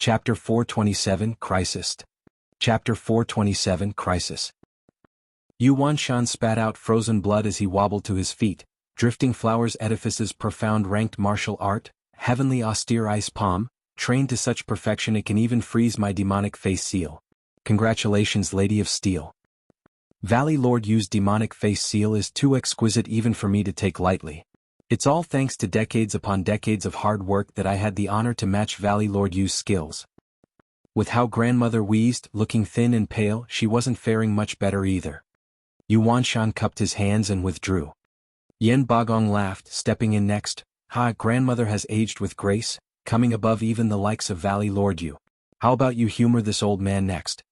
Chapter 427 Crisis. Chapter 427 Crisis. Yu Wanshan spat out frozen blood as he wobbled to his feet. Drifting flowers edifices profound ranked martial art, heavenly austere ice palm, trained to such perfection it can even freeze my demonic face seal. Congratulations, Lady of Steel. Valley Lord Yu's demonic face seal is too exquisite even for me to take lightly. It's all thanks to decades upon decades of hard work that I had the honor to match Valley Lord Yu's skills. With how grandmother wheezed, looking thin and pale, she wasn't faring much better either. Yu Wanshan cupped his hands and withdrew. Yen Bagong laughed, stepping in next. Grandmother has aged with grace, coming above even the likes of Valley Lord Yu. How about you humor this old man next?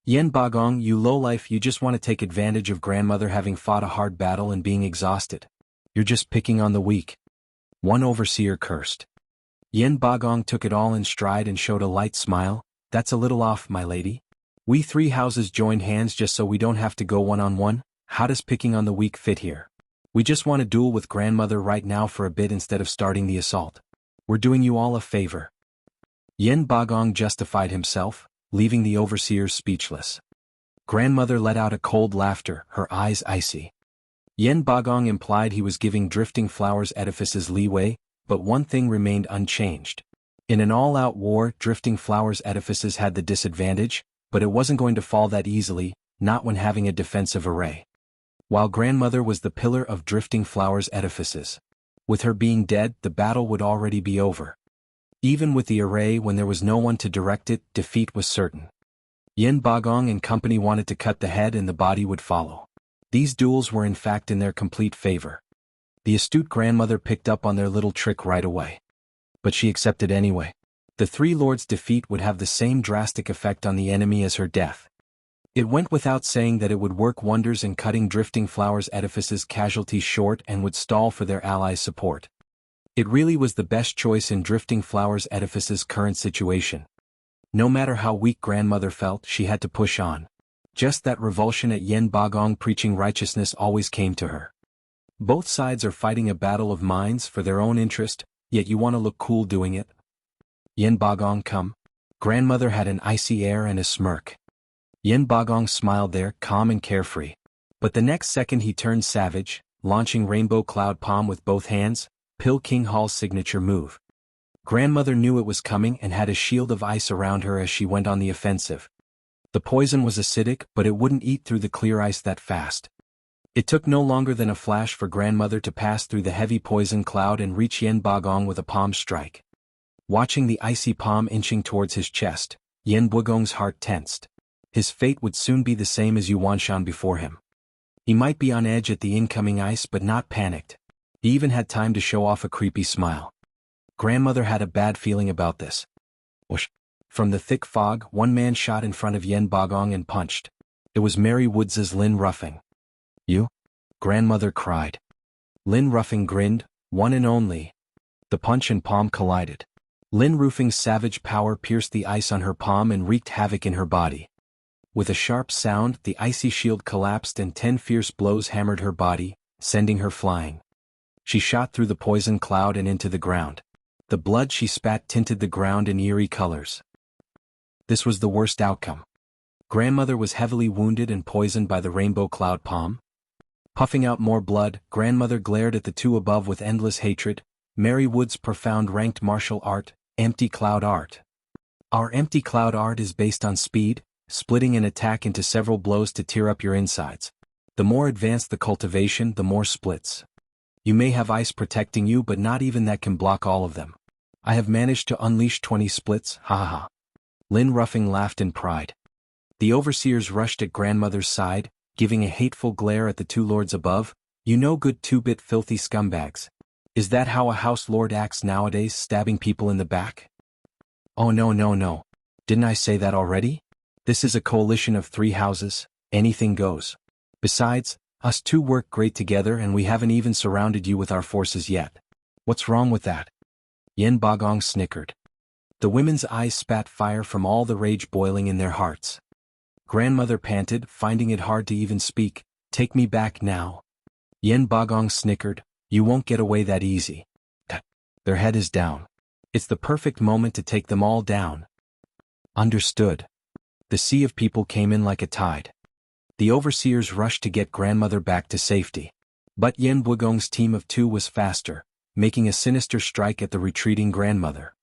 Yen Bagong, you lowlife, you just want to take advantage of grandmother having fought a hard battle and being exhausted. You're just picking on the weak. One overseer cursed. Yen Bagong took it all in stride and showed a light smile. That's a little off, my lady. We three houses joined hands just so we don't have to go one-on-one. How does picking on the weak fit here? We just want to duel with grandmother right now for a bit instead of starting the assault. We're doing you all a favor. Yen Bagong justified himself, leaving the overseers speechless. Grandmother let out a cold laughter, her eyes icy. Yen Bagong implied he was giving drifting flowers edifices leeway, but one thing remained unchanged. In an all-out war, drifting flowers edifices had the disadvantage, but it wasn't going to fall that easily, not when having a defensive array. While grandmother was the pillar of drifting flowers edifices. With her being dead, the battle would already be over. Even with the array, when there was no one to direct it, defeat was certain. Yen Bagong and company wanted to cut the head and the body would follow. These duels were in fact in their complete favor. The astute grandmother picked up on their little trick right away. But she accepted anyway. The three lords' defeat would have the same drastic effect on the enemy as her death. It went without saying that it would work wonders in cutting drifting flowers edifices' casualties short and would stall for their allies' support. It really was the best choice in drifting flowers edifices' current situation. No matter how weak grandmother felt, she had to push on. Just that revulsion at Yen Bagong preaching righteousness always came to her. Both sides are fighting a battle of minds for their own interest, yet you want to look cool doing it. Yen Bagong, come. Grandmother had an icy air and a smirk. Yen Bagong smiled there, calm and carefree. But the next second he turned savage, launching Rainbow Cloud Palm with both hands, Pill King Hall's signature move. Grandmother knew it was coming and had a shield of ice around her as she went on the offensive. The poison was acidic, but it wouldn't eat through the clear ice that fast. It took no longer than a flash for grandmother to pass through the heavy poison cloud and reach Yen Bagong with a palm strike. Watching the icy palm inching towards his chest, Yen Bagong's heart tensed. His fate would soon be the same as Yu Wanshan before him. He might be on edge at the incoming ice but not panicked. He even had time to show off a creepy smile. Grandmother had a bad feeling about this. Whoosh. From the thick fog, one man shot in front of Yen Bagong and punched. It was Mary Woods's Lin Ruffing. You? Grandmother cried. Lin Ruffing grinned, one and only. The punch and palm collided. Lin Ruffing's savage power pierced the ice on her palm and wreaked havoc in her body. With a sharp sound, the icy shield collapsed and 10 fierce blows hammered her body, sending her flying. She shot through the poison cloud and into the ground. The blood she spat tinted the ground in eerie colors. This was the worst outcome. Grandmother was heavily wounded and poisoned by the Rainbow Cloud Palm. Puffing out more blood, grandmother glared at the two above with endless hatred. Mary Wood's profound ranked martial art, Empty Cloud Art. Our Empty Cloud Art is based on speed, splitting an attack into several blows to tear up your insides. The more advanced the cultivation, the more splits. You may have ice protecting you, but not even that can block all of them. I have managed to unleash 20 splits, ha ha ha. Lin Ruffing laughed in pride. The overseers rushed at grandmother's side, giving a hateful glare at the two lords above. You no good two-bit filthy scumbags. Is that how a house lord acts nowadays, stabbing people in the back? Oh no. Didn't I say that already? This is a coalition of 3 houses, anything goes. Besides, us two work great together and we haven't even surrounded you with our forces yet. What's wrong with that? Yen Bagong snickered. The women's eyes spat fire from all the rage boiling in their hearts. Grandmother panted, finding it hard to even speak. Take me back now. Yen Bagong snickered. You won't get away that easy. Their head is down. It's the perfect moment to take them all down, Understood. The sea of people came in like a tide. The overseers rushed to get grandmother back to safety. But Yen Bugong's team of 2 was faster, making a sinister strike at the retreating grandmother.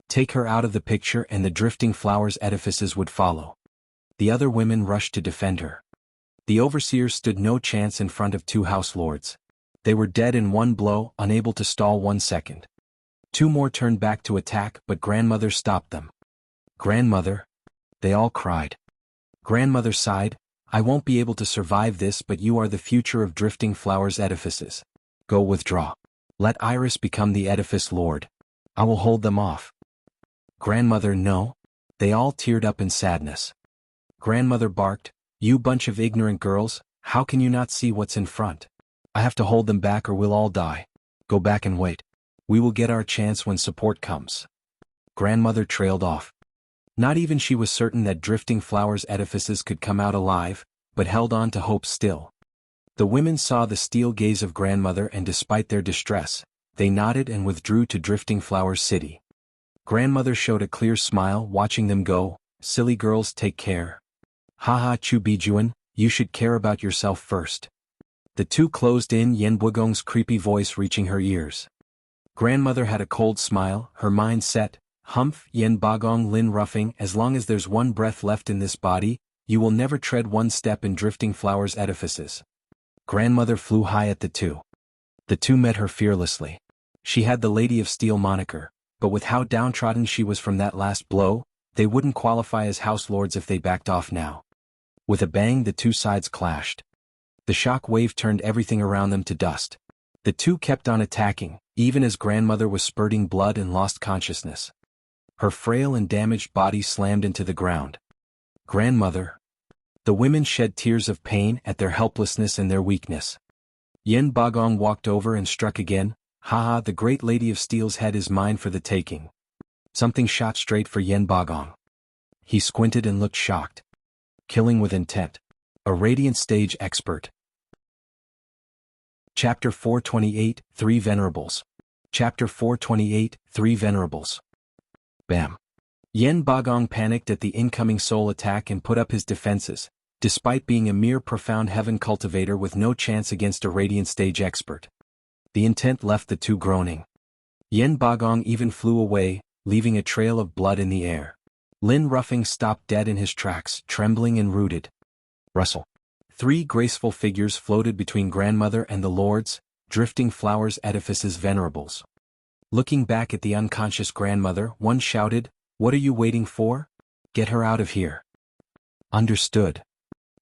Take her out of the picture and the drifting flowers edifices would follow. The other women rushed to defend her. The overseers stood no chance in front of 2 house lords. They were dead in one blow, unable to stall 1 second. 2 more turned back to attack, but grandmother stopped them. Grandmother? They all cried. Grandmother sighed, I won't be able to survive this, but you are the future of drifting flowers edifices. Go withdraw. Let Iris become the edifice lord. I will hold them off. Grandmother, no. They all teared up in sadness. Grandmother barked, you bunch of ignorant girls, how can you not see what's in front? I have to hold them back or we'll all die. Go back and wait. We will get our chance when support comes. Grandmother trailed off. Not even she was certain that drifting flowers edifices could come out alive, but held on to hope still. The women saw the steel gaze of grandmother and despite their distress, they nodded and withdrew to drifting flowers city. Grandmother showed a clear smile watching them go, silly girls, take care. Haha, Chu Bijuan, you should care about yourself first. The 2 closed in, Yen Bugong's creepy voice reaching her ears. Grandmother had a cold smile, her mind set. Humph, Yen Bagong Lin Ruffing, as long as there's one breath left in this body, you will never tread 1 step in drifting flowers edifices. Grandmother flew high at the 2. The 2 met her fearlessly. She had the Lady of Steel moniker, but with how downtrodden she was from that last blow, they wouldn't qualify as house lords if they backed off now. With a bang, the 2 sides clashed. The shock wave turned everything around them to dust. The 2 kept on attacking, even as grandmother was spurting blood and lost consciousness. Her frail and damaged body slammed into the ground. Grandmother. The women shed tears of pain at their helplessness and their weakness. Yen Bagong walked over and struck again. Haha, the great Lady of Steel's head is mine for the taking. Something shot straight for Yen Bagong. He squinted and looked shocked. Killing with intent. A radiant stage expert. Chapter 428, 3 Venerables. Chapter 428, 3 Venerables. Bam. Yen Bagong panicked at the incoming soul attack and put up his defenses, despite being a mere profound heaven cultivator with no chance against a radiant stage expert. The intent left the 2 groaning. Yen Bagong even flew away, leaving a trail of blood in the air. Lin Ruffing stopped dead in his tracks, trembling and rooted. Rustle. 3 graceful figures floated between grandmother and the lords, drifting flowers edifices venerables. Looking back at the unconscious grandmother, one shouted, What are you waiting for? Get her out of here. Understood.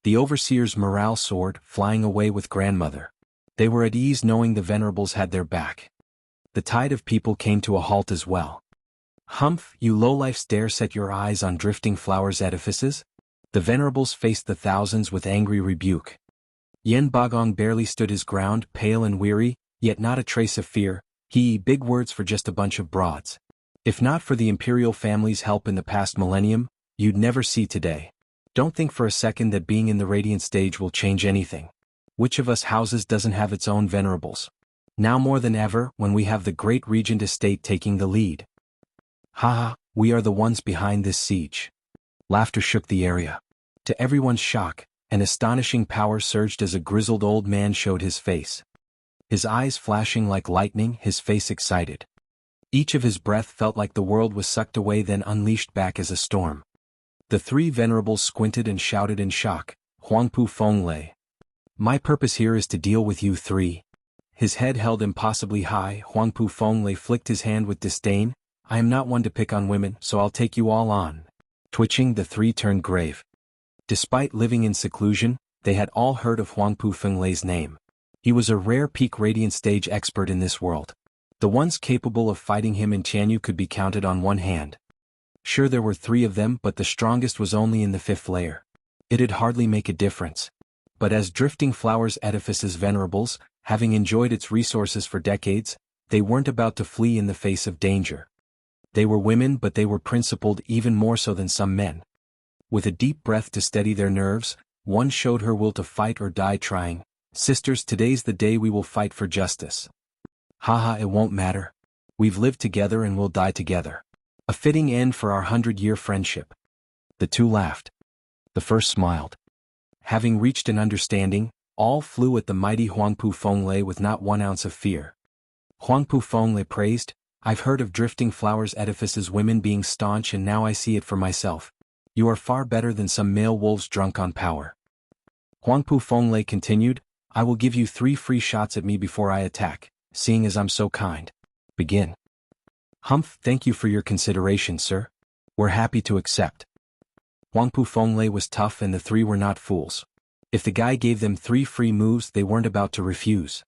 The overseer's morale soared, flying away with grandmother. They were at ease knowing the venerables had their back. The tide of people came to a halt as well. Humph, you lowlifes dare set your eyes on drifting flowers edifices? The venerables faced the thousands with angry rebuke. Yen Bagong barely stood his ground, pale and weary, yet not a trace of fear. Big words for just a bunch of broads. If not for the imperial family's help in the past millennium, you'd never see today. Don't think for a second that being in the radiant stage will change anything. Which of us houses doesn't have its own venerables? Now more than ever, when we have the great regent estate taking the lead. Haha, we are the ones behind this siege. Laughter shook the area. To everyone's shock, an astonishing power surged as a grizzled old man showed his face. His eyes flashing like lightning, his face excited. Each of his breath felt like the world was sucked away then unleashed back as a storm. The 3 venerables squinted and shouted in shock, Huangpu Fenglei. My purpose here is to deal with you 3. His head held impossibly high, Huangpu Fenglei flicked his hand with disdain. I am not one to pick on women, so I'll take you all on. Twitching, the 3 turned grave. Despite living in seclusion, they had all heard of Huangpu Fenglei's name. He was a rare peak radiant stage expert in this world. The ones capable of fighting him in Tianyu could be counted on one hand. Sure, there were 3 of them, but the strongest was only in the 5th layer. It'd hardly make a difference. But as drifting flowers edifices venerables, having enjoyed its resources for decades, they weren't about to flee in the face of danger. They were women, but they were principled even more so than some men. With a deep breath to steady their nerves, one showed her will to fight or die trying. Sisters, today's the day we will fight for justice. Haha, it won't matter. We've lived together and we'll die together. A fitting end for our 100-year friendship. The two laughed. The first smiled. Having reached an understanding, all flew at the mighty Huangpu Fenglei with not 1 ounce of fear. Huangpu Fenglei praised, "I've heard of Drifting Flowers edifices women being staunch, and now I see it for myself. You are far better than some male wolves drunk on power." Huangpu Fenglei continued, "I will give you 3 free shots at me before I attack, seeing as I'm so kind. Begin." "Humph, thank you for your consideration, sir. We're happy to accept." Huangpu Fenglei was tough, and the 3 were not fools. If the guy gave them 3 free moves, they weren't about to refuse.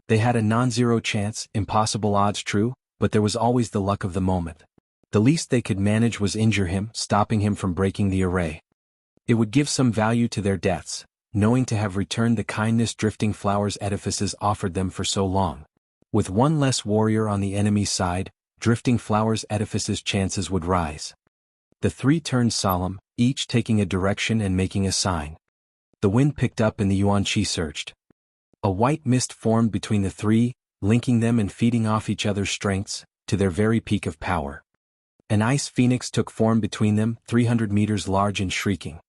They had a non-zero chance, impossible odds true, but there was always the luck of the moment. The least they could manage was injure him, stopping him from breaking the array. It would give some value to their deaths, knowing to have returned the kindness Drifting Flowers edifices offered them for so long. With 1 less warrior on the enemy's side, Drifting Flowers edifices' chances would rise. The 3 turned solemn, each taking a direction and making a sign. The wind picked up and the Yuan-Chi surged. A white mist formed between the 3, linking them and feeding off each other's strengths, to their very peak of power. An ice phoenix took form between them, 300 meters large and shrieking.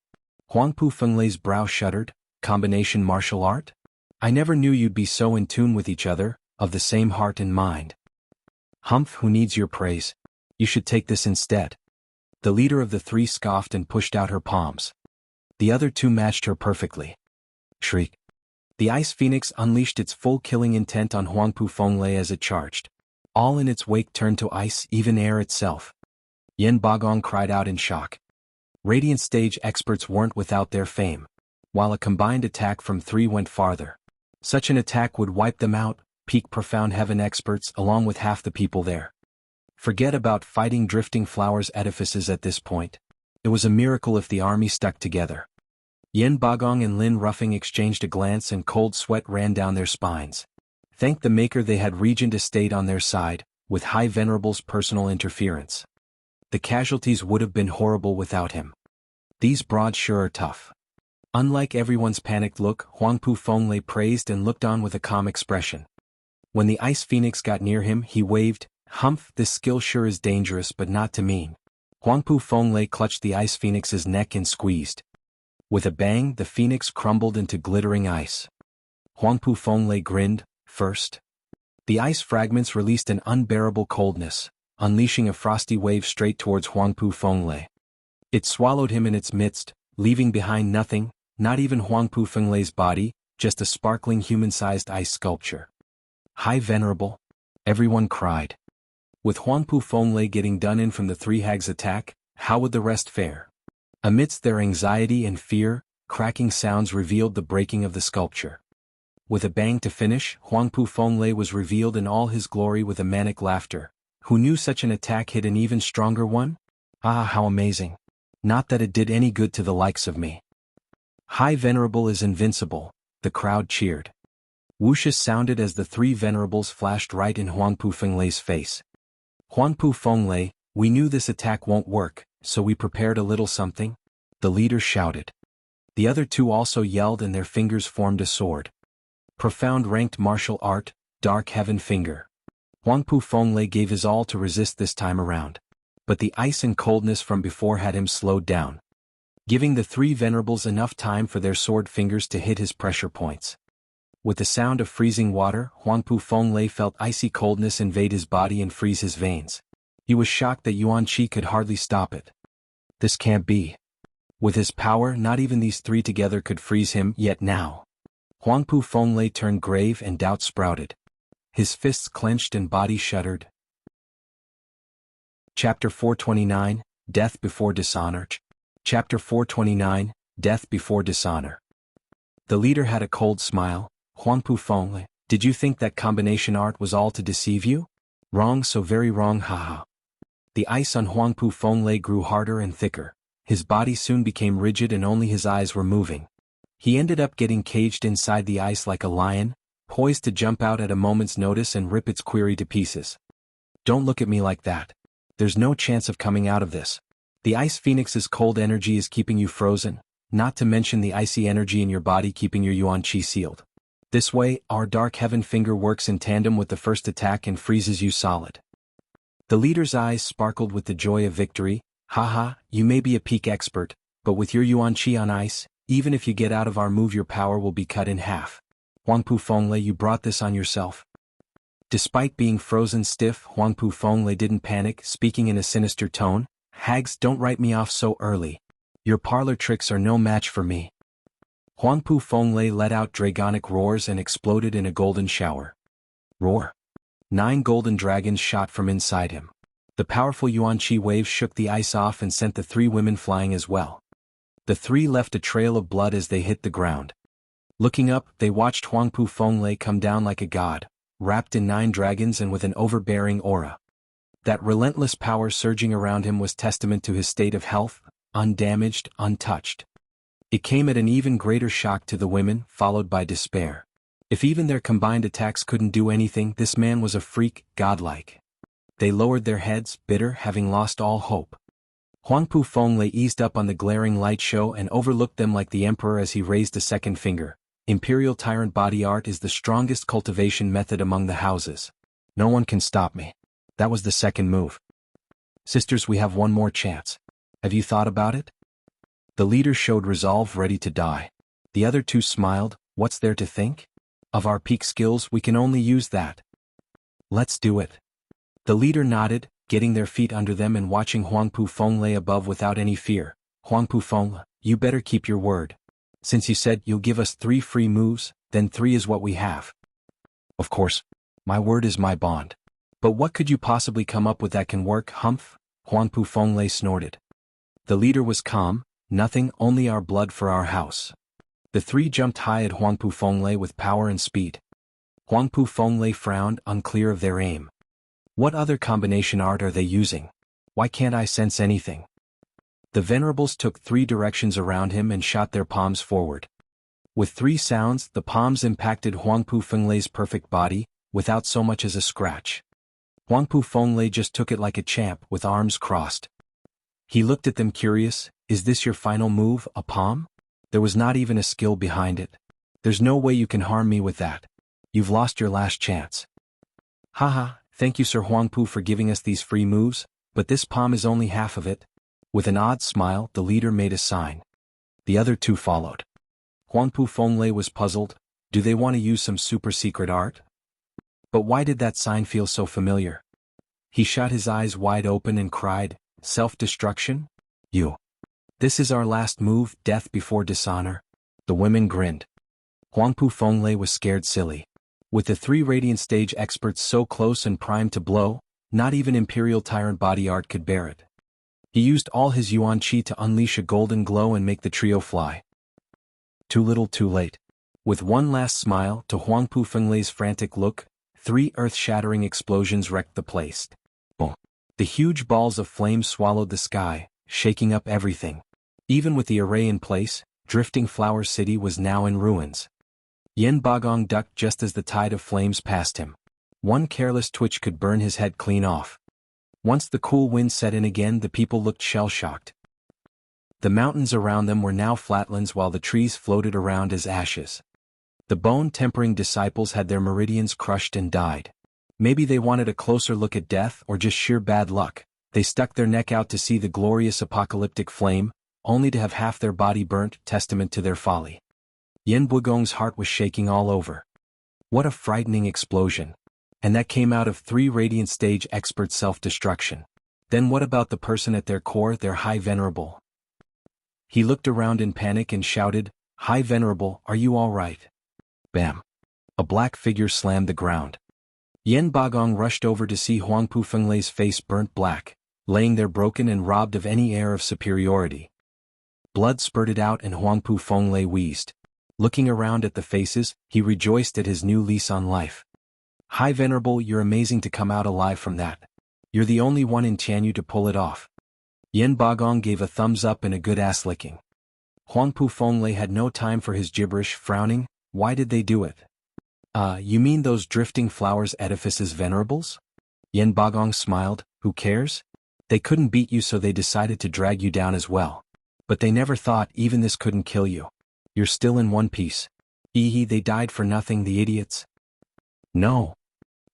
Huangpu Fenglei's brow shuddered. Combination martial art? I never knew you'd be so in tune with each other, of the same heart and mind. Humph, who needs your praise? You should take this instead. The leader of the 3 scoffed and pushed out her palms. The other 2 matched her perfectly. Shriek. The ice phoenix unleashed its full killing intent on Huangpu Fenglei as it charged. All in its wake turned to ice, even air itself. Yen Bagong cried out in shock. Radiant stage experts weren't without their fame. While a combined attack from 3 went farther. Such an attack would wipe them out, peak Profound Heaven experts along with half the people there. Forget about fighting Drifting Flowers edifices at this point. It was a miracle if the army stuck together. Yen Bagong and Lin Ruffing exchanged a glance and cold sweat ran down their spines. Thank the Maker they had Regent Estate on their side, with High Venerable's personal interference. The casualties would have been horrible without him. These broads sure are tough. Unlike everyone's panicked look, Huangpu Fenglei praised and looked on with a calm expression. When the ice phoenix got near him, he waved, "Humph, this skill sure is dangerous but not to mean." Huangpu Fenglei clutched the ice phoenix's neck and squeezed. With a bang, the phoenix crumbled into glittering ice. Huangpu Fenglei grinned, first. The ice fragments released an unbearable coldness, unleashing a frosty wave straight towards Huangpu Fenglei. It swallowed him in its midst, leaving behind nothing, not even Huangpu Fenglei's body, just a sparkling human-sized ice sculpture. High Venerable! Everyone cried. With Huangpu Fenglei getting done in from the 3 hags' attack, how would the rest fare? Amidst their anxiety and fear, cracking sounds revealed the breaking of the sculpture. With a bang to finish, Huangpu Fenglei was revealed in all his glory with a manic laughter. Who knew such an attack hit an even stronger one? Ah, how amazing. Not that it did any good to the likes of me. High Venerable is invincible, the crowd cheered. Wuxia sounded as the 3 venerables flashed right in Huangpu Fenglei's face. Huangpu Fenglei, we knew this attack won't work, so we prepared a little something, the leader shouted. The other 2 also yelled and their fingers formed a sword. Profound ranked martial art, Dark Heaven Finger. Huangpu Fenglei gave his all to resist this time around. But the ice and coldness from before had him slowed down, giving the 3 venerables enough time for their sword fingers to hit his pressure points. With the sound of freezing water, Huangpu Fenglei felt icy coldness invade his body and freeze his veins. He was shocked that Yuan-Chi could hardly stop it. This can't be. With his power, not even these 3 together could freeze him, yet now. Huangpu Fenglei turned grave and doubt sprouted. His fists clenched and body shuddered. Chapter 429, Death Before Dishonor. Chapter 429, Death Before Dishonor. The leader had a cold smile. Huangpu Fenglei, did you think that combination art was all to deceive you? Wrong, so very wrong, haha. The ice on Huangpu Fenglei grew harder and thicker. His body soon became rigid and only his eyes were moving. He ended up getting caged inside the ice like a lion, poised to jump out at a moment's notice and rip its quarry to pieces. Don't look at me like that. There's no chance of coming out of this. The ice phoenix's cold energy is keeping you frozen, not to mention the icy energy in your body keeping your Yuan-Chi sealed. This way, our Dark Heaven Finger works in tandem with the first attack and freezes you solid. The leader's eyes sparkled with the joy of victory. Haha, you may be a peak expert, but with your yuan qi on ice, even if you get out of our move your power will be cut in half. Huangpu Fenglei, you brought this on yourself. Despite being frozen stiff, Huangpu Fenglei didn't panic, speaking in a sinister tone. Hags, don't write me off so early. Your parlor tricks are no match for me. Huangpu Fenglei let out dragonic roars and exploded in a golden shower. Roar. 9 golden dragons shot from inside him. The powerful yuan qi waves shook the ice off and sent the 3 women flying as well. The 3 left a trail of blood as they hit the ground. Looking up, they watched Huangpu Fenglei come down like a god, wrapped in 9 dragons and with an overbearing aura. That relentless power surging around him was testament to his state of health, undamaged, untouched. It came at an even greater shock to the women, followed by despair. If even their combined attacks couldn't do anything, this man was a freak, godlike. They lowered their heads, bitter, having lost all hope. Huangpu Fenglei eased up on the glaring light show and overlooked them like the emperor as he raised a second finger. Imperial Tyrant body art is the strongest cultivation method among the houses. No one can stop me. That was the second move. Sisters, we have one more chance. Have you thought about it? The leader showed resolve, ready to die. The other 2 smiled. What's there to think? Of our peak skills, we can only use that. Let's do it. The leader nodded, getting their feet under them and watching Huangpu Fenglei above without any fear. Huangpu Fenglei, you better keep your word. Since you said you'll give us 3 free moves, then 3 is what we have. Of course. My word is my bond. But what could you possibly come up with that can work, Humph? Huangpu Fenglei snorted. The leader was calm. Nothing, only our blood for our house. The 3 jumped high at Huangpu Fenglei with power and speed. Huangpu Fenglei frowned, unclear of their aim. What other combination art are they using? Why can't I sense anything? The venerables took 3 directions around him and shot their palms forward. With 3 sounds, the palms impacted Huangpu Fenglei's perfect body, without so much as a scratch. Huangpu Fenglei just took it like a champ, with arms crossed. He looked at them curious. Is this your final move, a palm? There was not even a skill behind it. There's no way you can harm me with that. You've lost your last chance. Haha, thank you Sir Huangpu for giving us these free moves, but this palm is only half of it. With an odd smile, the leader made a sign. The other 2 followed. Huangpu Fenglei was puzzled. Do they want to use some super secret art? But why did that sign feel so familiar? He shut his eyes wide open and cried, self-destruction? You. This is our last move, death before dishonor. The women grinned. Huangpu Fenglei was scared silly. With the 3 Radiant Stage experts so close and primed to blow, not even Imperial Tyrant body art could bear it. He used all his yuan qi to unleash a golden glow and make the trio fly. Too little too late. With one last smile, to Huangpu Fenglei's frantic look, 3 earth-shattering explosions wrecked the place. Boom. The huge balls of flame swallowed the sky, shaking up everything. Even with the array in place, Drifting Flower City was now in ruins. Yen Bagong ducked just as the tide of flames passed him. One careless twitch could burn his head clean off. Once the cool wind set in again, the people looked shell-shocked. The mountains around them were now flatlands while the trees floated around as ashes. The bone-tempering disciples had their meridians crushed and died. Maybe they wanted a closer look at death or just sheer bad luck. They stuck their neck out to see the glorious apocalyptic flame, only to have half their body burnt, testament to their folly. Yen Bagong's heart was shaking all over. What a frightening explosion. And that came out of 3 Radiant Stage expert self-destruction. Then what about the person at their core, their High Venerable? He looked around in panic and shouted, High Venerable, are you all right? Bam. A black figure slammed the ground. Yen Bagong rushed over to see Huangpu Fenglei's face burnt black, laying there broken and robbed of any air of superiority. Blood spurted out and Huangpu Fenglei wheezed. Looking around at the faces, he rejoiced at his new lease on life. High Venerable, you're amazing to come out alive from that. You're the only one in Tianyu to pull it off. Yen Bagong gave a thumbs up and a good ass licking. Huangpu Fenglei had no time for his gibberish, frowning. Why did they do it? You mean those Drifting Flowers edifices venerables? Yen Bagong smiled. Who cares? They couldn't beat you, so they decided to drag you down as well. But they never thought even this couldn't kill you. You're still in one piece. They died for nothing, the idiots. No.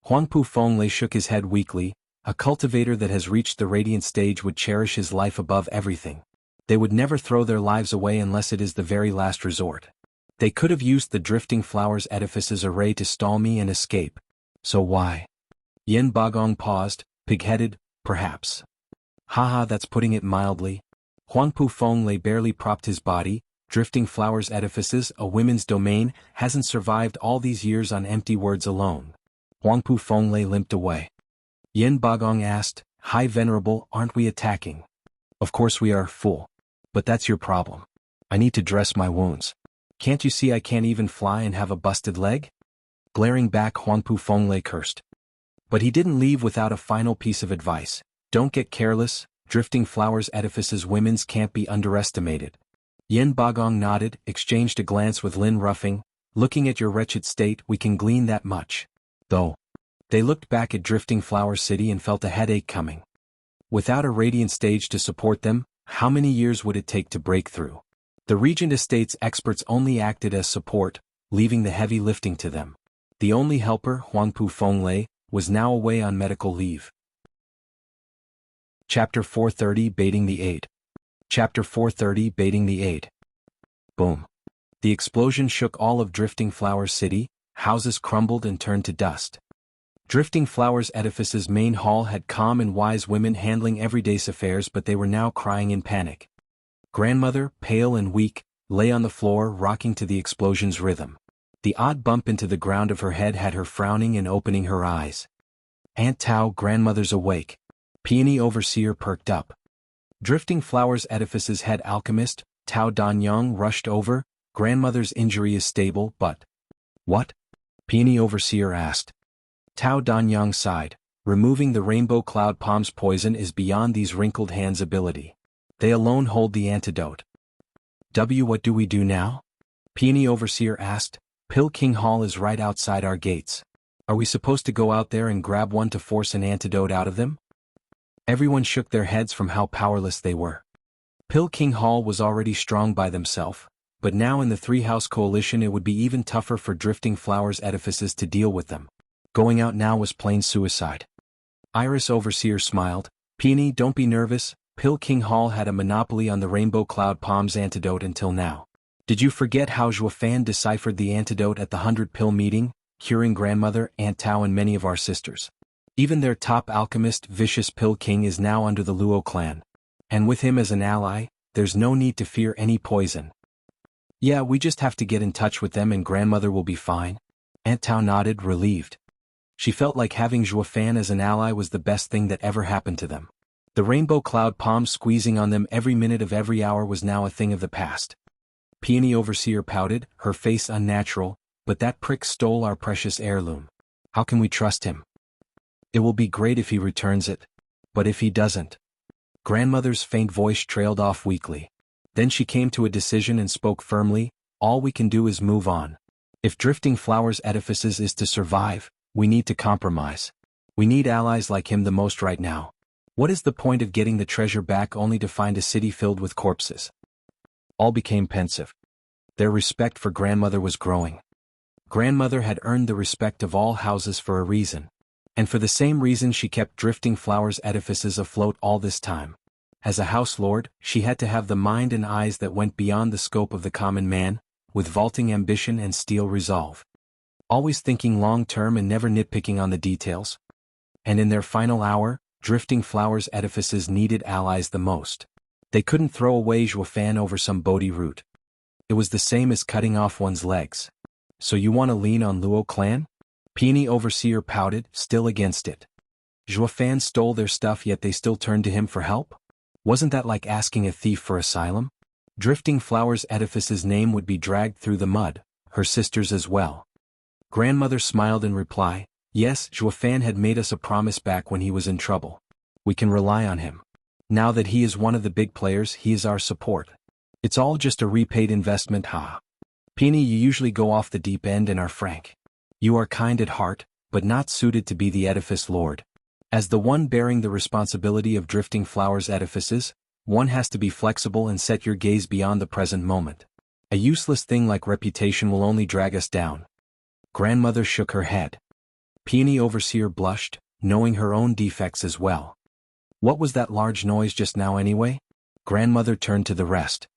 Huangpu Fenglei shook his head weakly. A cultivator that has reached the radiant stage would cherish his life above everything. They would never throw their lives away unless it is the very last resort. They could have used the drifting flowers edifice's array to stall me and escape. So why? Yin Bagong paused, pig-headed, perhaps. Haha, that's putting it mildly. Huangpu Feng barely propped his body. Drifting flowers edifices, a women's domain, hasn't survived all these years on empty words alone. Huangpu Feng limped away. Yin Bagong asked, Hi Venerable, aren't we attacking? Of course we are, fool. But that's your problem. I need to dress my wounds. Can't you see I can't even fly and have a busted leg? Glaring back, Huangpu Feng cursed. But he didn't leave without a final piece of advice. Don't get careless, drifting flowers edifices women's can't be underestimated. Yin Bagong nodded, exchanged a glance with Lin Ruffing. Looking at your wretched state, we can glean that much. Though. They looked back at drifting flower city and felt a headache coming. Without a radiant stage to support them, how many years would it take to break through? The Regent Estate's experts only acted as support, leaving the heavy lifting to them. The only helper, Huangpu Feng, was now away on medical leave. Chapter 430 Baiting the Aid. Chapter 430 Baiting the Aid. Boom. The explosion shook all of Drifting Flower City, houses crumbled and turned to dust. Drifting Flowers edifice's main hall had calm and wise women handling everyday affairs, but they were now crying in panic. Grandmother, pale and weak, lay on the floor rocking to the explosion's rhythm. The odd bump into the ground of her head had her frowning and opening her eyes. Aunt Tao, grandmother's awake. Peony Overseer perked up. Drifting Flowers edifice's head alchemist, Tao Danyang, rushed over. Grandmother's injury is stable, but... What? Peony Overseer asked. Tao Danyang sighed. Removing the rainbow cloud palm's poison is beyond these wrinkled hands' ability. They alone hold the antidote. What do we do now? Peony Overseer asked. Pill King Hall is right outside our gates. Are we supposed to go out there and grab one to force an antidote out of them? Everyone shook their heads from how powerless they were. Pill King Hall was already strong by themselves, but now in the three-house coalition it would be even tougher for Drifting Flowers edifices to deal with them. Going out now was plain suicide. Iris Overseer smiled. Peony, don't be nervous. Pill King Hall had a monopoly on the Rainbow Cloud Palm's antidote until now. Did you forget how Zhuofan deciphered the antidote at the 100-pill meeting, curing grandmother, Aunt Tao and many of our sisters? Even their top alchemist, Vicious Pill King, is now under the Luo clan. And with him as an ally, there's no need to fear any poison. Yeah, we just have to get in touch with them and grandmother will be fine. Aunt Tao nodded, relieved. She felt like having Zhuofan as an ally was the best thing that ever happened to them. The Rainbow Cloud Palm squeezing on them every minute of every hour was now a thing of the past. Peony Overseer pouted, her face unnatural, but that prick stole our precious heirloom. How can we trust him? It will be great if he returns it. But if he doesn't? Grandmother's faint voice trailed off weakly. Then she came to a decision and spoke firmly, all we can do is move on. If Drifting Flowers edifices is to survive, we need to compromise. We need allies like him the most right now. What is the point of getting the treasure back only to find a city filled with corpses? All became pensive. Their respect for grandmother was growing. Grandmother had earned the respect of all houses for a reason. And for the same reason she kept Drifting Flowers edifices afloat all this time. As a house lord, she had to have the mind and eyes that went beyond the scope of the common man, with vaulting ambition and steel resolve. Always thinking long-term and never nitpicking on the details. And in their final hour, Drifting Flowers edifices needed allies the most. They couldn't throw away Zhuofan over some Bodhi root. It was the same as cutting off one's legs. So you want to lean on Luo clan? Peony Overseer pouted, still against it. Zhuofan stole their stuff yet they still turned to him for help? Wasn't that like asking a thief for asylum? Drifting Flowers edifice's name would be dragged through the mud, her sisters as well. Grandmother smiled in reply. Yes, Zhuofan had made us a promise back when he was in trouble. We can rely on him. Now that he is one of the big players, he is our support. It's all just a repaid investment, ha. Peony, you usually go off the deep end and are frank. You are kind at heart, but not suited to be the edifice lord. As the one bearing the responsibility of Drifting Flowers edifices, one has to be flexible and set your gaze beyond the present moment. A useless thing like reputation will only drag us down. Grandmother shook her head. Peony Overseer blushed. knowing her own defects as well. What was that large noise just now anyway? Grandmother turned to the rest.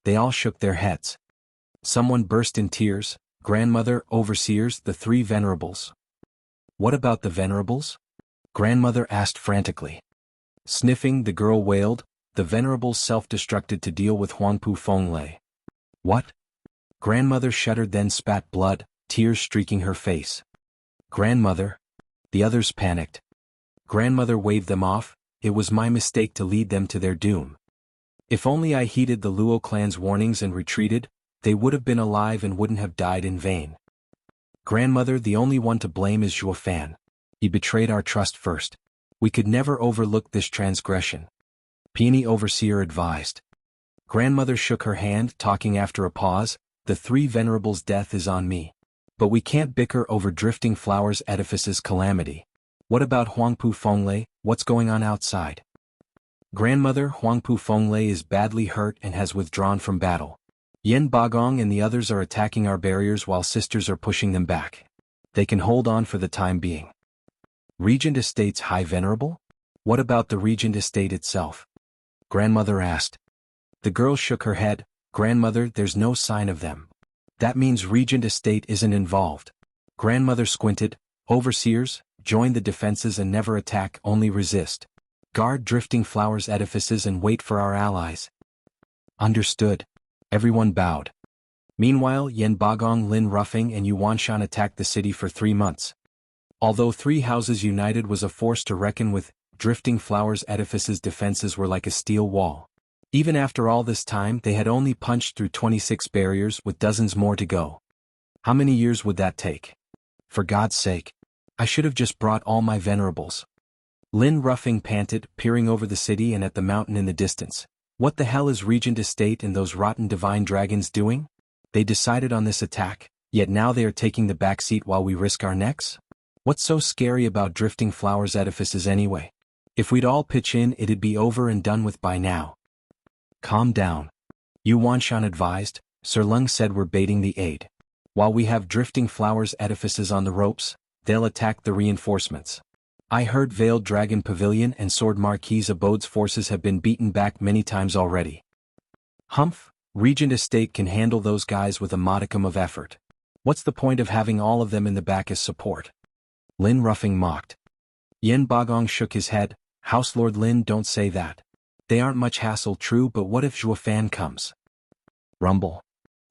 They all shook their heads. Someone burst in tears: grandmother, overseers, the three venerables. What about the venerables? Grandmother asked frantically. Sniffing, the girl wailed, the venerables self-destructed to deal with Huangpu Fenglei. What? Grandmother shuddered, then spat blood, tears streaking her face. Grandmother. The others panicked. Grandmother waved them off. It was my mistake to lead them to their doom. If only I heeded the Luo clan's warnings and retreated, they would have been alive and wouldn't have died in vain. Grandmother, the only one to blame is Zhuo Fan. He betrayed our trust first. We could never overlook this transgression. Peony Overseer advised. Grandmother shook her hand, talking after a pause. The three venerables' death is on me. But we can't bicker over Drifting Flowers Edifice's calamity. What about Huangpu Fenglei? What's going on outside? Grandmother, Huangpu Fenglei is badly hurt and has withdrawn from battle. Yen Bagong and the others are attacking our barriers while sisters are pushing them back. They can hold on for the time being. Regent Estate's High Venerable? What about the Regent Estate itself? Grandmother asked. The girl shook her head. Grandmother, there's no sign of them. That means Regent Estate isn't involved. Grandmother squinted. Overseers, join the defenses and never attack, only resist. Guard Drifting Flowers edifices and wait for our allies. Understood. Everyone bowed. Meanwhile, Yen Bagong, Lin Ruffing and Yuanshan attacked the city for 3 months. Although Three Houses United was a force to reckon with, Drifting Flowers edifices' defenses were like a steel wall. Even after all this time, they had only punched through 26 barriers with dozens more to go. How many years would that take? For God's sake. I should have just brought all my venerables. Lin Ruffing panted, peering over the city and at the mountain in the distance. What the hell is Regent Estate and those rotten divine dragons doing? They decided on this attack, yet now they are taking the back seat while we risk our necks? What's so scary about Drifting Flowers edifices anyway? If we'd all pitch in, it'd be over and done with by now. Calm down. Yuanshan advised. Sir Lung said we're baiting the aid. While we have Drifting Flowers edifices on the ropes, they'll attack the reinforcements. I heard Veiled Dragon Pavilion and Sword Marquis Abode's forces have been beaten back many times already. Humph, Regent Estate can handle those guys with a modicum of effort. What's the point of having all of them in the back as support? Lin Ruffing mocked. Yen Bagong shook his head. House Lord Lin, don't say that. They aren't much hassle, true, but what if Zhuo Fan comes? Rumble.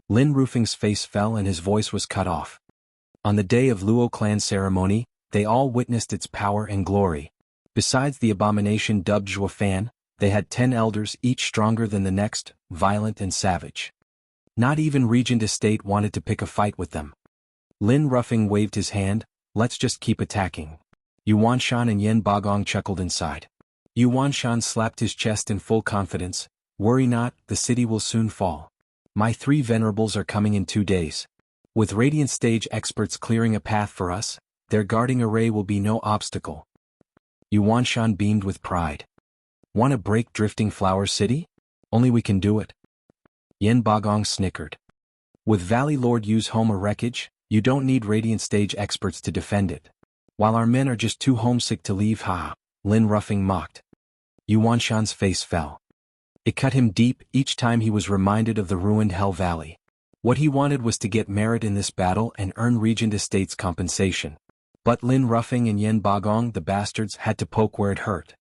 Lin Ruffing's face fell and his voice was cut off. On the day of Luo clan ceremony, they all witnessed its power and glory. Besides the abomination dubbed Zhuo Fan, they had 10 elders, each stronger than the next, violent and savage. Not even Regent Estate wanted to pick a fight with them. Lin Ruffing waved his hand. Let's just keep attacking. Yuanshan and Yen Bagong chuckled inside. Yuanshan slapped his chest in full confidence. Worry not, the city will soon fall. My 3 venerables are coming in 2 days. With Radiant Stage experts clearing a path for us, their guarding array will be no obstacle. Yuanshan beamed with pride. Want to break Drifting Flower City? Only we can do it. Yen Bagong snickered. With Valley Lord Yu's home a wreckage, you don't need Radiant Stage experts to defend it. While our men are just too homesick to leave, Lin Ruffing mocked. Yuanshan's face fell. It cut him deep each time he was reminded of the ruined Hell Valley. What he wanted was to get merit in this battle and earn Regent Estate's compensation. But Lin Ruffing and Yen Bagong, the bastards, had to poke where it hurt.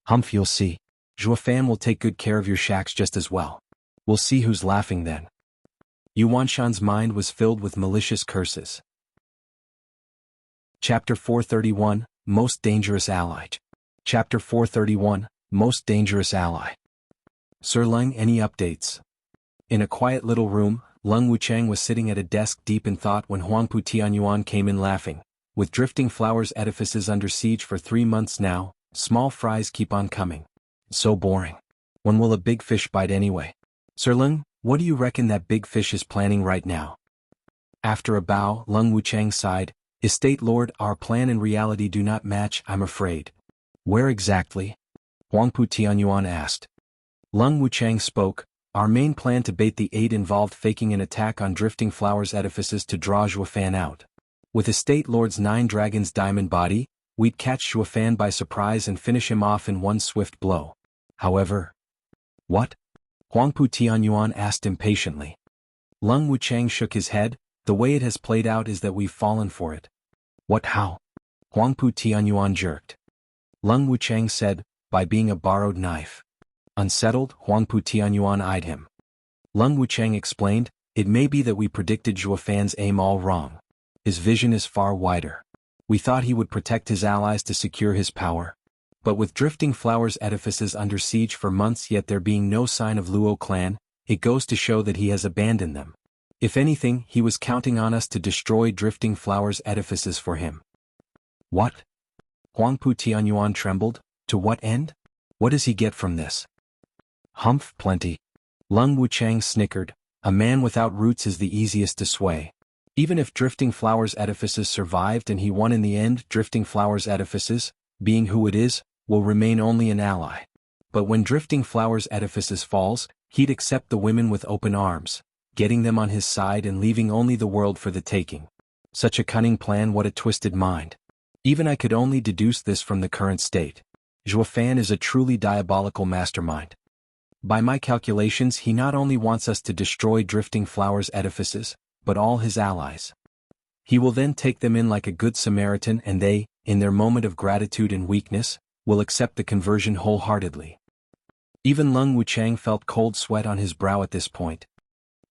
Humph, you'll see. Zhuo Fan will take good care of your shacks just as well. We'll see who's laughing then. Yuanshan's mind was filled with malicious curses. Chapter 431, Most Dangerous Ally. Chapter 431, Most Dangerous Ally. Sir Lung, any updates? In a quiet little room, Lung Wuchang was sitting at a desk deep in thought when Huangpu Tianyuan came in laughing. With Drifting Flowers edifices under siege for 3 months now, small fries keep on coming. So boring. When will a big fish bite anyway? Sir Lung, what do you reckon that big fish is planning right now? After a bow, Lung Wuchang sighed. Estate Lord, our plan and reality do not match, I'm afraid. Where exactly? Huangpu Tianyuan asked. Lung Wuchang spoke. Our main plan to bait the aid involved faking an attack on Drifting Flowers edifices to draw Zhuo Fan out. With Estate Lord's 9 dragons diamond body, we'd catch Zhuofan by surprise and finish him off in one swift blow. However... What? Huangpu Tianyuan asked impatiently. Lung Wuchang shook his head. The way it has played out is that we've fallen for it. What how? Huangpu Tianyuan jerked. Lung Wuchang said, by being a borrowed knife. Unsettled, Huangpu Tianyuan eyed him. Lung Wuchang explained, it may be that we predicted Zhuofan's aim all wrong. His vision is far wider. We thought he would protect his allies to secure his power. But with Drifting Flowers edifices under siege for months yet there being no sign of Luo clan, it goes to show that he has abandoned them. If anything, he was counting on us to destroy Drifting Flowers edifices for him. What? Huangpu Tianyuan trembled. To what end? What does he get from this? Humph, plenty. Lung Wuchang snickered. A man without roots is the easiest to sway. Even if Drifting Flowers edifices survived and he won in the end, Drifting Flowers edifices, being who it is, will remain only an ally. But when Drifting Flowers edifices falls, he'd accept the women with open arms, getting them on his side and leaving only the world for the taking. Such a cunning plan, what a twisted mind. Even I could only deduce this from the current state. Zhuofan is a truly diabolical mastermind. By my calculations, he not only wants us to destroy Drifting Flowers edifices, but all his allies. He will then take them in like a good Samaritan and they, in their moment of gratitude and weakness, will accept the conversion wholeheartedly. Even Lung Wuchang felt cold sweat on his brow at this point.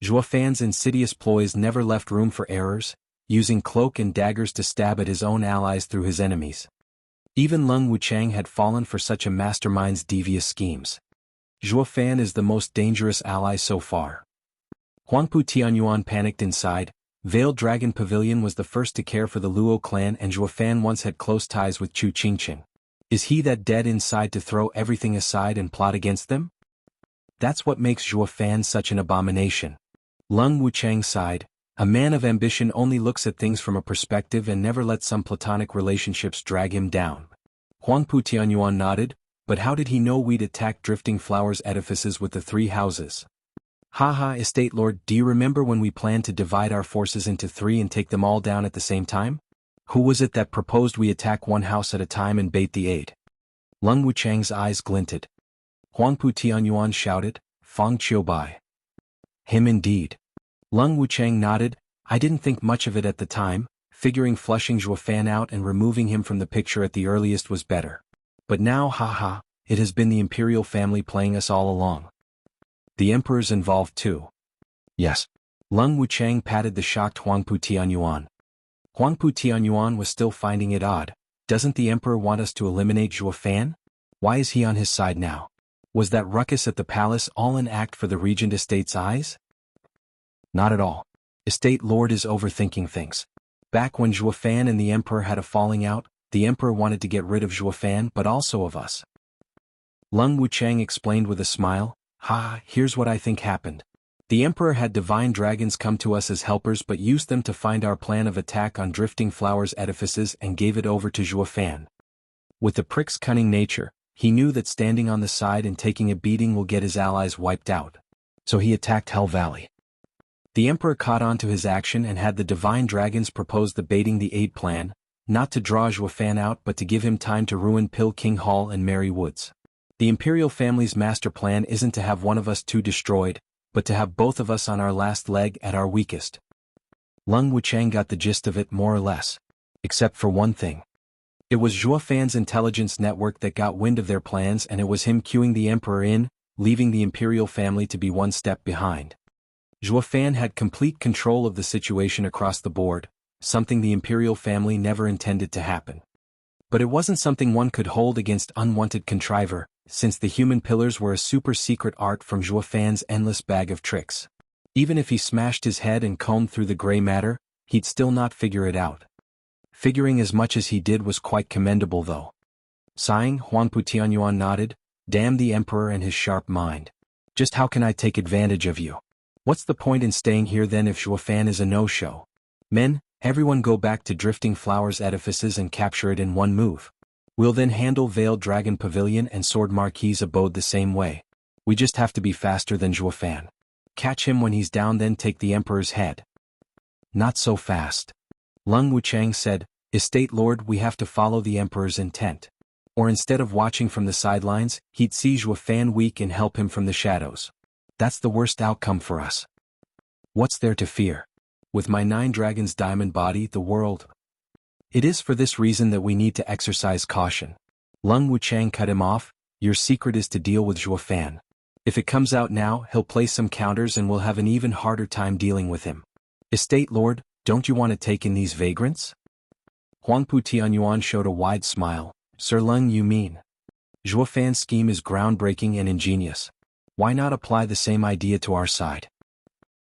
Zhuofan's insidious ploys never left room for errors, using cloak and daggers to stab at his own allies through his enemies. Even Lung Wuchang had fallen for such a mastermind's devious schemes. Zhuofan is the most dangerous ally so far. Huangpu Tianyuan panicked inside. Veiled Dragon Pavilion was the first to care for the Luo clan and Zhuofan once had close ties with Chu Qingqing. Is he that dead inside to throw everything aside and plot against them? That's what makes Zhuofan such an abomination. Lung Wuchang sighed. A man of ambition only looks at things from a perspective and never lets some platonic relationships drag him down. Huangpu Tianyuan nodded, but how did he know we'd attack Drifting Flowers edifices with the 3 houses? Haha, Estate Lord, do you remember when we planned to divide our forces into 3 and take them all down at the same time? Who was it that proposed we attack one house at a time and bait the aid? Lung Wuchang's eyes glinted. Huangpu Tianyuan shouted, Fang Qiubai. Him indeed. Lung Wuchang nodded. I didn't think much of it at the time, figuring flushing Zhuofan out and removing him from the picture at the earliest was better. But now, haha, it has been the imperial family playing us all along. The emperor's involved too. Yes. Lung Wuchang patted the shocked Huangpu Tianyuan. Huangpu Tianyuan was still finding it odd. Doesn't the emperor want us to eliminate Zhuofan? Why is he on his side now? Was that ruckus at the palace all an act for the regent estate's eyes? Not at all. Estate Lord is overthinking things. Back when Zhuofan and the emperor had a falling out, the emperor wanted to get rid of Zhuofan but also of us. Lung Wuchang explained with a smile, here's what I think happened. The emperor had divine dragons come to us as helpers but used them to find our plan of attack on Drifting Flowers edifices and gave it over to Zhuofan. With the prick's cunning nature, he knew that standing on the side and taking a beating will get his allies wiped out. So he attacked Hell Valley. The emperor caught on to his action and had the divine dragons propose the baiting the aid plan, not to draw Zhuofan out but to give him time to ruin Pill King Hall and Merry Woods. The imperial family's master plan isn't to have one of us 2 destroyed, but to have both of us on our last leg at our weakest. Lung Wuchang got the gist of it more or less. Except for one thing. It was Zhuofan's intelligence network that got wind of their plans and it was him cueing the emperor in, leaving the imperial family to be one step behind. Zhuofan had complete control of the situation across the board, something the imperial family never intended to happen. But it wasn't something one could hold against unwanted contriver, since the human pillars were a super-secret art from Zhuofan's endless bag of tricks. Even if he smashed his head and combed through the gray matter, he'd still not figure it out. Figuring as much as he did was quite commendable though. Sighing, Huangpu Tianyuan nodded, damn the emperor and his sharp mind. Just how can I take advantage of you? What's the point in staying here then if Zhuofan is a no-show? Men, everyone go back to Drifting Flowers edifices and capture it in one move. We'll then handle Veiled Dragon Pavilion and Sword Marquis Abode the same way. We just have to be faster than Zhuofan. Catch him when he's down then take the emperor's head. Not so fast. Lung Wuchang said, Estate Lord, we have to follow the Emperor's intent. Or instead of watching from the sidelines, he'd see Zhuo Fan weak and help him from the shadows. That's the worst outcome for us. What's there to fear? With my 9 dragons diamond body, the world. It is for this reason that we need to exercise caution. Lung Wuchang cut him off. Your secret is to deal with Zhuo Fan. If it comes out now, he'll place some counters and we'll have an even harder time dealing with him. Estate Lord, don't you want to take in these vagrants? Huangpu Tianyuan showed a wide smile. Sir Lung, you mean? Zhuo Fan's scheme is groundbreaking and ingenious. Why not apply the same idea to our side?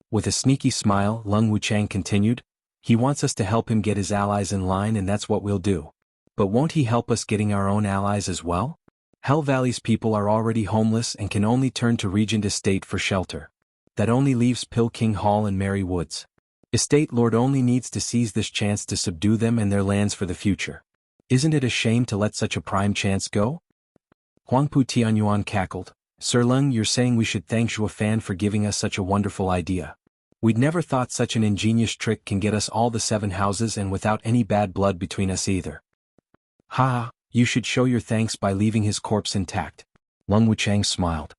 With a sneaky smile, Lung Wuchang continued, he wants us to help him get his allies in line, and that's what we'll do. But won't he help us getting our own allies as well? Hell Valley's people are already homeless and can only turn to Regent Estate for shelter. That only leaves Pill King Hall and Merry Woods. Estate Lord only needs to seize this chance to subdue them and their lands for the future. Isn't it a shame to let such a prime chance go? Huangpu Tianyuan cackled. Sir Lung, you're saying we should thank Zhuo Fan for giving us such a wonderful idea. We'd never thought such an ingenious trick can get us all the 7 houses and without any bad blood between us either. Ha! You should show your thanks by leaving his corpse intact. Lung Wuchang smiled.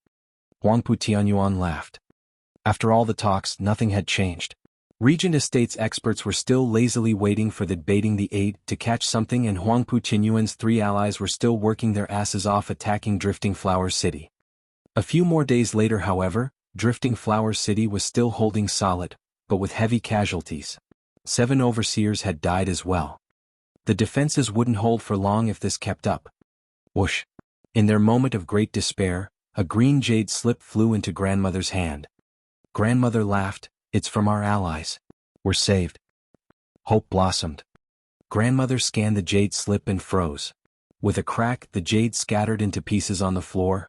Huangpu Tianyuan laughed. After all the talks, nothing had changed. Regent Estate's experts were still lazily waiting for the baiting the aid to catch something, and Huangpu Tianyuan's 3 allies were still working their asses off attacking Drifting Flower City. A few more days later, however, Drifting Flower City was still holding solid, but with heavy casualties. 7 overseers had died as well. The defenses wouldn't hold for long if this kept up. Whoosh! In their moment of great despair, a green jade slip flew into Grandmother's hand. Grandmother laughed. It's from our allies. We're saved. Hope blossomed. Grandmother scanned the jade slip and froze. With a crack, the jade scattered into pieces on the floor.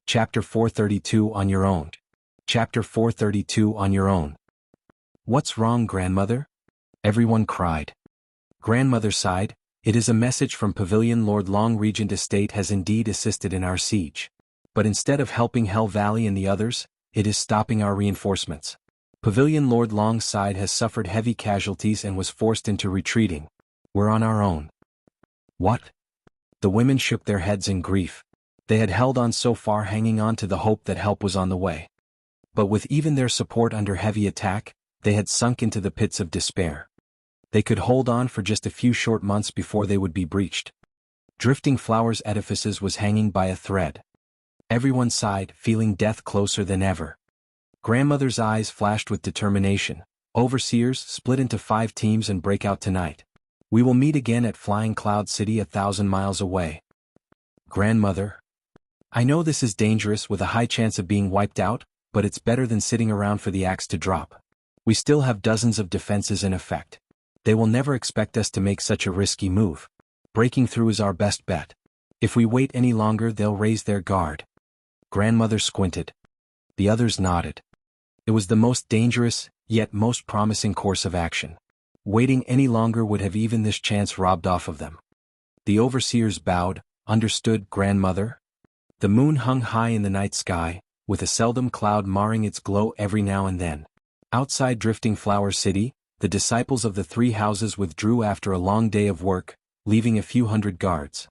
Chapter 432 On Your Own. Chapter 432 On Your Own. What's wrong, Grandmother? Everyone cried. Grandmother sighed. It is a message from Pavilion Lord Long. Regent Estate has indeed assisted in our siege. But instead of helping Hell Valley and the others, it is stopping our reinforcements. Pavilion Lord Long's side has suffered heavy casualties and was forced into retreating. We're on our own. What? The women shook their heads in grief. They had held on so far, hanging on to the hope that help was on the way. But with even their support under heavy attack, they had sunk into the pits of despair. They could hold on for just a few short months before they would be breached. Drifting Flowers Edifices was hanging by a thread. Everyone sighed, feeling death closer than ever. Grandmother's eyes flashed with determination. Overseers, split into 5 teams and break out tonight. We will meet again at Flying Cloud City 1,000 miles away. Grandmother. I know this is dangerous with a high chance of being wiped out, but it's better than sitting around for the axe to drop. We still have dozens of defenses in effect. They will never expect us to make such a risky move. Breaking through is our best bet. If we wait any longer, they'll raise their guard. Grandmother squinted. The others nodded. It was the most dangerous, yet most promising course of action. Waiting any longer would have even this chance robbed off of them. The overseers bowed. Understood, Grandmother. The moon hung high in the night sky, with a seldom cloud marring its glow every now and then. Outside Drifting Flower City, the disciples of the 3 houses withdrew after a long day of work, leaving a few hundred guards.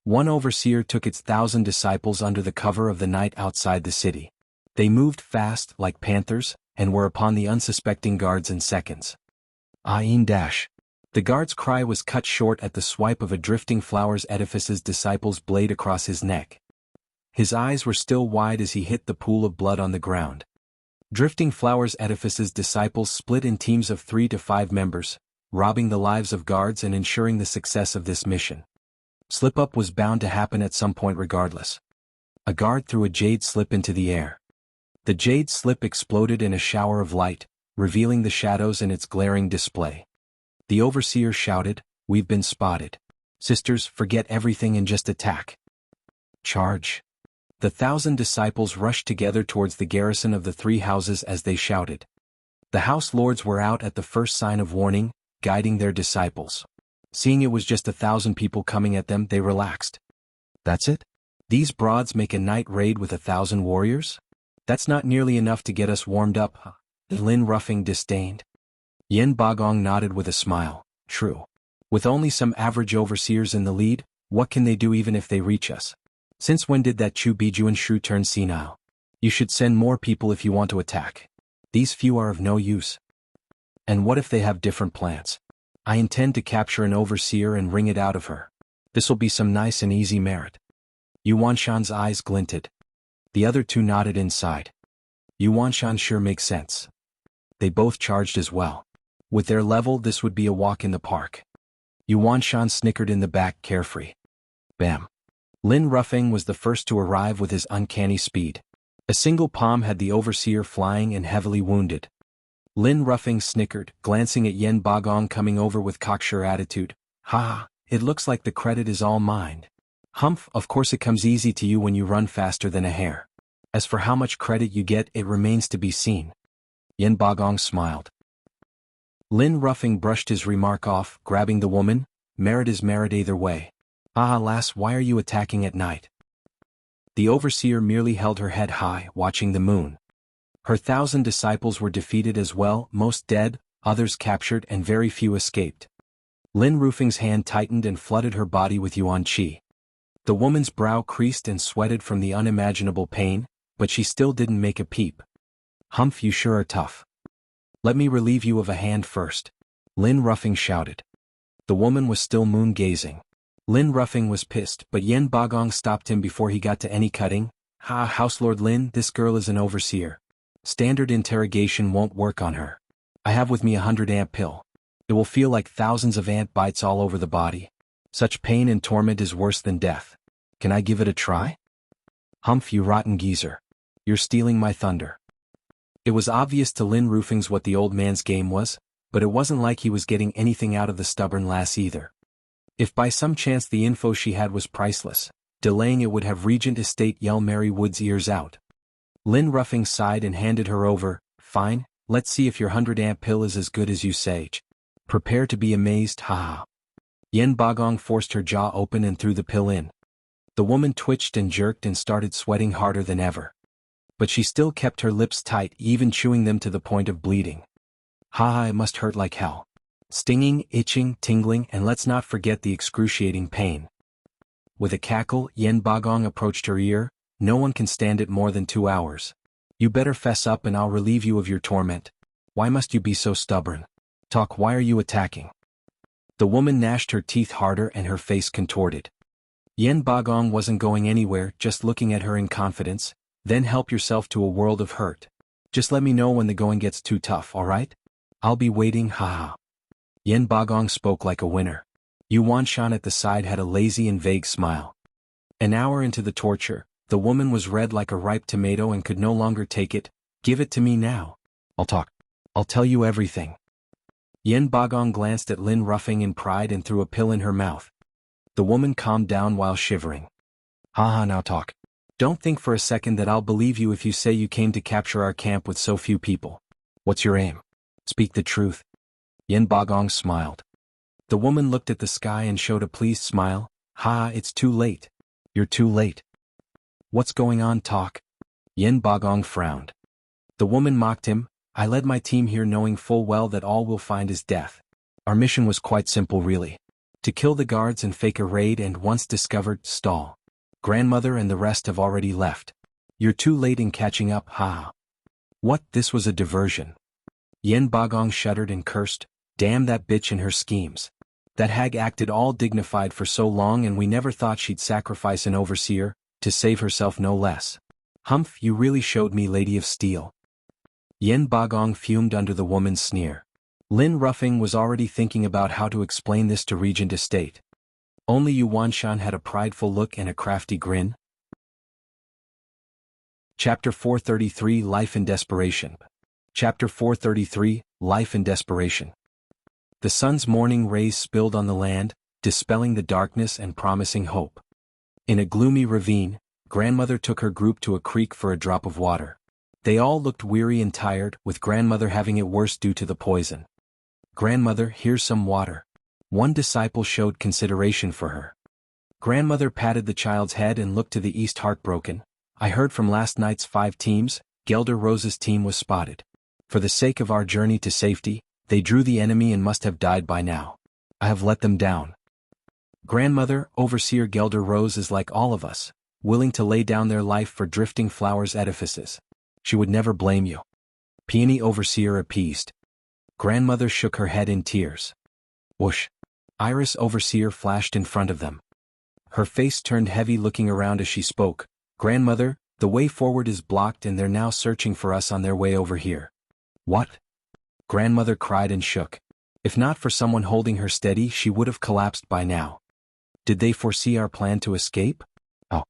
One overseer took its 1,000 disciples under the cover of the night outside the city. They moved fast, like panthers, and were upon the unsuspecting guards in seconds. Ain dash. The guard's cry was cut short at the swipe of a Drifting Flowers Edifice's disciple's blade across his neck. His eyes were still wide as he hit the pool of blood on the ground. Drifting Flowers Edifice's disciples split in teams of 3 to 5 members, robbing the lives of guards and ensuring the success of this mission. Slip-up was bound to happen at some point regardless. A guard threw a jade slip into the air. The jade slip exploded in a shower of light, revealing the shadows in its glaring display. The overseer shouted, "We've been spotted. Sisters, forget everything and just attack. Charge." The 1,000 disciples rushed together towards the garrison of the 3 houses as they shouted. The house lords were out at the first sign of warning, guiding their disciples. Seeing it was just 1,000 people coming at them, they relaxed. That's it? These broads make a night raid with 1,000 warriors? That's not nearly enough to get us warmed up, huh? Lin Ruffing disdained. Yin Bagong nodded with a smile. True. With only some average overseers in the lead, what can they do even if they reach us? Since when did that Chu Bijuan Shu turn senile? You should send more people if you want to attack. These few are of no use. And what if they have different plans? I intend to capture an overseer and wring it out of her. This'll be some nice and easy merit. Yuanshan's eyes glinted. The other two nodded inside. Yuanshan sure makes sense. They both charged as well. With their level, this would be a walk in the park. Yuanshan snickered in the back, carefree. Bam. Lin Ruffing was the first to arrive with his uncanny speed. A single palm had the overseer flying and heavily wounded. Lin Ruffing snickered, glancing at Yen Bagong coming over with cocksure attitude. Ha, it looks like the credit is all mine. Humph, of course it comes easy to you when you run faster than a hare. As for how much credit you get, it remains to be seen. Yen Bagong smiled. Lin Ruffing brushed his remark off, grabbing the woman. Merit is merit either way. Ah, lass, why are you attacking at night? The overseer merely held her head high, watching the moon. Her 1,000 disciples were defeated as well, most dead, others captured, and very few escaped. Lin Ruffing's hand tightened and flooded her body with yuan qi. The woman's brow creased and sweated from the unimaginable pain, but she still didn't make a peep. Humph, you sure are tough. Let me relieve you of a hand first. Lin Ruffing shouted. The woman was still moon-gazing. Lin Ruffing was pissed, but Yen Bagong stopped him before he got to any cutting. Ha, Houselord Lin, this girl is an overseer. Standard interrogation won't work on her. I have with me 100 ant pill. It will feel like thousands of ant bites all over the body. Such pain and torment is worse than death. Can I give it a try? Humph, you rotten geezer. You're stealing my thunder. It was obvious to Lin Ruffing's what the old man's game was, but it wasn't like he was getting anything out of the stubborn lass either. If by some chance the info she had was priceless, delaying it would have Regent Estate yell Mary Wood's ears out. Lin Ruffing sighed and handed her over. Fine, let's see if your 100 ant pill is as good as you say. Prepare to be amazed, haha. Yen Bagong forced her jaw open and threw the pill in. The woman twitched and jerked and started sweating harder than ever. But she still kept her lips tight, even chewing them to the point of bleeding. Haha, it must hurt like hell. Stinging, itching, tingling, and let's not forget the excruciating pain. With a cackle, Yen Bagong approached her ear. No one can stand it more than 2 hours. You better fess up and I'll relieve you of your torment. Why must you be so stubborn? Talk, why are you attacking? The woman gnashed her teeth harder and her face contorted. Yen Bagong wasn't going anywhere, just looking at her in confidence. Then help yourself to a world of hurt. Just let me know when the going gets too tough, alright? I'll be waiting, haha. Yen Bagong spoke like a winner. Yuanshan at the side had a lazy and vague smile. An hour into the torture, the woman was red like a ripe tomato and could no longer take it. Give it to me now. I'll talk. I'll tell you everything. Yen Bagong glanced at Lin Ruffing in pride and threw a pill in her mouth. The woman calmed down while shivering. Haha, now talk. Don't think for a second that I'll believe you if you say you came to capture our camp with so few people. What's your aim? Speak the truth. Yen Bagong smiled. The woman looked at the sky and showed a pleased smile. Ha, it's too late. You're too late. What's going on, talk? Yen Bagong frowned. The woman mocked him. I led my team here knowing full well that all we'll find is death. Our mission was quite simple really. To kill the guards and fake a raid and once discovered, stall. Grandmother and the rest have already left. You're too late in catching up, ha. What, this was a diversion. Yen Bagong shuddered and cursed. Damn that bitch and her schemes. That hag acted all dignified for so long and we never thought she'd sacrifice an overseer, to save herself no less. Humph, you really showed me Lady of Steel. Yen Bagong fumed under the woman's sneer. Lin Ruffing was already thinking about how to explain this to Regent Estate. Only Yuanshan had a prideful look and a crafty grin. Chapter 433 Life in Desperation. Chapter 433 Life in Desperation. The sun's morning rays spilled on the land, dispelling the darkness and promising hope. In a gloomy ravine, Grandmother took her group to a creek for a drop of water. They all looked weary and tired, with Grandmother having it worse due to the poison. Grandmother, here's some water. One disciple showed consideration for her. Grandmother patted the child's head and looked to the east heartbroken. I heard from last night's 5 teams, Gelder Rose's team was spotted. For the sake of our journey to safety, They drew the enemy and must have died by now. I have let them down. Grandmother, Overseer Gelder Rose is like all of us, willing to lay down their life for Drifting Flowers edifices. She would never blame you. Peony Overseer appeased. Grandmother shook her head in tears. Whoosh! Iris Overseer flashed in front of them. Her face turned heavy looking around as she spoke. Grandmother, the way forward is blocked and they're now searching for us on their way over here. What? Grandmother cried and shook. If not for someone holding her steady, she would have collapsed by now. Did they foresee our plan to escape? Oh.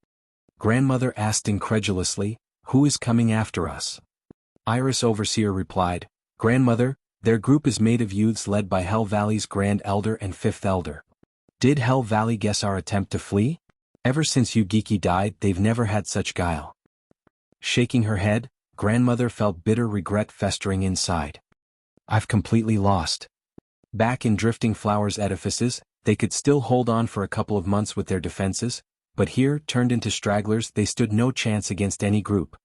Grandmother asked incredulously, who is coming after us? Iris Overseer replied, Grandmother, their group is made of youths led by Hell Valley's Grand Elder and Fifth Elder. Did Hell Valley guess our attempt to flee? Ever since Ugeki died, they've never had such guile. Shaking her head, Grandmother felt bitter regret festering inside. I've completely lost. Back in Drifting Flowers edifices, they could still hold on for a couple of months with their defenses, but here, turned into stragglers, they stood no chance against any group.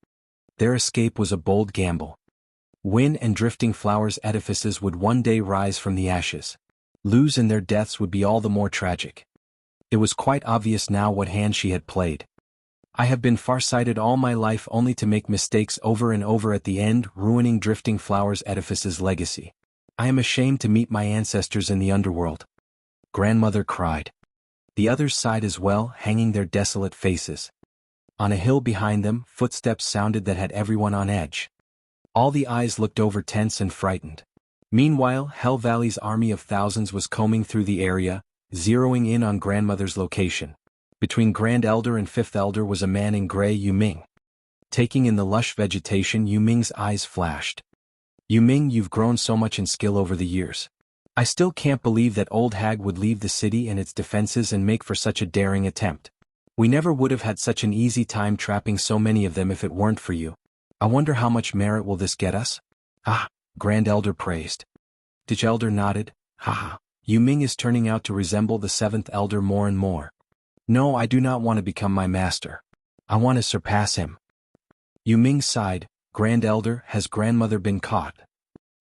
Their escape was a bold gamble. Win and Drifting Flowers edifices would one day rise from the ashes. Lose and their deaths would be all the more tragic. It was quite obvious now what hand she had played. I have been farsighted all my life only to make mistakes over and over at the end, ruining Drifting Flowers edifice's legacy. I am ashamed to meet my ancestors in the underworld. Grandmother cried. The others sighed as well, hanging their desolate faces. On a hill behind them, footsteps sounded that had everyone on edge. All the eyes looked over tense and frightened. Meanwhile, Hell Valley's army of thousands was combing through the area, zeroing in on Grandmother's location. Between Grand Elder and Fifth Elder was a man in gray, Yuming. Taking in the lush vegetation, Yuming's eyes flashed. Yuming, you've grown so much in skill over the years. I still can't believe that old hag would leave the city and its defenses and make for such a daring attempt. We never would have had such an easy time trapping so many of them if it weren't for you. I wonder how much merit will this get us? Ah, Grand Elder praised. Dich Elder nodded. Haha, Yuming is turning out to resemble the Seventh Elder more and more. No, I do not want to become my master. I want to surpass him. Yuming sighed. Grand Elder, has Grandmother been caught?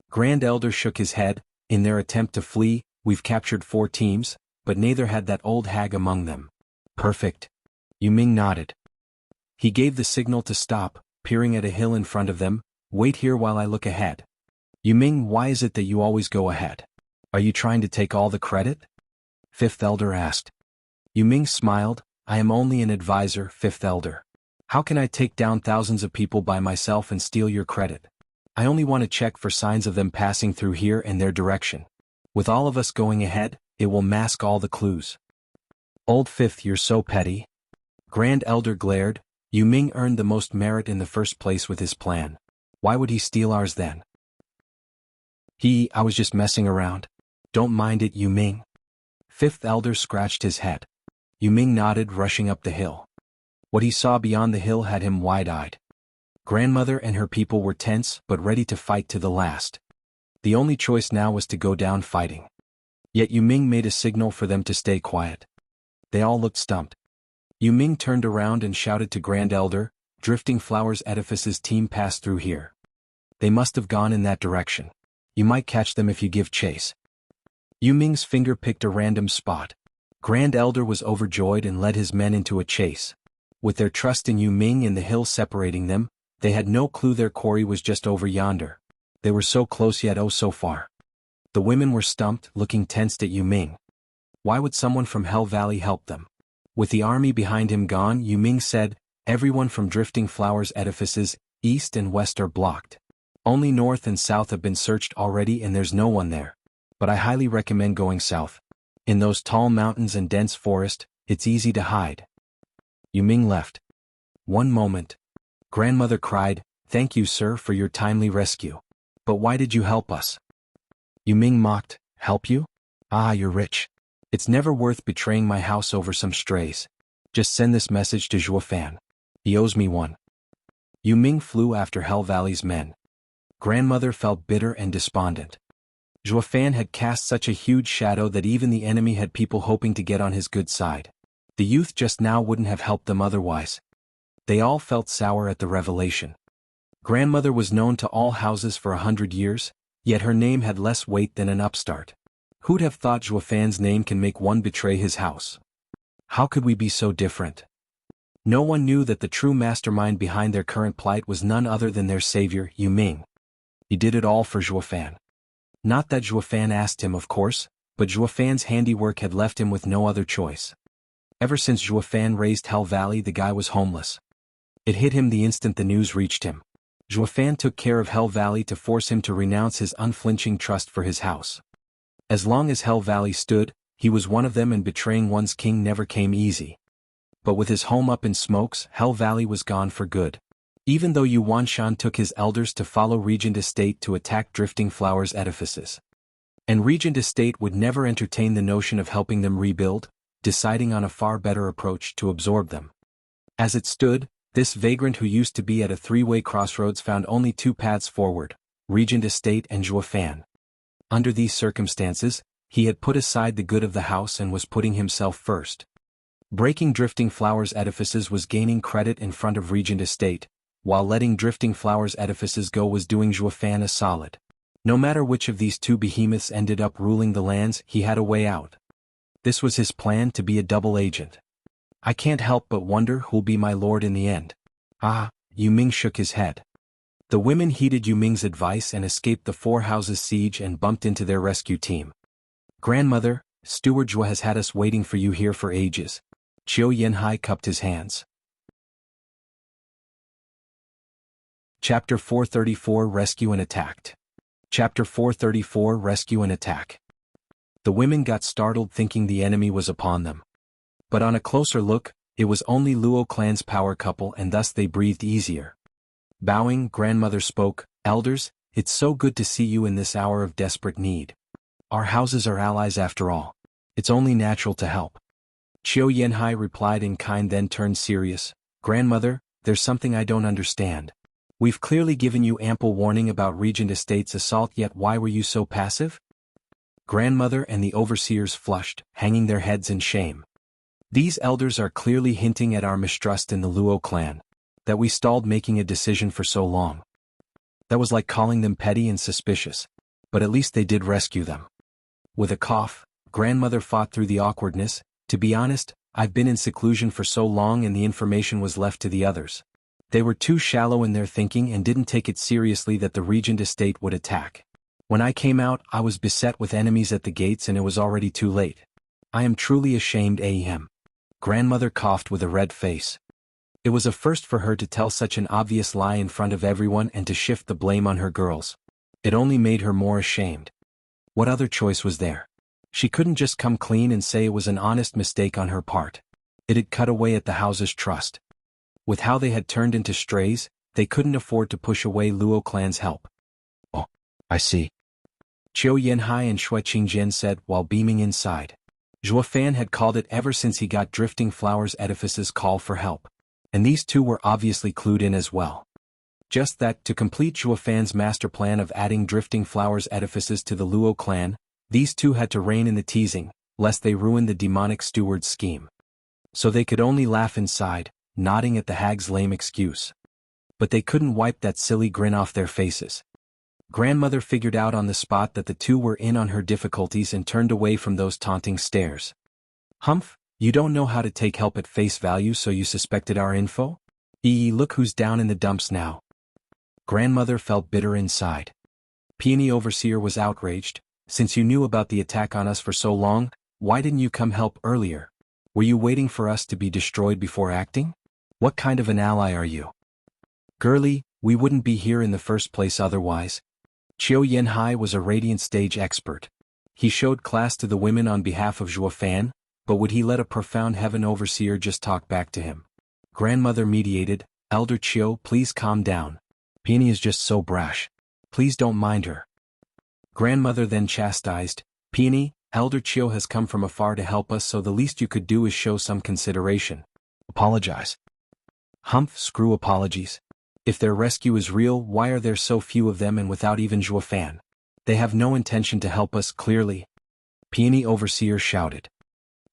Grand Elder shook his head. In their attempt to flee, we've captured 4 teams, but neither had that old hag among them. Perfect. Yuming nodded. He gave the signal to stop, peering at a hill in front of them. Wait here while I look ahead. Yuming, why is it that you always go ahead? Are you trying to take all the credit? Fifth Elder asked. Yuming smiled. I am only an advisor, Fifth Elder. How can I take down thousands of people by myself and steal your credit? I only want to check for signs of them passing through here and their direction. With all of us going ahead, it will mask all the clues. Old Fifth, you're so petty. Grand Elder glared. Yuming earned the most merit in the first place with his plan. Why would he steal ours then? I was just messing around. Don't mind it, Yuming. Fifth Elder scratched his head. Yuming nodded, rushing up the hill. What he saw beyond the hill had him wide-eyed. Grandmother and her people were tense but ready to fight to the last. The only choice now was to go down fighting. Yet Yuming made a signal for them to stay quiet. They all looked stumped. Yuming turned around and shouted to Grand Elder, Drifting Flowers Edifice's team passed through here. They must have gone in that direction. You might catch them if you give chase. Yuming's finger picked a random spot. Grand Elder was overjoyed and led his men into a chase. With their trust in Yuming and the hill separating them, they had no clue their quarry was just over yonder. They were so close yet oh so far. The women were stumped, looking tensed at Yuming. Why would someone from Hell Valley help them? With the army behind him gone, Yuming said, everyone from Drifting Flowers edifices, east and west are blocked. Only north and south have been searched already and there's no one there. But I highly recommend going south. In those tall mountains and dense forest, it's easy to hide. Yuming left. One moment. Grandmother cried, thank you, sir, for your timely rescue. But why did you help us? Yuming mocked, help you? Ah, you're rich. It's never worth betraying my house over some strays. Just send this message to Zhuofan. He owes me one. Yuming flew after Hell Valley's men. Grandmother felt bitter and despondent. Zhuofan had cast such a huge shadow that even the enemy had people hoping to get on his good side. The youth just now wouldn't have helped them otherwise. They all felt sour at the revelation. Grandmother was known to all houses for 100 years, Yet her name had less weight than an upstart. Who'd have thought Zhuofan's name can make one betray his house? How could we be so different? No one knew that the true mastermind behind their current plight was none other than their savior, Yu Ming. He did it all for Zhuofan. Not that Zhuofan asked him, of course, but Zhuofan's handiwork had left him with no other choice. Ever since Zhuofan raised Hell Valley, the guy was homeless. It hit him the instant the news reached him. Zhuofan took care of Hell Valley to force him to renounce his unflinching trust for his house. As long as Hell Valley stood, he was one of them, and betraying one's king never came easy. But with his home up in smokes, Hell Valley was gone for good. Even though Yu Wanshan took his elders to follow Regent Estate to attack Drifting Flowers' edifices. And Regent Estate would never entertain the notion of helping them rebuild, deciding on a far better approach to absorb them. As it stood, this vagrant who used to be at a three-way crossroads found only two paths forward, Regent Estate and Zhuofan. Under these circumstances, he had put aside the good of the house and was putting himself first. Breaking Drifting Flowers' edifices was gaining credit in front of Regent Estate, while letting Drifting Flowers' edifices go was doing Zhuofan a solid. No matter which of these two behemoths ended up ruling the lands, he had a way out. This was his plan, to be a double agent. I can't help but wonder who'll be my lord in the end. Yu Ming shook his head. The women heeded Yu Ming's advice and escaped the Four Houses siege and bumped into their rescue team. Grandmother, Steward Zhua has had us waiting for you here for ages. Qiu Yanhai cupped his hands. Chapter 434 Rescue and Attacked. Chapter 434 Rescue and Attack. The women got startled thinking the enemy was upon them. But on a closer look, it was only Luo clan's power couple, and thus they breathed easier. Bowing, grandmother spoke, "Elders, it's so good to see you in this hour of desperate need. Our houses are allies after all. It's only natural to help." Qiu Yanhai replied in kind, then turned serious. "Grandmother, there's something I don't understand. We've clearly given you ample warning about Regent Estate's assault, yet why were you so passive?" Grandmother and the overseers flushed, hanging their heads in shame. These elders are clearly hinting at our mistrust in the Luo clan, that we stalled making a decision for so long. That was like calling them petty and suspicious, but at least they did rescue them. With a cough, grandmother fought through the awkwardness. "To be honest, I've been in seclusion for so long and the information was left to the others. They were too shallow in their thinking and didn't take it seriously that the Regent Estate would attack. When I came out, I was beset with enemies at the gates and it was already too late. I am truly ashamed, ahem." Grandmother coughed with a red face. It was a first for her to tell such an obvious lie in front of everyone and to shift the blame on her girls. It only made her more ashamed. What other choice was there? She couldn't just come clean and say it was an honest mistake on her part. It had cut away at the house's trust. With how they had turned into strays, they couldn't afford to push away Luo clan's help. "Oh, I see," Qiu Yanhai and Shui Qingjian said while beaming inside. Zhuofan had called it ever since he got Drifting Flowers' edifice's call for help. And these two were obviously clued in as well. Just that, to complete Zhuofan's master plan of adding Drifting Flowers' edifices to the Luo clan, these two had to rein in the teasing, lest they ruin the demonic steward's scheme. So they could only laugh inside, nodding at the hag's lame excuse. But they couldn't wipe that silly grin off their faces. Grandmother figured out on the spot that the two were in on her difficulties and turned away from those taunting stares. "Humph, you don't know how to take help at face value, so you suspected our info? Look who's down in the dumps now." Grandmother felt bitter inside. Peony Overseer was outraged. "Since you knew about the attack on us for so long, why didn't you come help earlier? Were you waiting for us to be destroyed before acting? What kind of an ally are you?" "Girlie, we wouldn't be here in the first place otherwise." Qiu Yanhai was a radiant stage expert. He showed class to the women on behalf of Zhuofan, but would he let a profound heaven overseer just talk back to him? Grandmother mediated, "Elder Qiu, please calm down. Peony is just so brash. Please don't mind her." Grandmother then chastised, "Peony, Elder Qiu has come from afar to help us, so the least you could do is show some consideration. Apologize." "Humph, screw apologies. If their rescue is real, why are there so few of them and without even Zhuofan? They have no intention to help us, clearly." Peony Overseer shouted.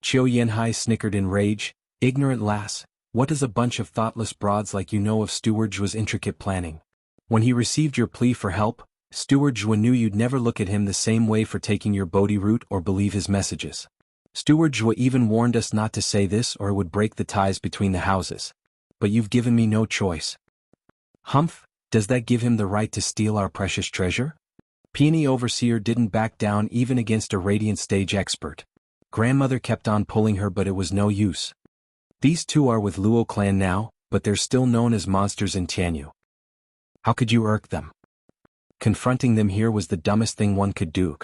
Qiu Yanhai snickered in rage, "Ignorant lass, what does a bunch of thoughtless broads like you know of Steward Zhuo's intricate planning? When he received your plea for help, Steward Zhua knew you'd never look at him the same way for taking your Bodhi route or believe his messages. Steward Zhua even warned us not to say this or it would break the ties between the houses. But you've given me no choice. Humph, does that give him the right to steal our precious treasure? Peony Overseer didn't back down even against a radiant stage expert. Grandmother kept on pulling her but it was no use. These two are with Luo clan now, but they're still known as monsters in Tianyu. How could you irk them? Confronting them here was the dumbest thing one could do.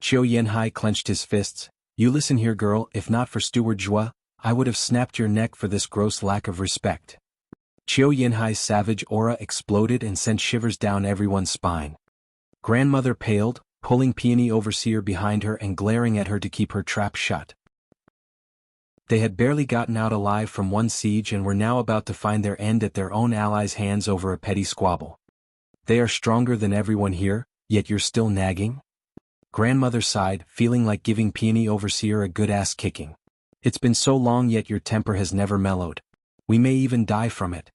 Qiu Yanhai clenched his fists. You listen here, girl, if not for Steward Zhua, I would have snapped your neck for this gross lack of respect. Qiu Yanhai's savage aura exploded and sent shivers down everyone's spine. Grandmother paled, pulling Peony Overseer behind her and glaring at her to keep her trap shut. They had barely gotten out alive from one siege and were now about to find their end at their own allies' hands over a petty squabble. They are stronger than everyone here, yet you're still nagging? Grandmother sighed, feeling like giving Peony Overseer a good ass kicking. It's been so long yet your temper has never mellowed. We may even die from it.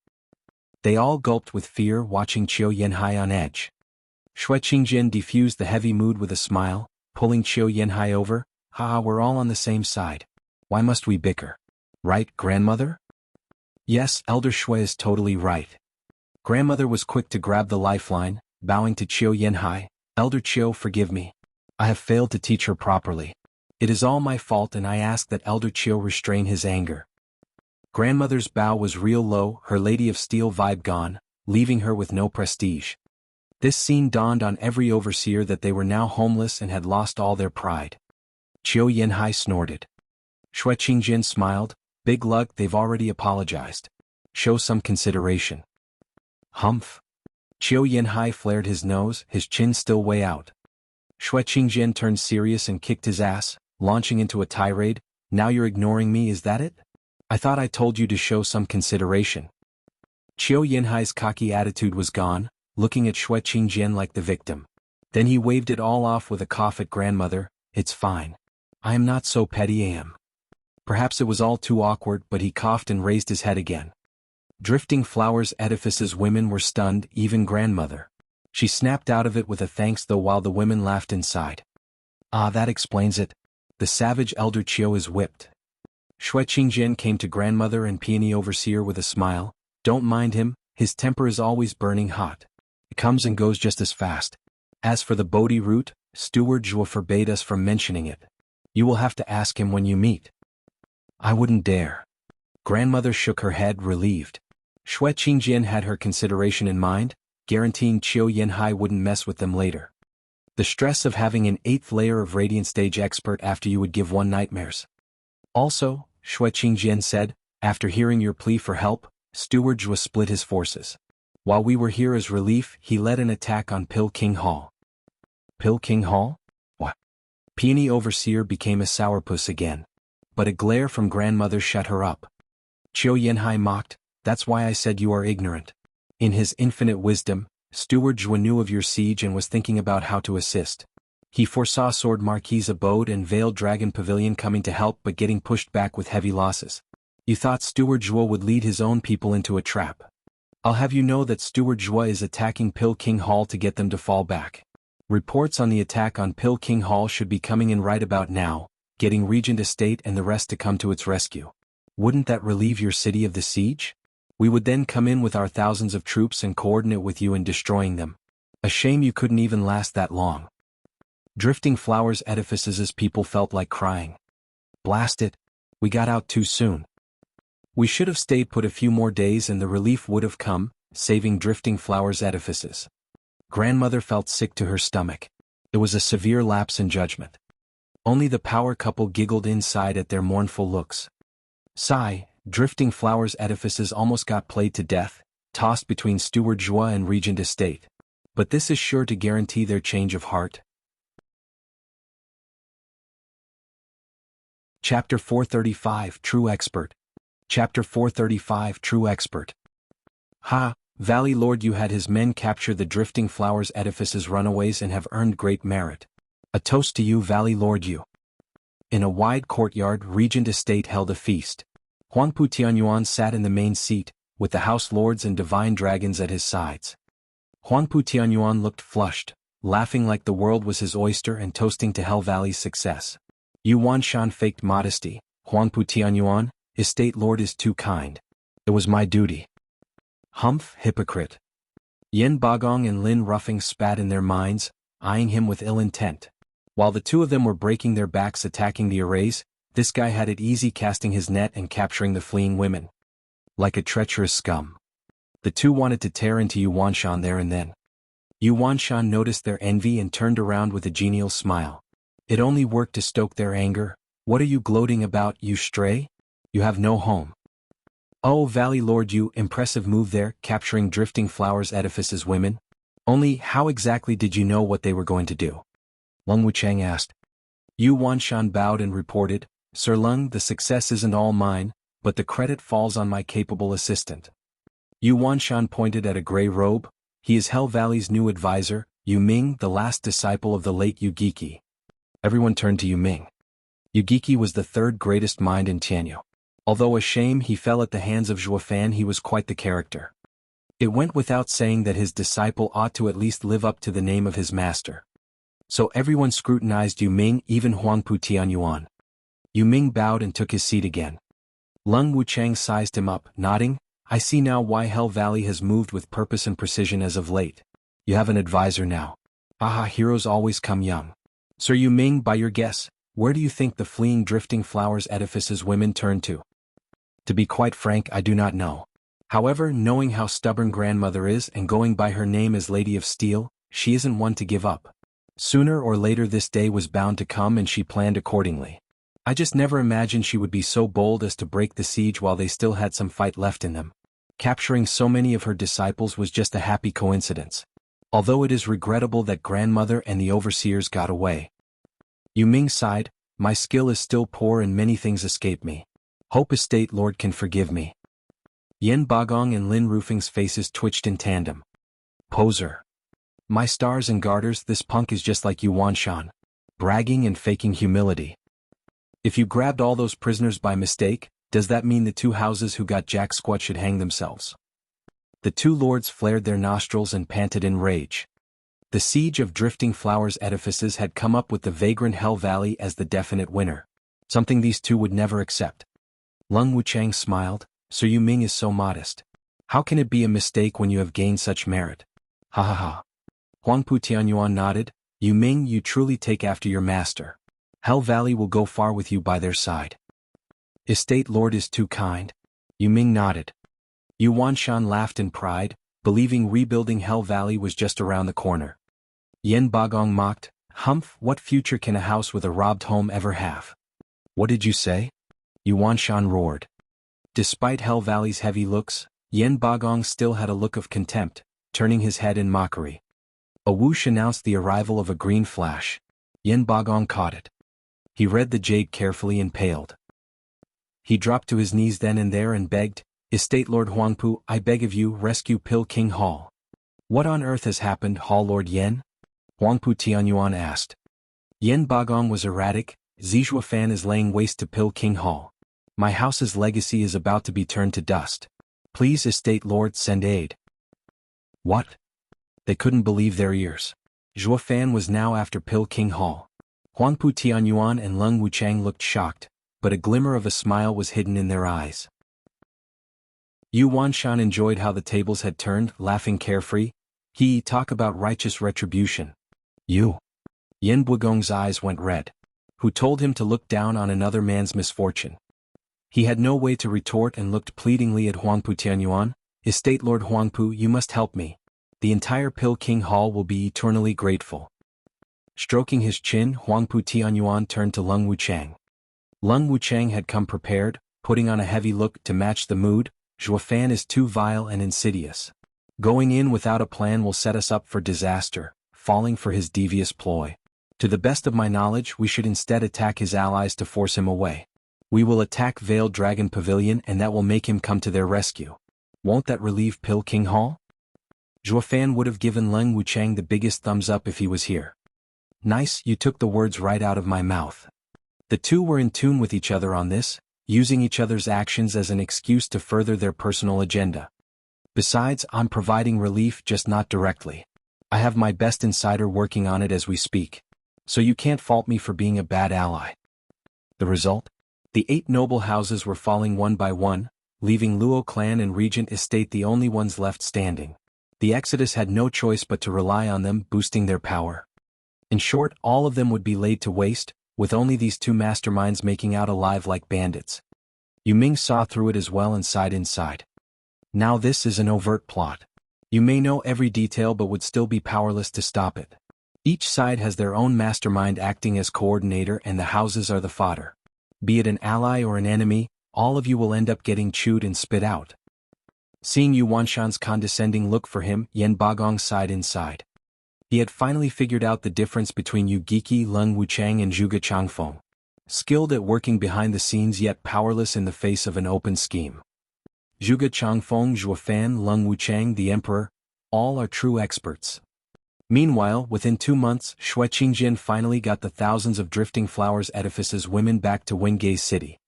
They all gulped with fear, watching Qiu Yanhai on edge. Shui Qingjin diffused the heavy mood with a smile, pulling Qiu Yanhai over. We're all on the same side. Why must we bicker? Right, Grandmother? Yes, Elder Shui is totally right. Grandmother was quick to grab the lifeline, bowing to Qiu Yanhai. Elder Qiu, forgive me. I have failed to teach her properly. It is all my fault and I ask that Elder Qiu restrain his anger. Grandmother's bow was real low, her Lady of Steel vibe gone, leaving her with no prestige. This scene dawned on every overseer that they were now homeless and had lost all their pride. Qiu Yanhai snorted. Shui Qingjin smiled. Big luck, they've already apologized. Show some consideration. Humph. Qiu Yanhai flared his nose, his chin still way out. Shui Qingjin turned serious and kicked his ass, launching into a tirade. Now you're ignoring me, is that it? I thought I told you to show some consideration. Qiu Yanhai's cocky attitude was gone, looking at Shui Qingjin like the victim. Then he waved it all off with a cough at Grandmother. It's fine. I am not so petty, am. Perhaps it was all too awkward, but he coughed and raised his head again. Drifting Flowers Edifice's women were stunned, even Grandmother. She snapped out of it with a thanks though while the women laughed inside. That explains it. The savage Elder Qiu is whipped. Shui Qingjin came to Grandmother and Peony Overseer with a smile. Don't mind him, his temper is always burning hot. It comes and goes just as fast. As for the Bodhi route, Steward Zhua forbade us from mentioning it. You will have to ask him when you meet. I wouldn't dare. Grandmother shook her head, relieved. Shui Qingjin had her consideration in mind, guaranteeing Qiu Yanhai wouldn't mess with them later. The stress of having an 8th layer of Radiant Stage expert after you would give one nightmares. Also, Shui Qingjin said, after hearing your plea for help, Steward Zhua split his forces. While we were here as relief, he led an attack on Pill King Hall. Pill King Hall? What? Peony Overseer became a sourpuss again. But a glare from Grandmother shut her up. Qiu Yanhai mocked, that's why I said you are ignorant. In his infinite wisdom, Steward Zhua knew of your siege and was thinking about how to assist. He foresaw Sword Marquis' abode and Veiled Dragon Pavilion coming to help but getting pushed back with heavy losses. You thought Steward Zhua would lead his own people into a trap. I'll have you know that Steward Zhua is attacking Pill King Hall to get them to fall back. Reports on the attack on Pill King Hall should be coming in right about now, getting Regent Estate and the rest to come to its rescue. Wouldn't that relieve your city of the siege? We would then come in with our thousands of troops and coordinate with you in destroying them. A shame you couldn't even last that long. Drifting Flowers Edifice's people felt like crying. Blast it. We got out too soon. We should have stayed put a few more days and the relief would have come, saving Drifting Flowers Edifices. Grandmother felt sick to her stomach. It was a severe lapse in judgment. Only the power couple giggled inside at their mournful looks. Sigh, Drifting Flowers Edifices almost got played to death, tossed between Steward Zhua and Regent Estate. But this is sure to guarantee their change of heart. Chapter 435 True Expert. Chapter 435 True Expert. Valley Lord, you had his men capture the Drifting Flowers Edifice's runaways and have earned great merit. A toast to you, Valley Lord, you. In a wide courtyard, Regent Estate held a feast. Huangpu Tianyuan sat in the main seat, with the house lords and divine dragons at his sides. Huangpu Tianyuan looked flushed, laughing like the world was his oyster and toasting to Hell Valley's success. Yu Wanshan faked modesty. Huangpu Tianyuan, estate lord is too kind. It was my duty. Humph, hypocrite. Yen Bagong and Lin Ruffing spat in their minds, eyeing him with ill intent. While the two of them were breaking their backs attacking the arrays, this guy had it easy casting his net and capturing the fleeing women. Like a treacherous scum. The two wanted to tear into Yu Wanshan there and then. Yu Wanshan noticed their envy and turned around with a genial smile. It only worked to stoke their anger. What are you gloating about, you stray? You have no home. Oh, Valley Lord, you impressive move there, capturing Drifting Flowers Edifice's women. Only how exactly did you know what they were going to do? Lung Wuchang asked. Yu Wanshan bowed and reported, Sir Lung, the success isn't all mine, but the credit falls on my capable assistant. Yu Wanshan pointed at a gray robe. He is Hell Valley's new advisor, Yu Ming, the last disciple of the late Yu Giki. Everyone turned to Yu Ming. Yu Giki was the third greatest mind in Tianyu. Although a shame he fell at the hands of Zhuofan, he was quite the character. It went without saying that his disciple ought to at least live up to the name of his master. So everyone scrutinized Yu Ming, even Huangpu Tianyuan. Yu Ming bowed and took his seat again. Lung Wuchang sized him up, nodding, I see now why Hell Valley has moved with purpose and precision as of late. You have an advisor now. Aha, heroes always come young. Sir Yu Ming, by your guess, where do you think the fleeing Drifting Flowers Edifice's women turned to? To be quite frank, I do not know. However, knowing how stubborn grandmother is and going by her name as Lady of Steel, she isn't one to give up. Sooner or later this day was bound to come and she planned accordingly. I just never imagined she would be so bold as to break the siege while they still had some fight left in them. Capturing so many of her disciples was just a happy coincidence. Although it is regrettable that grandmother and the overseers got away. Yu Ming sighed, my skill is still poor and many things escape me. Hope estate lord can forgive me. Yen Bagong and Lin Rufing's faces twitched in tandem. Poser. My stars and garters, this punk is just like Yu Wanshan. Bragging and faking humility. If you grabbed all those prisoners by mistake, does that mean the two houses who got Jack Squat should hang themselves? The two lords flared their nostrils and panted in rage. The siege of Drifting Flowers Edifices had come up with the vagrant Hell Valley as the definite winner. Something these two would never accept. Lung Wuchang smiled, Sir Yu Ming is so modest. How can it be a mistake when you have gained such merit? Ha ha ha. Huangpu Tianyuan nodded, Yu Ming, you truly take after your master. Hell Valley will go far with you by their side. Estate lord is too kind. Yu Ming nodded. Yu Wanshan laughed in pride, believing rebuilding Hell Valley was just around the corner. Yen Bagong mocked, Humph, what future can a house with a robbed home ever have? What did you say? Yu Wanshan roared. Despite Hell Valley's heavy looks, Yen Bagong still had a look of contempt, turning his head in mockery. A whoosh announced the arrival of a green flash. Yen Bagong caught it. He read the jade carefully and paled. He dropped to his knees then and there and begged, Estate Lord Huangpu, I beg of you, rescue Pil King Hall. What on earth has happened, Hall Lord Yen? Huangpu Tianyuan asked. Yen Bagong was erratic, Zhuofan is laying waste to Pil King Hall. My house's legacy is about to be turned to dust. Please, Estate Lord, send aid. What? They couldn't believe their ears. Zhuofan was now after Pil King Hall. Huangpu Tianyuan and Lung Wuchang looked shocked, but a glimmer of a smile was hidden in their eyes. Yu Wanshan enjoyed how the tables had turned, laughing carefree. Talk about righteous retribution. You. Yen Bagong's eyes went red. Who told him to look down on another man's misfortune? He had no way to retort and looked pleadingly at Huangpu Tianyuan. Estate Lord Huangpu, you must help me. The entire Pil King Hall will be eternally grateful. Stroking his chin, Huangpu Tianyuan turned to Lung Wuchang. Lung Wuchang had come prepared, putting on a heavy look to match the mood. Zhuofan is too vile and insidious. Going in without a plan will set us up for disaster, falling for his devious ploy. To the best of my knowledge, we should instead attack his allies to force him away. We will attack Veiled Dragon Pavilion and that will make him come to their rescue. Won't that relieve Pil King Hall? Zhuofan would have given Lung Wuchang the biggest thumbs up if he was here. Nice, you took the words right out of my mouth. The two were in tune with each other on this, using each other's actions as an excuse to further their personal agenda. Besides, I'm providing relief, just not directly. I have my best insider working on it as we speak. So you can't fault me for being a bad ally. The result? The 8 noble houses were falling one by one, leaving Luo clan and Regent Estate the only ones left standing. The Exodus had no choice but to rely on them, boosting their power. In short, all of them would be laid to waste, with only these 2 masterminds making out alive like bandits. Yu Ming saw through it as well and sighed inside. Now this is an overt plot. You may know every detail but would still be powerless to stop it. Each side has their own mastermind acting as coordinator, and the houses are the fodder. Be it an ally or an enemy, all of you will end up getting chewed and spit out. Seeing Yu Wanshan's condescending look for him, Yen Bagong sighed inside. He had finally figured out the difference between Yu Giki, Leng Wuchang and Zhuge Changfeng. Skilled at working behind the scenes yet powerless in the face of an open scheme. Zhuge Changfeng, Zhuofan, Leng Wuchang, the Emperor, all are true experts. Meanwhile, within 2 months, Shui Qingjin finally got the thousands of Drifting Flowers Edifice's women back to Wingay City.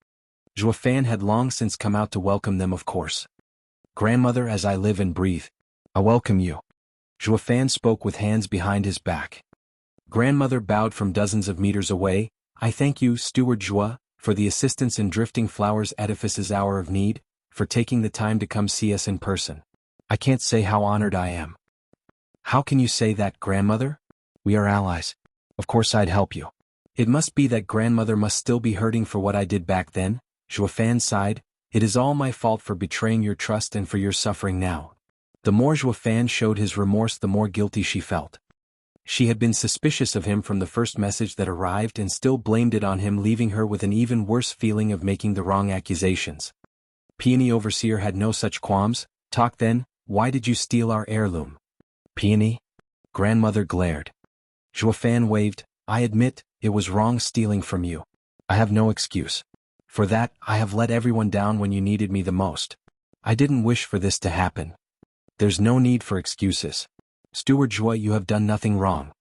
Zhuofan had long since come out to welcome them, of course. Grandmother, as I live and breathe, I welcome you. Zhuofan spoke with hands behind his back. Grandmother bowed from dozens of meters away. I thank you, Steward Zhua, for the assistance in Drifting Flowers Edifice's hour of need, for taking the time to come see us in person. I can't say how honored I am. How can you say that, Grandmother? We are allies. Of course I'd help you. It must be that Grandmother must still be hurting for what I did back then. Zhuofan sighed. It is all my fault for betraying your trust and for your suffering now. The more Zhuofan showed his remorse, the more guilty she felt. She had been suspicious of him from the first message that arrived and still blamed it on him, leaving her with an even worse feeling of making the wrong accusations. Peony Overseer had no such qualms. Talk then, why did you steal our heirloom? Peony? Grandmother glared. Zhuofan waved. I admit, it was wrong stealing from you. I have no excuse. For that, I have let everyone down when you needed me the most. I didn't wish for this to happen. There's no need for excuses. Steward Zhua, you have done nothing wrong.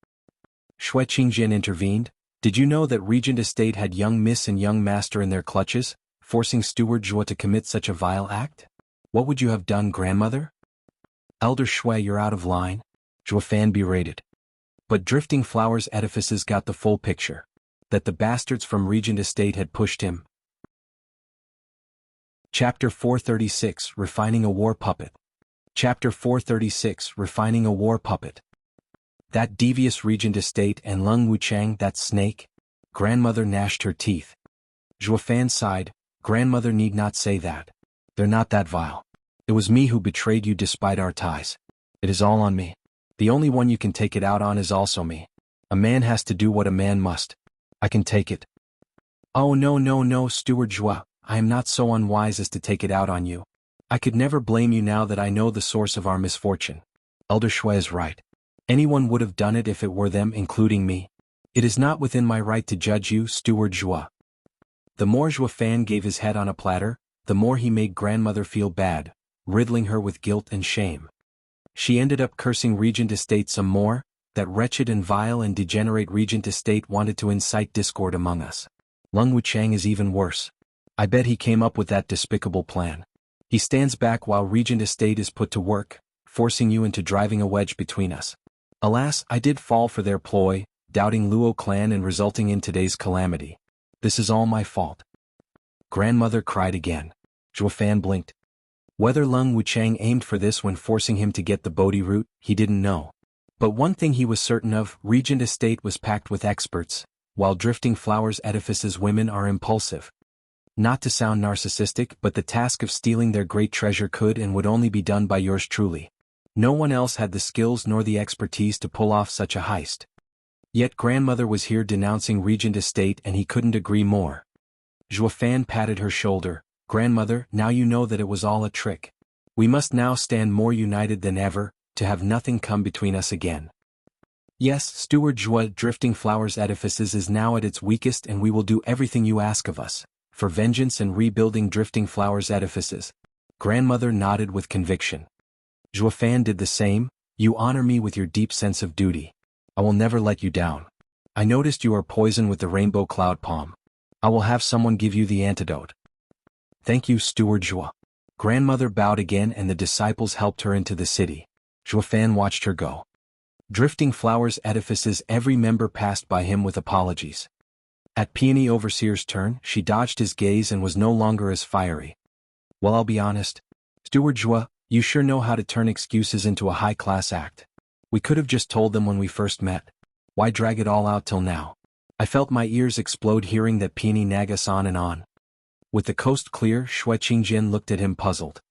Shui Qingjin intervened. Did you know that Regent Estate had young Miss and young Master in their clutches, forcing Steward Zhua to commit such a vile act? What would you have done, Grandmother? Elder Shui, you're out of line. Zhuofan berated. But Drifting Flowers Edifices got the full picture. That the bastards from Regent Estate had pushed him. Chapter 436, Refining a War Puppet. Chapter 436, Refining a War Puppet. That devious Regent Estate and Leng Wuchang, that snake? Grandmother gnashed her teeth. Zhuofan sighed. Grandmother need not say that. They're not that vile. It was me who betrayed you despite our ties. It is all on me. The only one you can take it out on is also me. A man has to do what a man must. I can take it. Oh no, Steward Zhua, I am not so unwise as to take it out on you. I could never blame you now that I know the source of our misfortune. Elder Shui is right. Anyone would have done it if it were them, including me. It is not within my right to judge you, Steward Zhua. The more Zhuofan gave his head on a platter, the more he made Grandmother feel bad, riddling her with guilt and shame. She ended up cursing Regent Estate some more. That wretched and vile and degenerate Regent Estate wanted to incite discord among us. Leng Wuchang is even worse. I bet he came up with that despicable plan. He stands back while Regent Estate is put to work, forcing you into driving a wedge between us. Alas, I did fall for their ploy, doubting Luo clan and resulting in today's calamity. This is all my fault. Grandmother cried again. Zhuofan blinked. Whether Leng Wuchang aimed for this when forcing him to get the Bodhi root, he didn't know. But one thing he was certain of, Regent Estate was packed with experts, while Drifting Flowers Edifice's women are impulsive. Not to sound narcissistic, but the task of stealing their great treasure could and would only be done by yours truly. No one else had the skills nor the expertise to pull off such a heist. Yet Grandmother was here denouncing Regent Estate and he couldn't agree more. Zhuofan patted her shoulder. Grandmother, now you know that it was all a trick. We must now stand more united than ever, to have nothing come between us again. Yes, Steward Zhua, Drifting Flowers Edifices is now at its weakest and we will do everything you ask of us, for vengeance and rebuilding Drifting Flowers Edifices. Grandmother nodded with conviction. Zhuofan did the same. You honor me with your deep sense of duty. I will never let you down. I noticed you are poisoned with the rainbow cloud palm. I will have someone give you the antidote. Thank you, Steward Zhua. Grandmother bowed again and the disciples helped her into the city. Zhuofan watched her go. Drifting flowers edifices every member passed by him with apologies. At Peony Overseer's turn, she dodged his gaze and was no longer as fiery. Well, I'll be honest. Steward Joie, you sure know how to turn excuses into a high-class act. We could have just told them when we first met. Why drag it all out till now? I felt my ears explode hearing that Peony nag us on and on. With the coast clear, Shui Qingjin looked at him puzzled.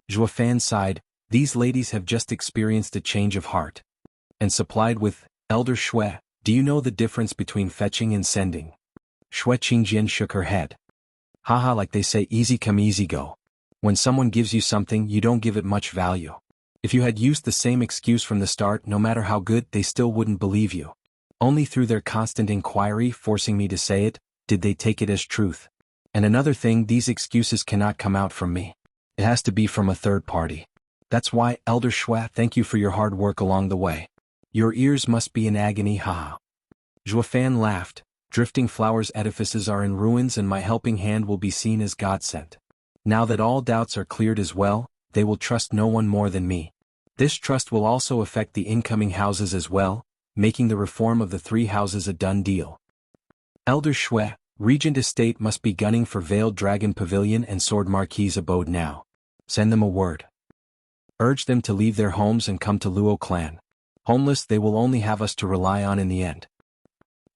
Joie Fan sighed, these ladies have just experienced a change of heart. And supplied with, Elder Shui, do you know the difference between fetching and sending? Shui Qingjin shook her head. Haha, like they say, easy come easy go. When someone gives you something, you don't give it much value. If you had used the same excuse from the start, no matter how good, they still wouldn't believe you. Only through their constant inquiry, forcing me to say it, did they take it as truth. And another thing, these excuses cannot come out from me. It has to be from a third party. That's why, Elder Shui, thank you for your hard work along the way. Your ears must be in agony, haha. Joie Fan laughed. Drifting flowers edifices are in ruins and my helping hand will be seen as God-sent. Now that all doubts are cleared as well, they will trust no one more than me. This trust will also affect the incoming houses as well, making the reform of the 3 houses a done deal. Elder Shui, Regent Estate must be gunning for Veiled Dragon Pavilion and Sword Marquis abode now. Send them a word. Urge them to leave their homes and come to Luo clan. Homeless they will only have us to rely on in the end.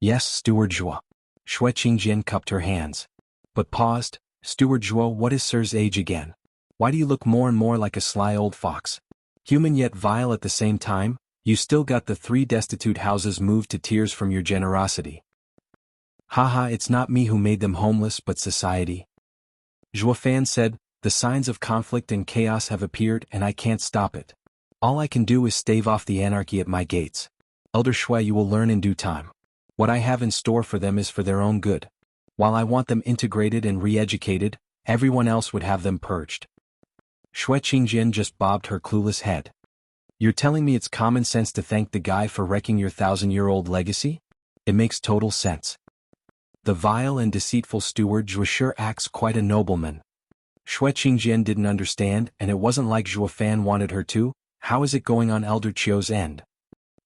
Yes, Steward Joie. Shui Qingjin cupped her hands. But paused. Steward Joie, what is Sir's age again? Why do you look more and more like a sly old fox? Human yet vile at the same time, you still got the 3 destitute houses moved to tears from your generosity. Haha, it's not me who made them homeless but society. Joie Fan said, the signs of conflict and chaos have appeared and I can't stop it. All I can do is stave off the anarchy at my gates. Elder Shui, you will learn in due time. What I have in store for them is for their own good. While I want them integrated and re-educated, everyone else would have them purged. Shui Qingjin just bobbed her clueless head. You're telling me it's common sense to thank the guy for wrecking your 1,000-year-old legacy? It makes total sense. The vile and deceitful steward Joie sure acts quite a nobleman. Shui Qingjin didn't understand, and it wasn't like Joie Fan wanted her to. How is it going on Elder Chio's end?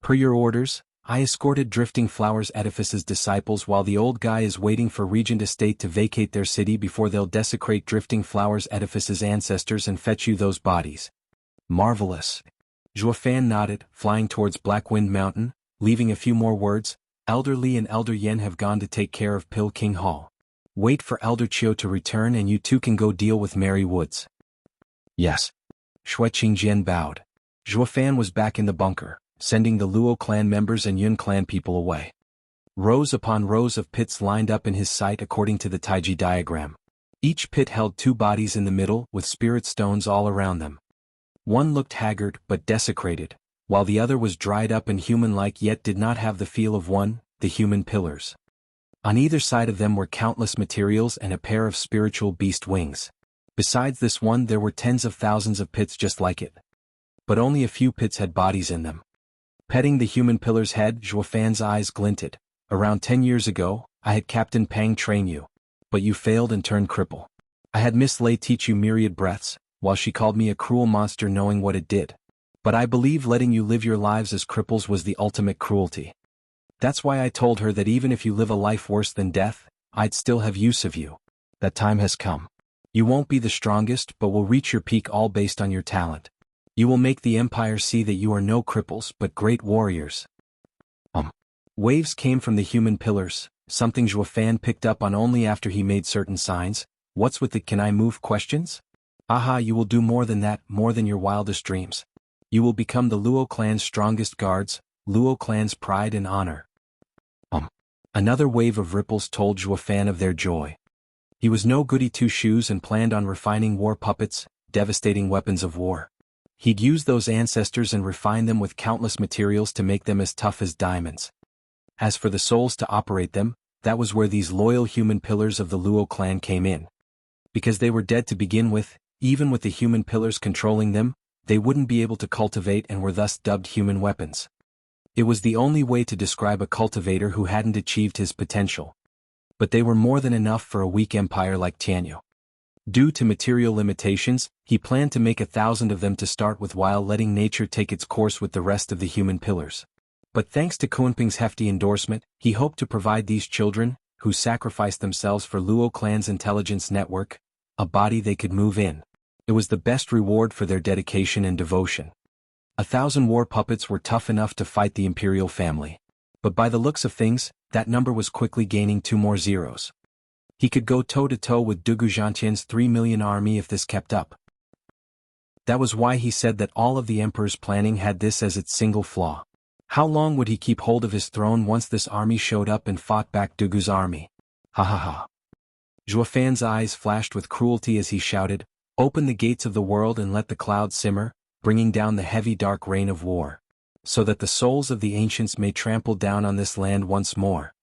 Per your orders, I escorted Drifting Flowers Edifice's disciples while the old guy is waiting for Regent Estate to vacate their city before they'll desecrate Drifting Flowers Edifice's ancestors and fetch you those bodies. Marvelous. Joie Fan nodded, flying towards Blackwind Mountain, leaving a few more words. Elder Li and Elder Yen have gone to take care of Pill King Hall. Wait for Elder Chio to return and you two can go deal with Mary Woods. Yes. Shui Qingjin bowed. Joie Fan was back in the bunker, sending the Luo clan members and Yun clan people away. Rows upon rows of pits lined up in his sight according to the Taiji diagram. Each pit held 2 bodies in the middle with spirit stones all around them. One looked haggard but desecrated, while the other was dried up and human-like yet did not have the feel of one, the human pillars. On either side of them were countless materials and a pair of spiritual beast wings. Besides this one there were tens of thousands of pits just like it. But only a few pits had bodies in them. Petting the human pillar's head, Joie Fan's eyes glinted. Around 10 years ago, I had Captain Pang train you. But you failed and turned cripple. I had Miss Lei teach you myriad breaths, while she called me a cruel monster knowing what it did. But I believe letting you live your lives as cripples was the ultimate cruelty. That's why I told her that even if you live a life worse than death, I'd still have use of you. That time has come. You won't be the strongest but will reach your peak all based on your talent. You will make the Empire see that you are no cripples but great warriors. Waves came from the human pillars, something Joie Fan picked up on only after he made certain signs. What's with the can I move questions? Aha, you will do more than that, more than your wildest dreams. You will become the Luo clan's strongest guards, Luo clan's pride and honor. Another wave of ripples told Joie Fan of their joy. He was no goody two-shoes and planned on refining war puppets, devastating weapons of war. He'd use those ancestors and refine them with countless materials to make them as tough as diamonds. As for the souls to operate them, that was where these loyal human pillars of the Luo clan came in. Because they were dead to begin with, even with the human pillars controlling them, they wouldn't be able to cultivate and were thus dubbed human weapons. It was the only way to describe a cultivator who hadn't achieved his potential. But they were more than enough for a weak empire like Tianyu. Due to material limitations, he planned to make 1,000 of them to start with while letting nature take its course with the rest of the human pillars. But thanks to Kunping's hefty endorsement, he hoped to provide these children, who sacrificed themselves for Luo clan's intelligence network, a body they could move in. It was the best reward for their dedication and devotion. 1,000 war puppets were tough enough to fight the imperial family. But by the looks of things, that number was quickly gaining 2 more zeros. He could go toe-to-toe with Dugu Zhantian's 3 million army if this kept up. That was why he said that all of the emperor's planning had this as its single flaw. How long would he keep hold of his throne once this army showed up and fought back Dugu's army? Ha ha ha. Zhuo Fan's eyes flashed with cruelty as he shouted, "Open the gates of the world and let the clouds simmer, bringing down the heavy dark rain of war, so that the souls of the ancients may trample down on this land once more."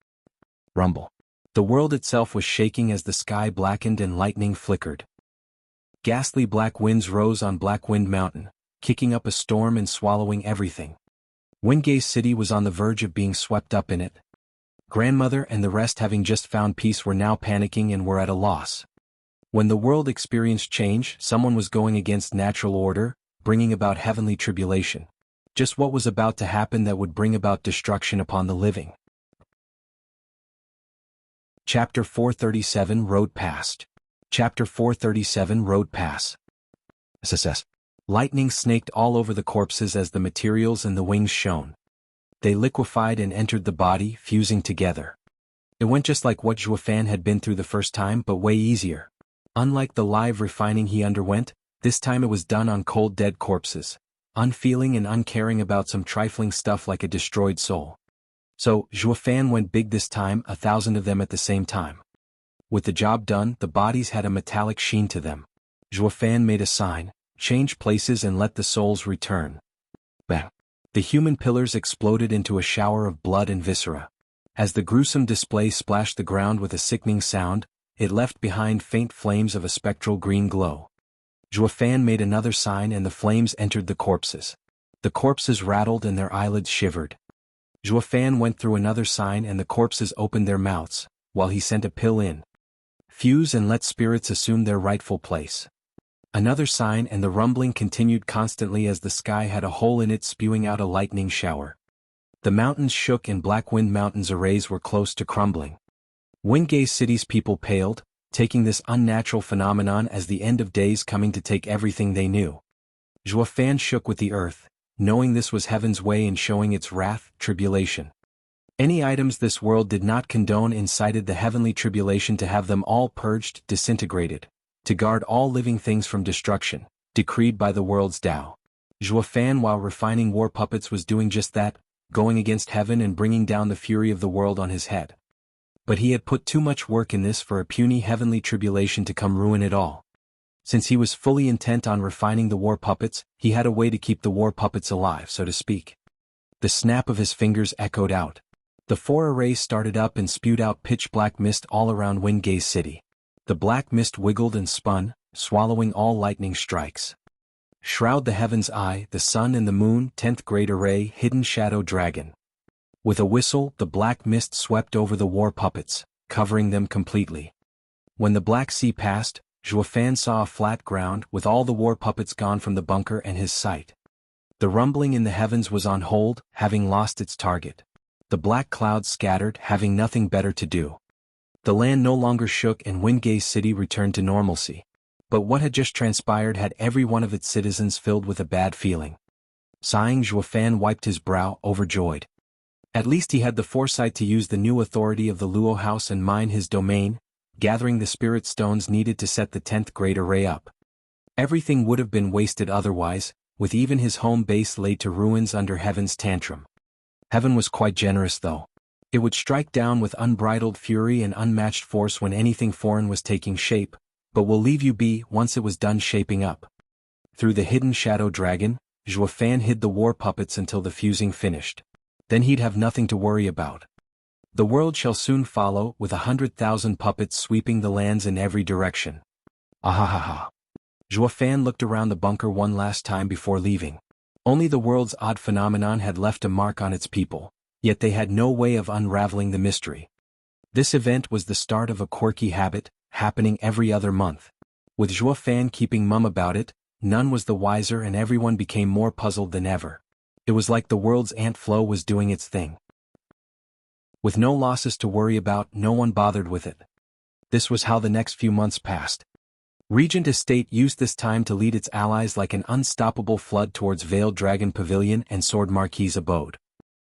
Rumble. The world itself was shaking as the sky blackened and lightning flickered. Ghastly black winds rose on Black Wind Mountain, kicking up a storm and swallowing everything. Wingay City was on the verge of being swept up in it. Grandmother and the rest, having just found peace, were now panicking and were at a loss. When the world experienced change, someone was going against natural order, bringing about heavenly tribulation. Just what was about to happen that would bring about destruction upon the living? Chapter 437 Road Past. Chapter 437 Road Pass. SSS. Lightning snaked all over the corpses as the materials and the wings shone. They liquefied and entered the body, fusing together. It went just like what Zhuo Fan had been through the first time, but way easier. Unlike the live refining he underwent, this time it was done on cold dead corpses, unfeeling and uncaring about some trifling stuff like a destroyed soul. So, Zhuo Fan went big this time, 1,000 of them at the same time. With the job done, the bodies had a metallic sheen to them. Zhuo Fan made a sign, change places and let the souls return. Bang! The human pillars exploded into a shower of blood and viscera. As the gruesome display splashed the ground with a sickening sound, it left behind faint flames of a spectral green glow. Zhuo Fan made another sign and the flames entered the corpses. The corpses rattled and their eyelids shivered. Zhuo Fan went through another sign and the corpses opened their mouths, while he sent a pill in. Fuse and let spirits assume their rightful place. Another sign and the rumbling continued constantly as the sky had a hole in it, spewing out a lightning shower. The mountains shook and Black Wind Mountain's arrays were close to crumbling. Wingay City's people paled, taking this unnatural phenomenon as the end of days coming to take everything they knew. Zhuo Fan shook with the earth, knowing this was heaven's way in showing its wrath, tribulation. Any items this world did not condone incited the heavenly tribulation to have them all purged, disintegrated, to guard all living things from destruction, decreed by the world's Tao. Zhuo Fan, while refining war puppets, was doing just that, going against heaven and bringing down the fury of the world on his head. But he had put too much work in this for a puny heavenly tribulation to come ruin it all. Since he was fully intent on refining the war puppets, he had a way to keep the war puppets alive, so to speak. The snap of his fingers echoed out. The 4 arrays started up and spewed out pitch-black mist all around Wingay City. The black mist wiggled and spun, swallowing all lightning strikes. Shroud the Heaven's Eye, the Sun and the Moon, 10th Grade Array, Hidden Shadow Dragon. With a whistle, the black mist swept over the war puppets, covering them completely. When the Black Sea passed, Zhuo Fan saw a flat ground with all the war puppets gone from the bunker and his sight. The rumbling in the heavens was on hold, having lost its target. The black clouds scattered, having nothing better to do. The land no longer shook and Wingay City returned to normalcy. But what had just transpired had every one of its citizens filled with a bad feeling. Sighing, Zhuo Fan wiped his brow, overjoyed. At least he had the foresight to use the new authority of the Luo house and mine his domain, gathering the spirit stones needed to set the 10th grade array up. Everything would have been wasted otherwise, with even his home base laid to ruins under heaven's tantrum. Heaven was quite generous though. It would strike down with unbridled fury and unmatched force when anything foreign was taking shape, but will leave you be once it was done shaping up. Through the hidden shadow dragon, Zhuo Fan hid the war puppets until the fusing finished. Then he'd have nothing to worry about. The world shall soon follow, with 100,000 puppets sweeping the lands in every direction. Ahahaha. Zhuo Fan looked around the bunker one last time before leaving. Only the world's odd phenomenon had left a mark on its people, yet they had no way of unraveling the mystery. This event was the start of a quirky habit, happening every other month. With Zhuo Fan keeping mum about it, none was the wiser and everyone became more puzzled than ever. It was like the world's ant flow was doing its thing. With no losses to worry about, no one bothered with it. This was how the next few months passed. Regent Estate used this time to lead its allies like an unstoppable flood towards Veiled Dragon Pavilion and Sword Marquis' abode.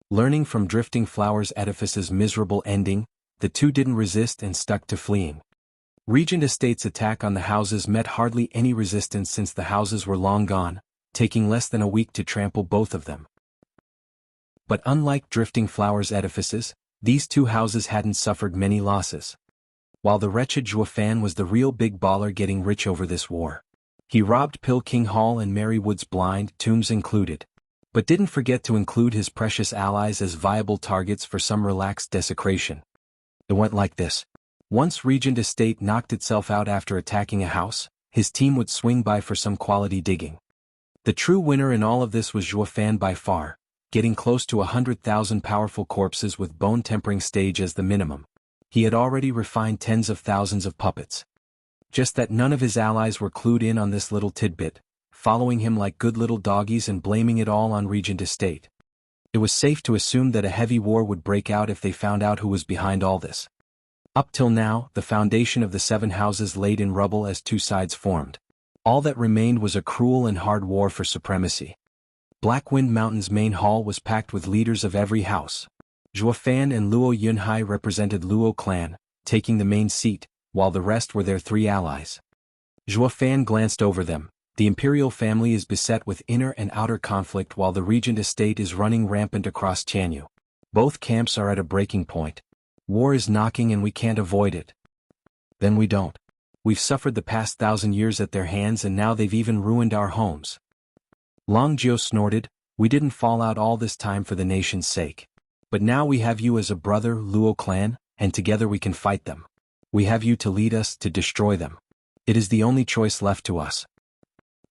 Learning from Drifting Flowers Edifice's miserable ending, the two didn't resist and stuck to fleeing. Regent Estate's attack on the houses met hardly any resistance since the houses were long gone, taking less than a week to trample both of them. But unlike Drifting Flowers Edifices, these two houses hadn't suffered many losses. While the wretched Zhuofan was the real big baller getting rich over this war. He robbed Pill King Hall and Marywood's blind tombs included. But didn't forget to include his precious allies as viable targets for some relaxed desecration. It went like this. Once Regent Estate knocked itself out after attacking a house, his team would swing by for some quality digging. The true winner in all of this was Zhuofan by far, getting close to 100,000 powerful corpses with bone-tempering stage as the minimum. He had already refined tens of thousands of puppets. Just that none of his allies were clued in on this little tidbit, following him like good little doggies and blaming it all on Regent Estate. It was safe to assume that a heavy war would break out if they found out who was behind all this. Up till now, the foundation of the 7 houses laid in rubble as two sides formed. All that remained was a cruel and hard war for supremacy. Blackwind Mountain's main hall was packed with leaders of every house. Zhuofan and Luo Yunhai represented Luo clan, taking the main seat, while the rest were their 3 allies. Zhuofan glanced over them. The imperial family is beset with inner and outer conflict while the regent estate is running rampant across Tianyu. Both camps are at a breaking point. War is knocking and we can't avoid it. Then we don't. We've suffered the past 1,000 years at their hands and now they've even ruined our homes. Long Jiu snorted, we didn't fall out all this time for the nation's sake. But now we have you as a brother, Luo clan, and together we can fight them. We have you to lead us to destroy them. It is the only choice left to us.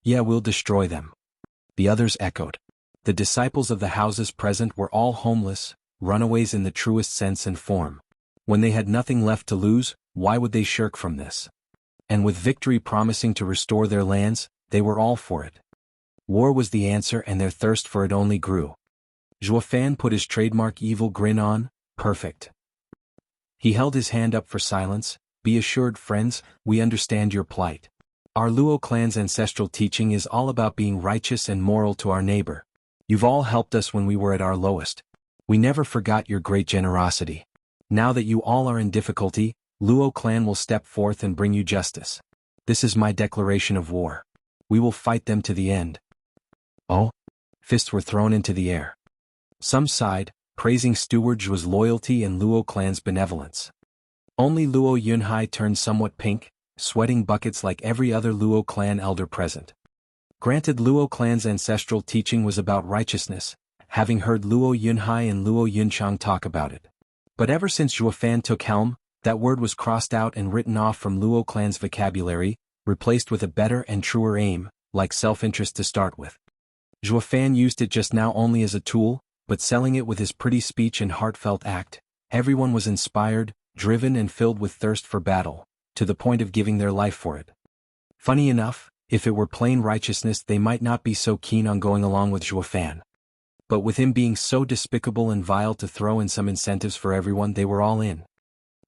Yeah, we'll destroy them. The others echoed. The disciples of the houses present were all homeless, runaways in the truest sense and form. When they had nothing left to lose, why would they shirk from this? And with victory promising to restore their lands, they were all for it. War was the answer and their thirst for it only grew. Zhuofan put his trademark evil grin on, perfect. He held his hand up for silence, be assured friends, we understand your plight. Our Luo clan's ancestral teaching is all about being righteous and moral to our neighbor. You've all helped us when we were at our lowest. We never forgot your great generosity. Now that you all are in difficulty, Luo clan will step forth and bring you justice. This is my declaration of war. We will fight them to the end. Oh? Fists were thrown into the air. Some sighed, praising Steward's loyalty and Luo clan's benevolence. Only Luo Yunhai turned somewhat pink, sweating buckets like every other Luo clan elder present. Granted, Luo clan's ancestral teaching was about righteousness, having heard Luo Yunhai and Luo Yunchang talk about it. But ever since Zhuofan took helm, that word was crossed out and written off from Luo clan's vocabulary, replaced with a better and truer aim, like self-interest to start with. Zhuofan used it just now only as a tool, but selling it with his pretty speech and heartfelt act, everyone was inspired, driven and filled with thirst for battle, to the point of giving their life for it. Funny enough, if it were plain righteousness they might not be so keen on going along with Zhuofan. But with him being so despicable and vile to throw in some incentives for everyone they were all in.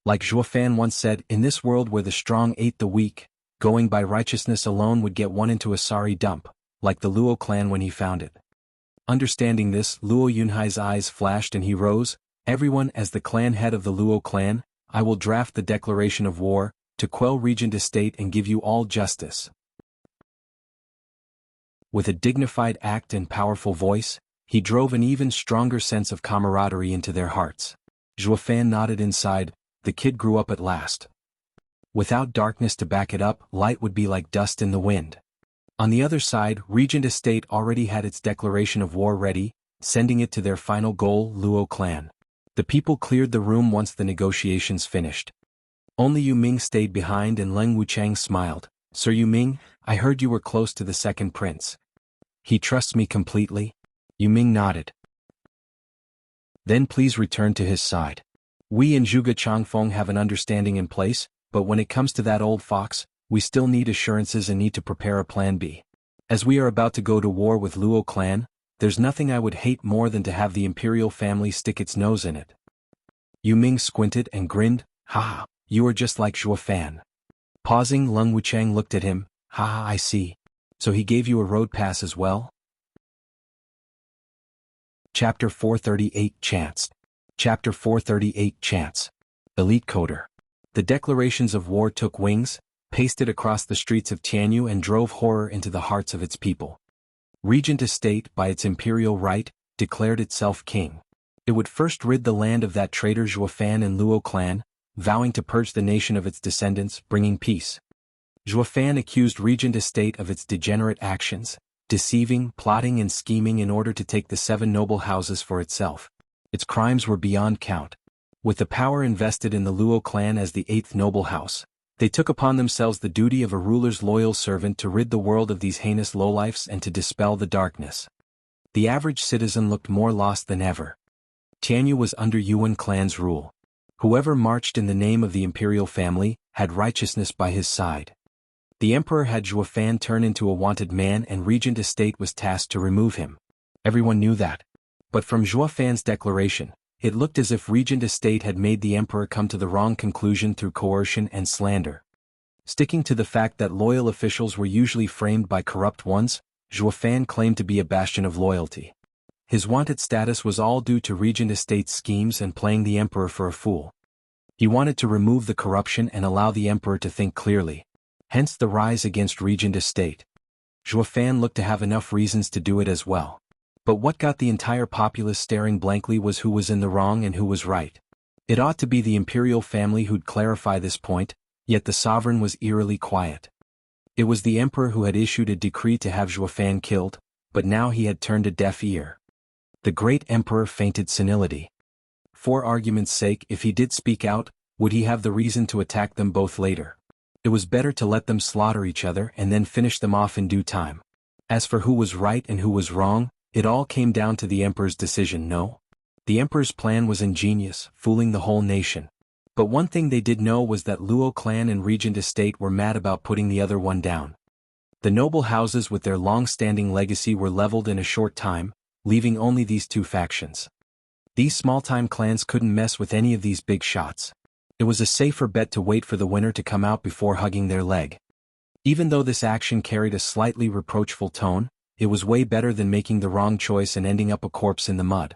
Like Zhuofan once said, in this world where the strong ate the weak, going by righteousness alone would get one into a sorry dump, like the Luo clan when he found it. Understanding this, Luo Yunhai's eyes flashed and he rose, everyone as the clan head of the Luo clan, I will draft the declaration of war, to quell Regent Estate and give you all justice. With a dignified act and powerful voice, he drove an even stronger sense of camaraderie into their hearts. Zhuofan nodded inside, the kid grew up at last. Without darkness to back it up, light would be like dust in the wind. On the other side, Regent Estate already had its declaration of war ready, sending it to their final goal, Luo clan. The people cleared the room once the negotiations finished. Only Yu Ming stayed behind and Leng Wuchang smiled. Sir Yu Ming, I heard you were close to the second prince. He trusts me completely? Yu Ming nodded. Then please return to his side. We and Zhuge Changfeng have an understanding in place, but when it comes to that old fox, we still need assurances and need to prepare a plan B. As we are about to go to war with Luo clan, There's nothing I would hate more than to have the imperial family stick its nose in it. Yu Ming squinted and grinned. "Haha, you are just like Zhuo Fan." Pausing, Lung Wuchang looked at him. "Haha, I see. So he gave you a road pass as well?" Chapter 438 Chance. Chapter 438 Chance. Elite Coder. The declarations of war took wings, pasted across the streets of Tianyu and drove horror into the hearts of its people. Regent Estate, by its imperial right, declared itself king. It would first rid the land of that traitor Zhuo Fan and Luo clan, vowing to purge the nation of its descendants, bringing peace. Zhuo Fan accused Regent Estate of its degenerate actions, deceiving, plotting and scheming in order to take the 7 noble houses for itself. Its crimes were beyond count. With the power invested in the Luo clan as the 8th noble house, they took upon themselves the duty of a ruler's loyal servant to rid the world of these heinous lowlifes and to dispel the darkness. The average citizen looked more lost than ever. Tianyu was under Yuan clan's rule. Whoever marched in the name of the imperial family had righteousness by his side. The emperor had Zhuo Fan turn into a wanted man and Regent Estate was tasked to remove him. Everyone knew that. But from Zhuo Fan's declaration, it looked as if Regent Estate had made the emperor come to the wrong conclusion through coercion and slander. Sticking to the fact that loyal officials were usually framed by corrupt ones, Zhuo Fan claimed to be a bastion of loyalty. His wanted status was all due to Regent Estate's schemes and playing the emperor for a fool. He wanted to remove the corruption and allow the emperor to think clearly. Hence the rise against Regent Estate. Zhuo Fan looked to have enough reasons to do it as well. But what got the entire populace staring blankly was who was in the wrong and who was right. It ought to be the imperial family who'd clarify this point, yet the sovereign was eerily quiet. It was the emperor who had issued a decree to have Zhuo Fan killed, but now he had turned a deaf ear. The great emperor feinted senility. For argument's sake, if he did speak out, would he have the reason to attack them both later? It was better to let them slaughter each other and then finish them off in due time. As for who was right and who was wrong, it all came down to the emperor's decision, no? The emperor's plan was ingenious, fooling the whole nation. But one thing they did know was that Luo clan and Regent Estate were mad about putting the other one down. The noble houses with their long-standing legacy were leveled in a short time, leaving only these 2 factions. These small-time clans couldn't mess with any of these big shots. It was a safer bet to wait for the winner to come out before hugging their leg. Even though this action carried a slightly reproachful tone, it was way better than making the wrong choice and ending up a corpse in the mud.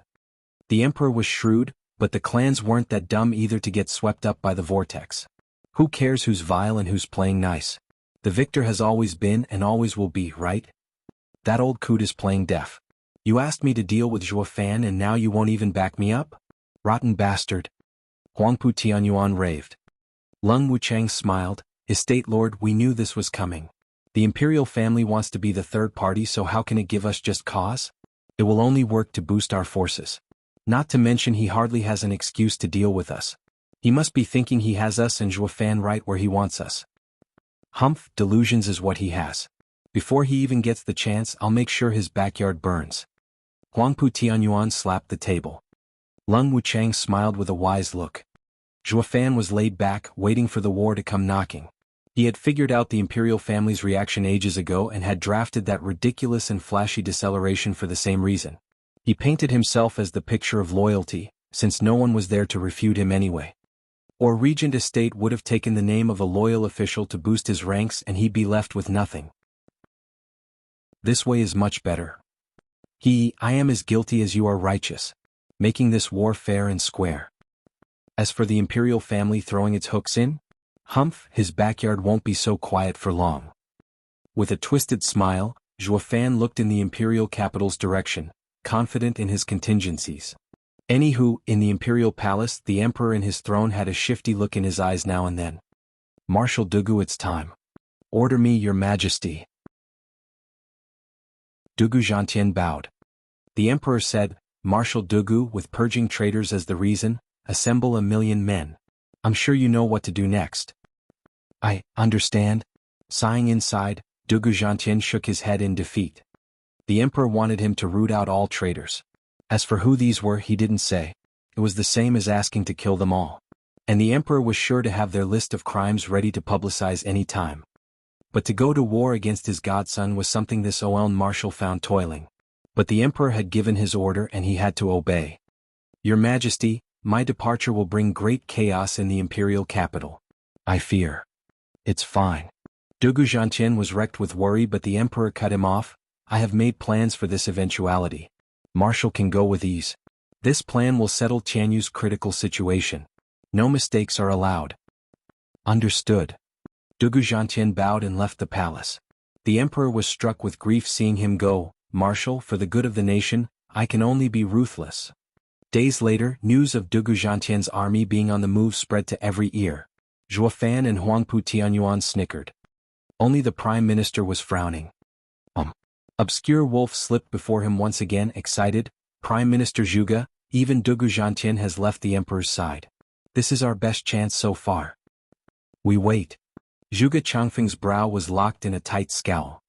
The emperor was shrewd, but the clans weren't that dumb either to get swept up by the vortex. Who cares who's vile and who's playing nice? The victor has always been and always will be, right? That old coot is playing deaf. You asked me to deal with Zhuo Fan and now you won't even back me up? Rotten bastard. Huangpu Tianyuan raved. Lung Wuchang smiled. Estate Lord, we knew this was coming. The imperial family wants to be the third party, so how can it give us just cause? It will only work to boost our forces. Not to mention he hardly has an excuse to deal with us. He must be thinking he has us and Zhuo Fan right where he wants us. Humph, delusions is what he has. Before he even gets the chance, I'll make sure his backyard burns. Huangpu Tianyuan slapped the table. Lung Wuchang smiled with a wise look. Zhuo Fan was laid back, waiting for the war to come knocking. He had figured out the imperial family's reaction ages ago and had drafted that ridiculous and flashy deceleration for the same reason. He painted himself as the picture of loyalty, since no one was there to refute him anyway. Or Regent Estate would have taken the name of a loyal official to boost his ranks and he'd be left with nothing. This way is much better. I am as guilty as you are righteous, making this war fair and square. As for the imperial family throwing its hooks in, humph, his backyard won't be so quiet for long. With a twisted smile, Zhuo Fan looked in the imperial capital's direction, confident in his contingencies. Anywho, in the imperial palace, the emperor in his throne had a shifty look in his eyes now and then. Marshal Dugu, it's time. Order me, your majesty. Dugu Zhantian bowed. The emperor said, Marshal Dugu, with purging traitors as the reason, assemble 1,000,000 men. I'm sure you know what to do next. I understand. Sighing inside, Dugu Zhantian shook his head in defeat. The emperor wanted him to root out all traitors. As for who these were, he didn't say. It was the same as asking to kill them all. And the emperor was sure to have their list of crimes ready to publicize any time. But to go to war against his godson was something this Oeln marshal found toiling. But the emperor had given his order and he had to obey. Your Majesty, my departure will bring great chaos in the imperial capital. I fear. It's fine. Dugu Zhantian was wrecked with worry, but the emperor cut him off. I have made plans for this eventuality. Marshal can go with ease. This plan will settle Tianyu's critical situation. No mistakes are allowed. Understood. Dugu Zhantian bowed and left the palace. The emperor was struck with grief seeing him go. Marshal, for the good of the nation, I can only be ruthless. Days later, news of Dugu Zhantian's army being on the move spread to every ear. Zhuofan and Huangpu Tianyuan snickered. Only the prime minister was frowning. Obscure wolf slipped before him once again, excited. Prime Minister Zhuge, even Dugu Zhantian has left the emperor's side. This is our best chance so far. We wait. Zhuge Changfeng's brow was locked in a tight scowl.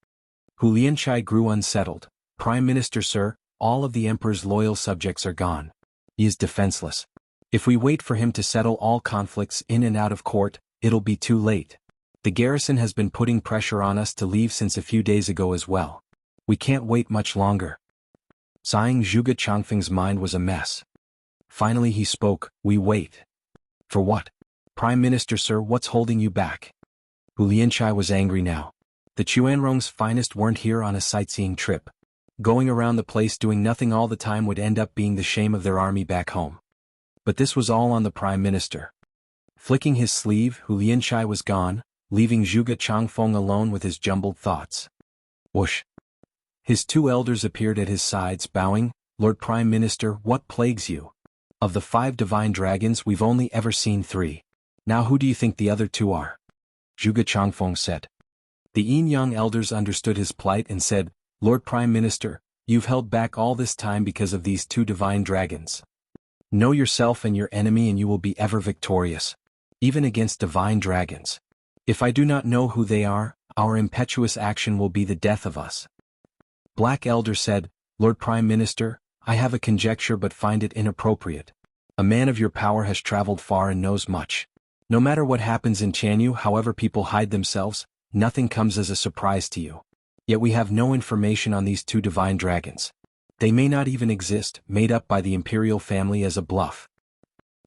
Hu Lianchai grew unsettled. Prime Minister, sir, all of the emperor's loyal subjects are gone. He is defenseless. If we wait for him to settle all conflicts in and out of court, it'll be too late. The garrison has been putting pressure on us to leave since a few days ago as well. We can't wait much longer. Sighing, Zhuge Changfeng's mind was a mess. Finally he spoke. We wait. For what? Prime Minister, sir, what's holding you back? Hu Lianchai was angry now. The Chuanrong's finest weren't here on a sightseeing trip. Going around the place doing nothing all the time would end up being the shame of their army back home. But this was all on the Prime Minister. Flicking his sleeve, Hu Lianchai was gone, leaving Zhuge Changfeng alone with his jumbled thoughts. Whoosh! His two elders appeared at his sides, bowing. Lord Prime Minister, what plagues you? Of the 5 divine dragons we've only ever seen 3. Now who do you think the other 2 are? Zhuge Changfeng said. The Yin-Yang elders understood his plight and said, Lord Prime Minister, you've held back all this time because of these 2 divine dragons. Know yourself and your enemy and you will be ever victorious, even against divine dragons. If I do not know who they are, our impetuous action will be the death of us. Black Elder said, Lord Prime Minister, I have a conjecture but find it inappropriate. A man of your power has traveled far and knows much. No matter what happens in Tianyu, however people hide themselves, nothing comes as a surprise to you. Yet we have no information on these 2 divine dragons. They may not even exist, made up by the imperial family as a bluff.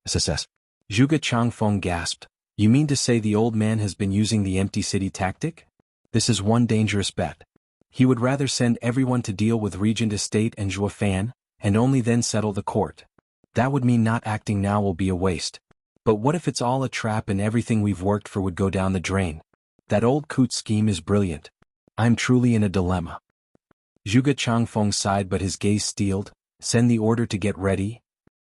SSS. Zhuge Changfeng gasped. You mean to say the old man has been using the empty city tactic? This is one dangerous bet. He would rather send everyone to deal with Regent Estate and Zhuofan, and only then settle the court. That would mean not acting now will be a waste. But what if it's all a trap and everything we've worked for would go down the drain? That old coot scheme is brilliant. I'm truly in a dilemma. Zhuge Changfeng sighed but his gaze steeled. Send the order to get ready.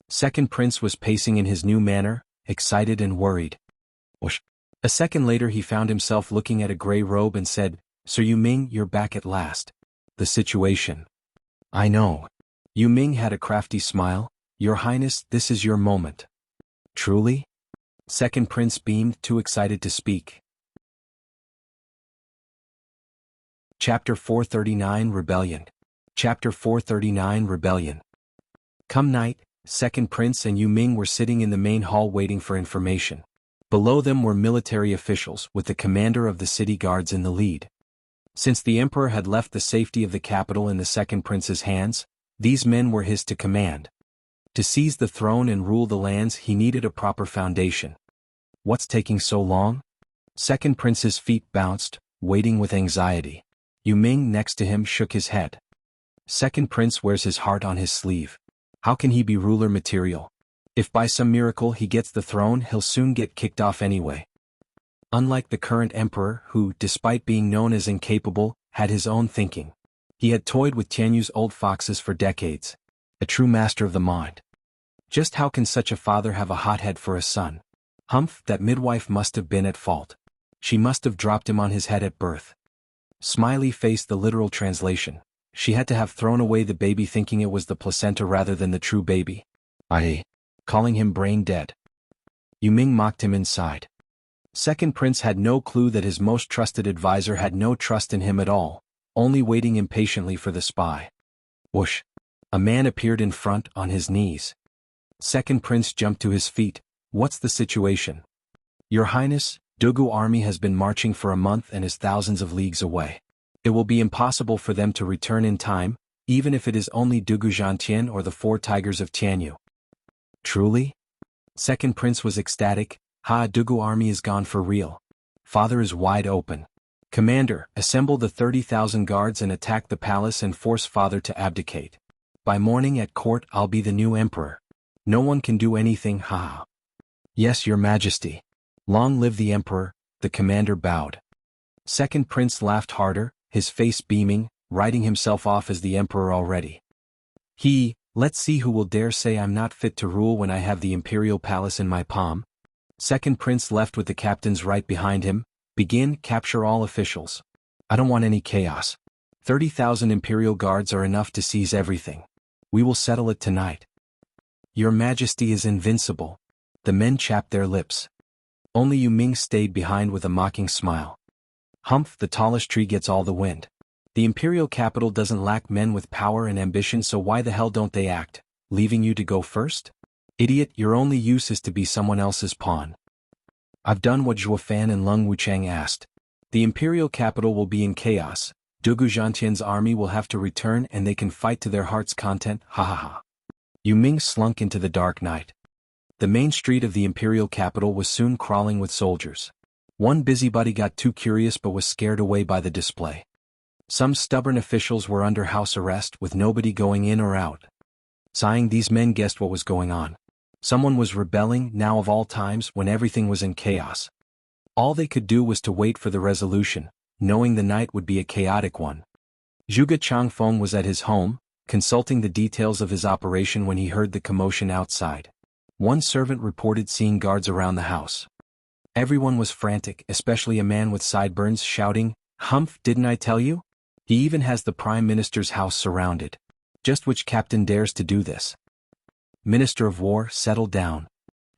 Second Prince was pacing in his new manner, excited and worried. Whoosh. A second later he found himself looking at a gray robe and said, Sir Yu Ming, you're back at last. The situation. I know. Yu Ming had a crafty smile. Your Highness, this is your moment. Truly? Second Prince beamed, too excited to speak. Chapter 439 Rebellion. Chapter 439 Rebellion. Come night, Second Prince and Yu Ming were sitting in the main hall waiting for information. Below them were military officials with the commander of the city guards in the lead. Since the emperor had left the safety of the capital in the Second Prince's hands, these men were his to command. To seize the throne and rule the lands he needed a proper foundation. What's taking so long? Second Prince's feet bounced, waiting with anxiety. Yu Ming next to him shook his head. Second Prince wears his heart on his sleeve. How can he be ruler material? If by some miracle he gets the throne, he'll soon get kicked off anyway. Unlike the current emperor who, despite being known as incapable, had his own thinking. He had toyed with Tianyu's old foxes for decades. A true master of the mind. Just how can such a father have a hothead for a son? Humph, that midwife must have been at fault. She must have dropped him on his head at birth. Smiley faced the literal translation. She had to have thrown away the baby thinking it was the placenta rather than the true baby. Calling him brain dead. Yu Ming mocked him inside. Second Prince had no clue that his most trusted advisor had no trust in him at all, only waiting impatiently for the spy. Whoosh! A man appeared in front, on his knees. Second Prince jumped to his feet. What's the situation? Your Highness, Dugu army has been marching for a month and is thousands of leagues away. It will be impossible for them to return in time. even if it is only Dugu Zhantian or the 4 tigers of Tianyu. Truly? Second prince was ecstatic. Dugu army is gone for real. Father is wide open. Commander, assemble the 30,000 guards and attack the palace and force father to abdicate. By morning at court I'll be the new emperor. No one can do anything, Yes, your majesty. Long live the emperor, the commander bowed. Second prince laughed harder, his face beaming, writing himself off as the emperor already. Let's see who will dare say I'm not fit to rule when I have the imperial palace in my palm. Second prince left with the captains right behind him. Begin, capture all officials. I don't want any chaos. 30,000 imperial guards are enough to seize everything. We will settle it tonight. Your majesty is invincible. The men chapped their lips. Only Yu Ming stayed behind with a mocking smile. Humph, the tallest tree gets all the wind. The imperial capital doesn't lack men with power and ambition, so why the hell don't they act, leaving you to go first? Idiot, your only use is to be someone else's pawn. I've done what Zhuo Fan and Lung Wuchang asked. The imperial capital will be in chaos. Dugu Zhantian's army will have to return and they can fight to their heart's content, Yu Ming slunk into the dark night. The main street of the imperial capital was soon crawling with soldiers. One busybody got too curious but was scared away by the display. Some stubborn officials were under house arrest with nobody going in or out. Sighing, these men guessed what was going on. Someone was rebelling, now of all times, when everything was in chaos. All they could do was to wait for the resolution, knowing the night would be a chaotic one. Zhuge Changfeng was at his home, consulting the details of his operation when he heard the commotion outside. One servant reported seeing guards around the house. Everyone was frantic, especially a man with sideburns shouting, "Humph, didn't I tell you? He even has the Prime Minister's house surrounded. Just which captain dares to do this?" Minister of War, settle down.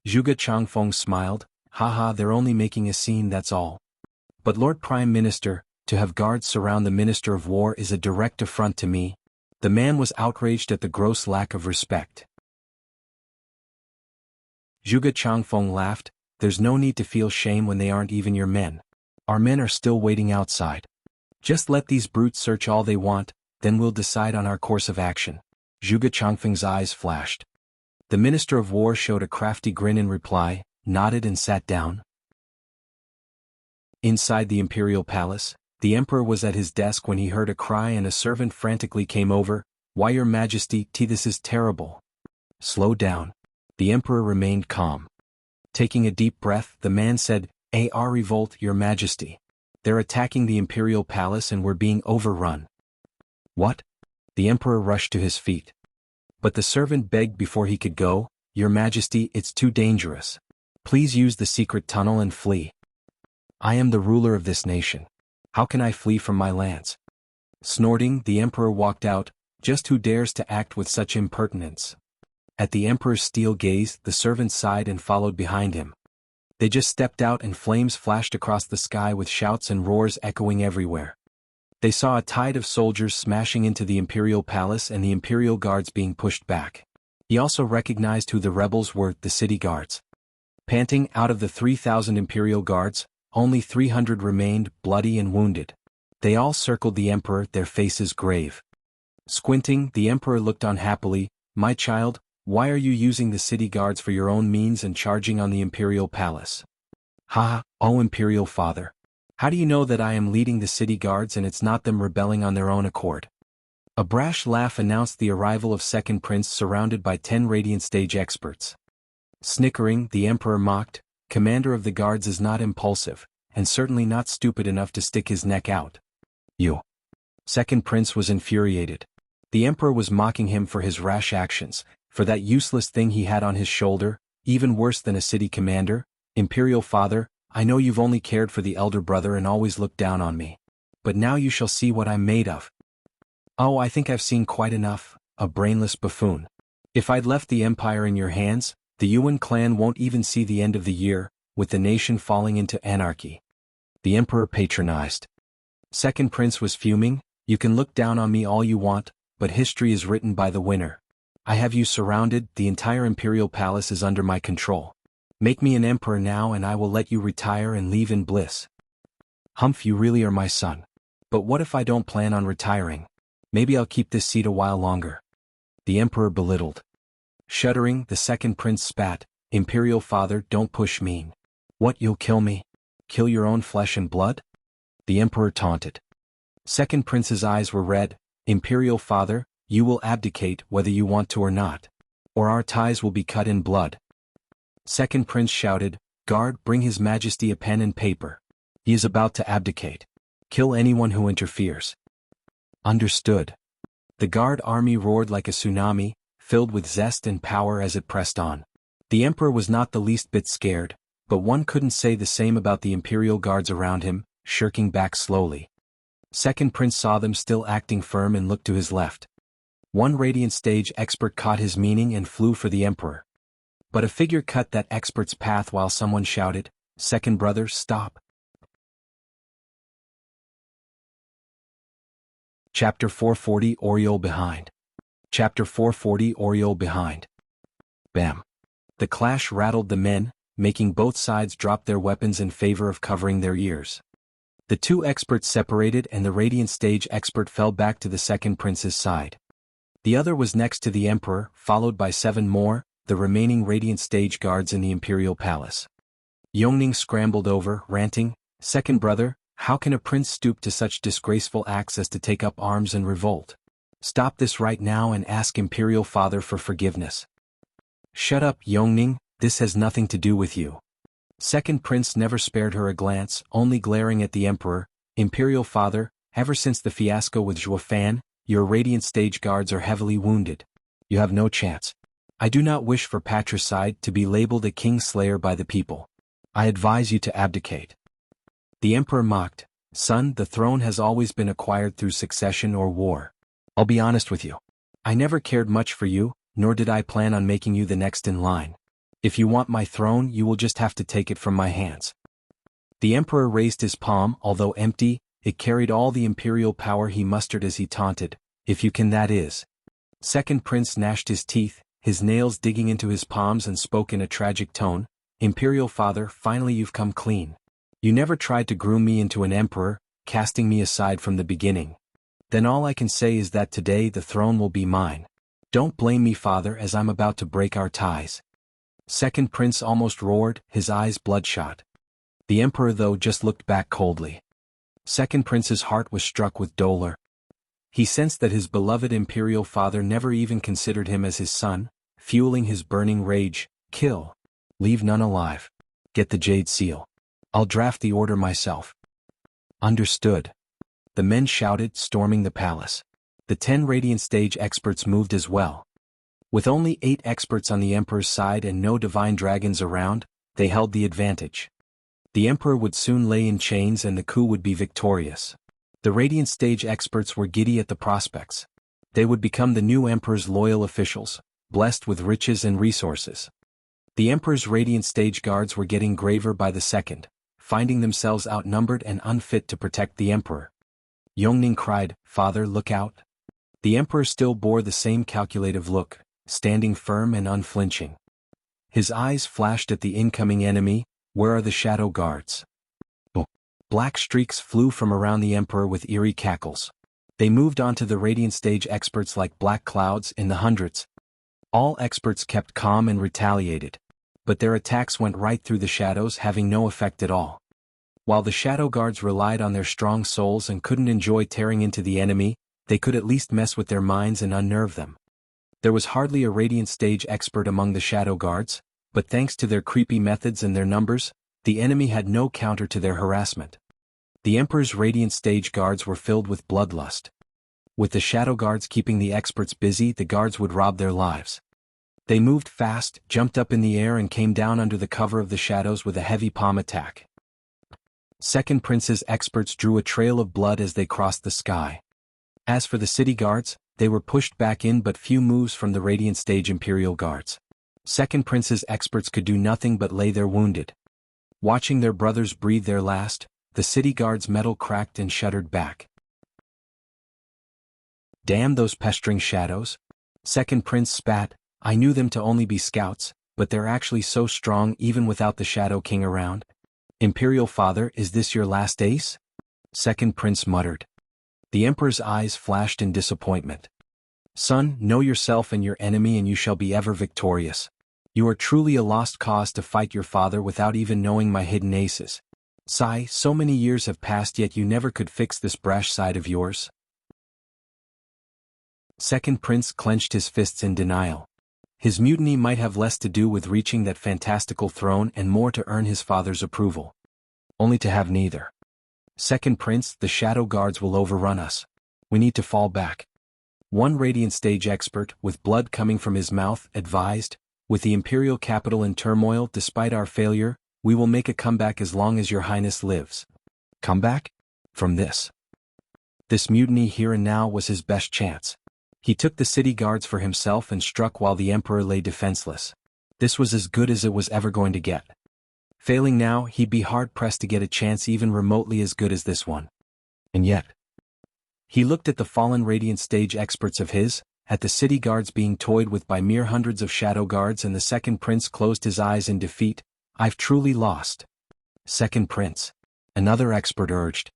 Zhuge Changfeng smiled, they're only making a scene, that's all. But Lord Prime Minister, to have guards surround the Minister of War is a direct affront to me. The man was outraged at the gross lack of respect. Zhuge Changfeng laughed, there's no need to feel shame when they aren't even your men. Our men are still waiting outside. Just let these brutes search all they want, then we'll decide on our course of action. Zhuge Changfeng's eyes flashed. The Minister of War showed a crafty grin in reply, nodded and sat down. Inside the imperial palace, the emperor was at his desk when he heard a cry and a servant frantically came over. "Why, your majesty, this is terrible." "Slow down." The emperor remained calm. Taking a deep breath, the man said, "Our revolt, your majesty. They're attacking the imperial palace and we're being overrun." "What?" The emperor rushed to his feet. But the servant begged before he could go, "Your majesty, it's too dangerous. Please use the secret tunnel and flee. I am the ruler of this nation. How can I flee from my lance?" Snorting, the emperor walked out. Just who dares to act with such impertinence? At the emperor's steel gaze, the servant sighed and followed behind him. They just stepped out and flames flashed across the sky with shouts and roars echoing everywhere. They saw a tide of soldiers smashing into the imperial palace and the imperial guards being pushed back. He also recognized who the rebels were, the city guards. Panting, out of the 3,000 imperial guards, only 300 remained, bloody and wounded. They all circled the emperor, their faces grave. Squinting, the emperor looked on happily. "My child, why are you using the city guards for your own means and charging on the imperial palace?" "Oh imperial father. How do you know that I am leading the city guards and it's not them rebelling on their own accord?" A brash laugh announced the arrival of second prince surrounded by 10 radiant stage experts. Snickering, the emperor mocked, "Commander of the guards is not impulsive, and certainly not stupid enough to stick his neck out." "You." Second prince was infuriated. The emperor was mocking him for his rash actions, for that useless thing he had on his shoulder, even worse than a city commander. "Imperial father, I know you've only cared for the elder brother and always looked down on me. But now you shall see what I'm made of." "Oh, I think I've seen quite enough, a brainless buffoon. If I'd left the empire in your hands, the Yuan clan won't even see the end of the year, with the nation falling into anarchy." The emperor patronized. Second prince was fuming. "You can look down on me all you want, but history is written by the winner. I have you surrounded, the entire imperial palace is under my control. Make me an emperor now and I will let you retire and leave in bliss." "Humph, you really are my son. But what if I don't plan on retiring? Maybe I'll keep this seat a while longer. The Emperor belittled. Shuddering, the second prince spat, Imperial father, don't push me. What, you'll kill me? Kill your own flesh and blood? The Emperor taunted. Second prince's eyes were red. Imperial father, you will abdicate whether you want to or not. Or our ties will be cut in blood. Second prince shouted, guard, bring his majesty a pen and paper. He is about to abdicate. Kill anyone who interferes. Understood. The guard army roared like a tsunami, filled with zest and power as it pressed on. The emperor was not the least bit scared, but one couldn't say the same about the imperial guards around him, shirking back slowly. Second prince saw them still acting firm and looked to his left. One radiant stage expert caught his meaning and flew for the emperor. But a figure cut that expert's path while someone shouted, second brother, stop. Chapter 440 Oriole Behind. Chapter 440 Oriole Behind. Bam. The clash rattled the men, making both sides drop their weapons in favor of covering their ears. The two experts separated and the radiant stage expert fell back to the second prince's side. The other was next to the emperor, followed by 7 more, the remaining radiant stage guards in the imperial palace. Yongning scrambled over, ranting, second brother, how can a prince stoop to such disgraceful acts as to take up arms and revolt? Stop this right now and ask imperial father for forgiveness. Shut up, Yongning, this has nothing to do with you. Second prince never spared her a glance, only glaring at the emperor. Imperial father, ever since the fiasco with Zhuofan, your radiant stage guards are heavily wounded. You have no chance. I do not wish for patricide to be labeled a king-slayer by the people. I advise you to abdicate. The emperor mocked, son, the throne has always been acquired through succession or war. I'll be honest with you. I never cared much for you, nor did I plan on making you the next in line. If you want my throne, you will just have to take it from my hands. The emperor raised his palm, although empty, it carried all the imperial power he mustered as he taunted, if you can, that is. Second prince gnashed his teeth, his nails digging into his palms, and spoke in a tragic tone, Imperial father, finally you've come clean. You never tried to groom me into an emperor, casting me aside from the beginning. Then all I can say is that today the throne will be mine. Don't blame me, father, as I'm about to break our ties. Second prince almost roared, his eyes bloodshot. The emperor, though, just looked back coldly. Second prince's heart was struck with dolor. He sensed that his beloved imperial father never even considered him as his son, fueling his burning rage. Kill. Leave none alive. Get the jade seal. I'll draft the order myself. Understood. The men shouted, storming the palace. The 10 radiant stage experts moved as well. With only 8 experts on the emperor's side and no divine dragons around, they held the advantage. The emperor would soon lay in chains and the coup would be victorious. The radiant stage experts were giddy at the prospects. They would become the new emperor's loyal officials, blessed with riches and resources. The emperor's radiant stage guards were getting graver by the second, finding themselves outnumbered and unfit to protect the emperor. Yongning cried, father, look out. The emperor still bore the same calculative look, standing firm and unflinching. His eyes flashed at the incoming enemy. Where are the shadow guards? Oh. Black streaks flew from around the emperor with eerie cackles. They moved onto the radiant stage experts like black clouds in the hundreds. All experts kept calm and retaliated, but their attacks went right through the shadows, having no effect at all. While the shadow guards relied on their strong souls and couldn't enjoy tearing into the enemy, they could at least mess with their minds and unnerve them. There was hardly a radiant stage expert among the shadow guards, but thanks to their creepy methods and their numbers, the enemy had no counter to their harassment. The emperor's radiant stage guards were filled with bloodlust. With the shadow guards keeping the experts busy, the guards would rob their lives. They moved fast, jumped up in the air and came down under the cover of the shadows with a heavy palm attack. Second prince's experts drew a trail of blood as they crossed the sky. As for the city guards, they were pushed back in but few moves from the radiant stage imperial guards. Second prince's experts could do nothing but lay there wounded. Watching their brothers breathe their last, the city guards' metal cracked and shuddered back. Damn those pestering shadows. Second prince spat, I knew them to only be scouts, but they're actually so strong even without the Shadow King around. Imperial father, is this your last ace? Second prince muttered. The emperor's eyes flashed in disappointment. Son, know yourself and your enemy and you shall be ever victorious. You are truly a lost cause to fight your father without even knowing my hidden aces. Sigh, so many years have passed yet you never could fix this brash side of yours. Second Prince clenched his fists in denial. His mutiny might have less to do with reaching that fantastical throne and more to earn his father's approval. Only to have neither. Second Prince, the Shadow Guards will overrun us. We need to fall back. One Radiant Stage expert, with blood coming from his mouth, advised, with the Imperial capital in turmoil despite our failure, we will make a comeback as long as your highness lives. Comeback? From this. This mutiny here and now was his best chance. He took the city guards for himself and struck while the emperor lay defenseless. This was as good as it was ever going to get. Failing now, he'd be hard-pressed to get a chance even remotely as good as this one. And yet, he looked at the fallen Radiant Stage experts of his, at the city guards being toyed with by mere hundreds of shadow guards, and the Second Prince closed his eyes in defeat. I've truly lost. Second Prince, another expert urged.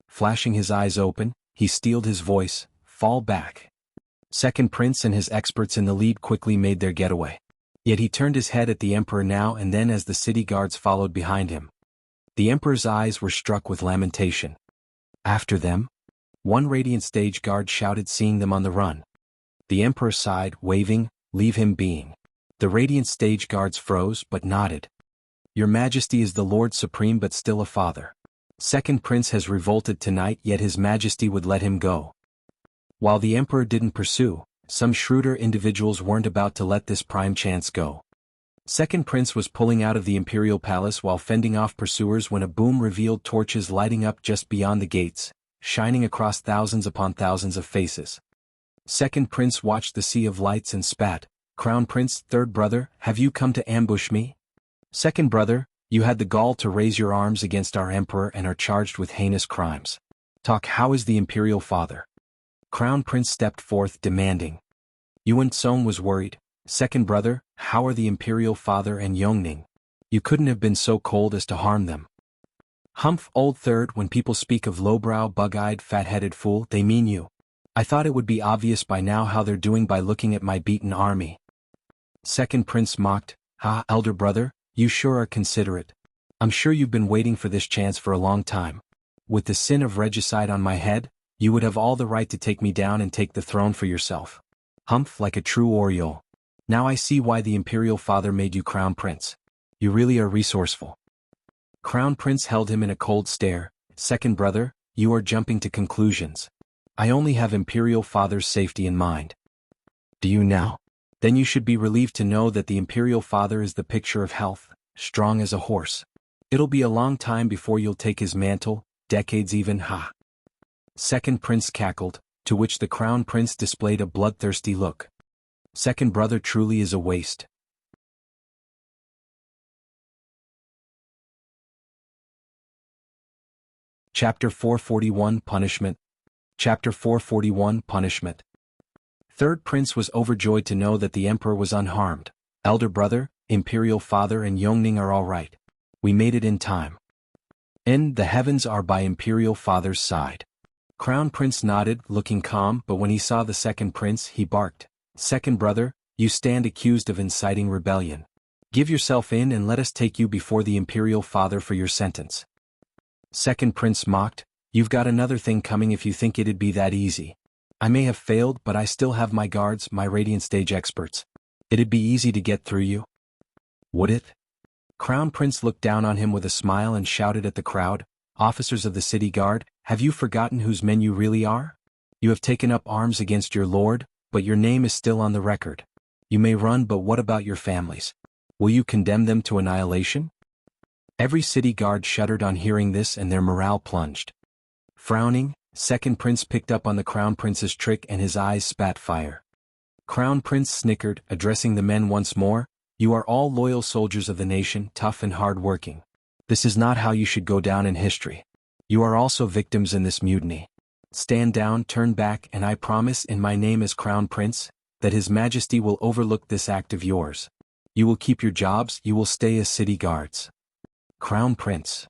Flashing his eyes open, he steeled his voice, fall back. Second Prince and his experts in the lead quickly made their getaway. Yet he turned his head at the emperor now and then as the city guards followed behind him. The emperor's eyes were struck with lamentation. After them? One Radiant Stage guard shouted, seeing them on the run. The emperor sighed, waving, leave him being. The Radiant Stage guards froze but nodded. Your Majesty is the Lord Supreme but still a father. Second Prince has revolted tonight, yet his Majesty would let him go. While the emperor didn't pursue, some shrewder individuals weren't about to let this prime chance go. Second Prince was pulling out of the imperial palace while fending off pursuers when a boom revealed torches lighting up just beyond the gates, shining across thousands upon thousands of faces. Second Prince watched the sea of lights and spat, Crown Prince, third brother, have you come to ambush me? Second brother, you had the gall to raise your arms against our emperor and are charged with heinous crimes. Talk, how is the imperial father? Crown Prince stepped forth demanding. Yuan Song was worried. Second brother, how are the imperial father and Yongning? You couldn't have been so cold as to harm them. Humph, old third, when people speak of lowbrow, bug-eyed, fat-headed fool, they mean you. I thought it would be obvious by now how they're doing by looking at my beaten army. Second Prince mocked, ha, elder brother, you sure are considerate. I'm sure you've been waiting for this chance for a long time. With the sin of regicide on my head, you would have all the right to take me down and take the throne for yourself. Humph, like a true Oriole. Now I see why the imperial father made you crown prince. You really are resourceful. Crown Prince held him in a cold stare. Second brother, you are jumping to conclusions. I only have imperial father's safety in mind. Do you now? Then you should be relieved to know that the imperial father is the picture of health, strong as a horse. It'll be a long time before you'll take his mantle, decades even, ha. Second Prince cackled, to which the Crown Prince displayed a bloodthirsty look. Second brother truly is a waste. Chapter 441 Punishment. Chapter 441 Punishment. Third Prince was overjoyed to know that the Emperor was unharmed. Elder brother, Imperial father and Yongning are all right. We made it in time. The heavens are by Imperial father's side. Crown Prince nodded, looking calm, but when he saw the Second Prince he barked. Second brother, you stand accused of inciting rebellion. Give yourself in and let us take you before the Imperial father for your sentence. Second Prince mocked, you've got another thing coming if you think it'd be that easy. I may have failed, but I still have my guards, my Radiant Stage experts. It'd be easy to get through you. Would it? Crown Prince looked down on him with a smile and shouted at the crowd, officers of the city guard, have you forgotten whose men you really are? You have taken up arms against your lord, but your name is still on the record. You may run, but what about your families? Will you condemn them to annihilation? Every city guard shuddered on hearing this and their morale plunged. Frowning, Second Prince picked up on the Crown Prince's trick and his eyes spat fire. Crown Prince snickered, addressing the men once more, you are all loyal soldiers of the nation, tough and hard-working. This is not how you should go down in history. You are also victims in this mutiny. Stand down, turn back, and I promise in my name as Crown Prince, that His Majesty will overlook this act of yours. You will keep your jobs, you will stay as city guards. Crown Prince.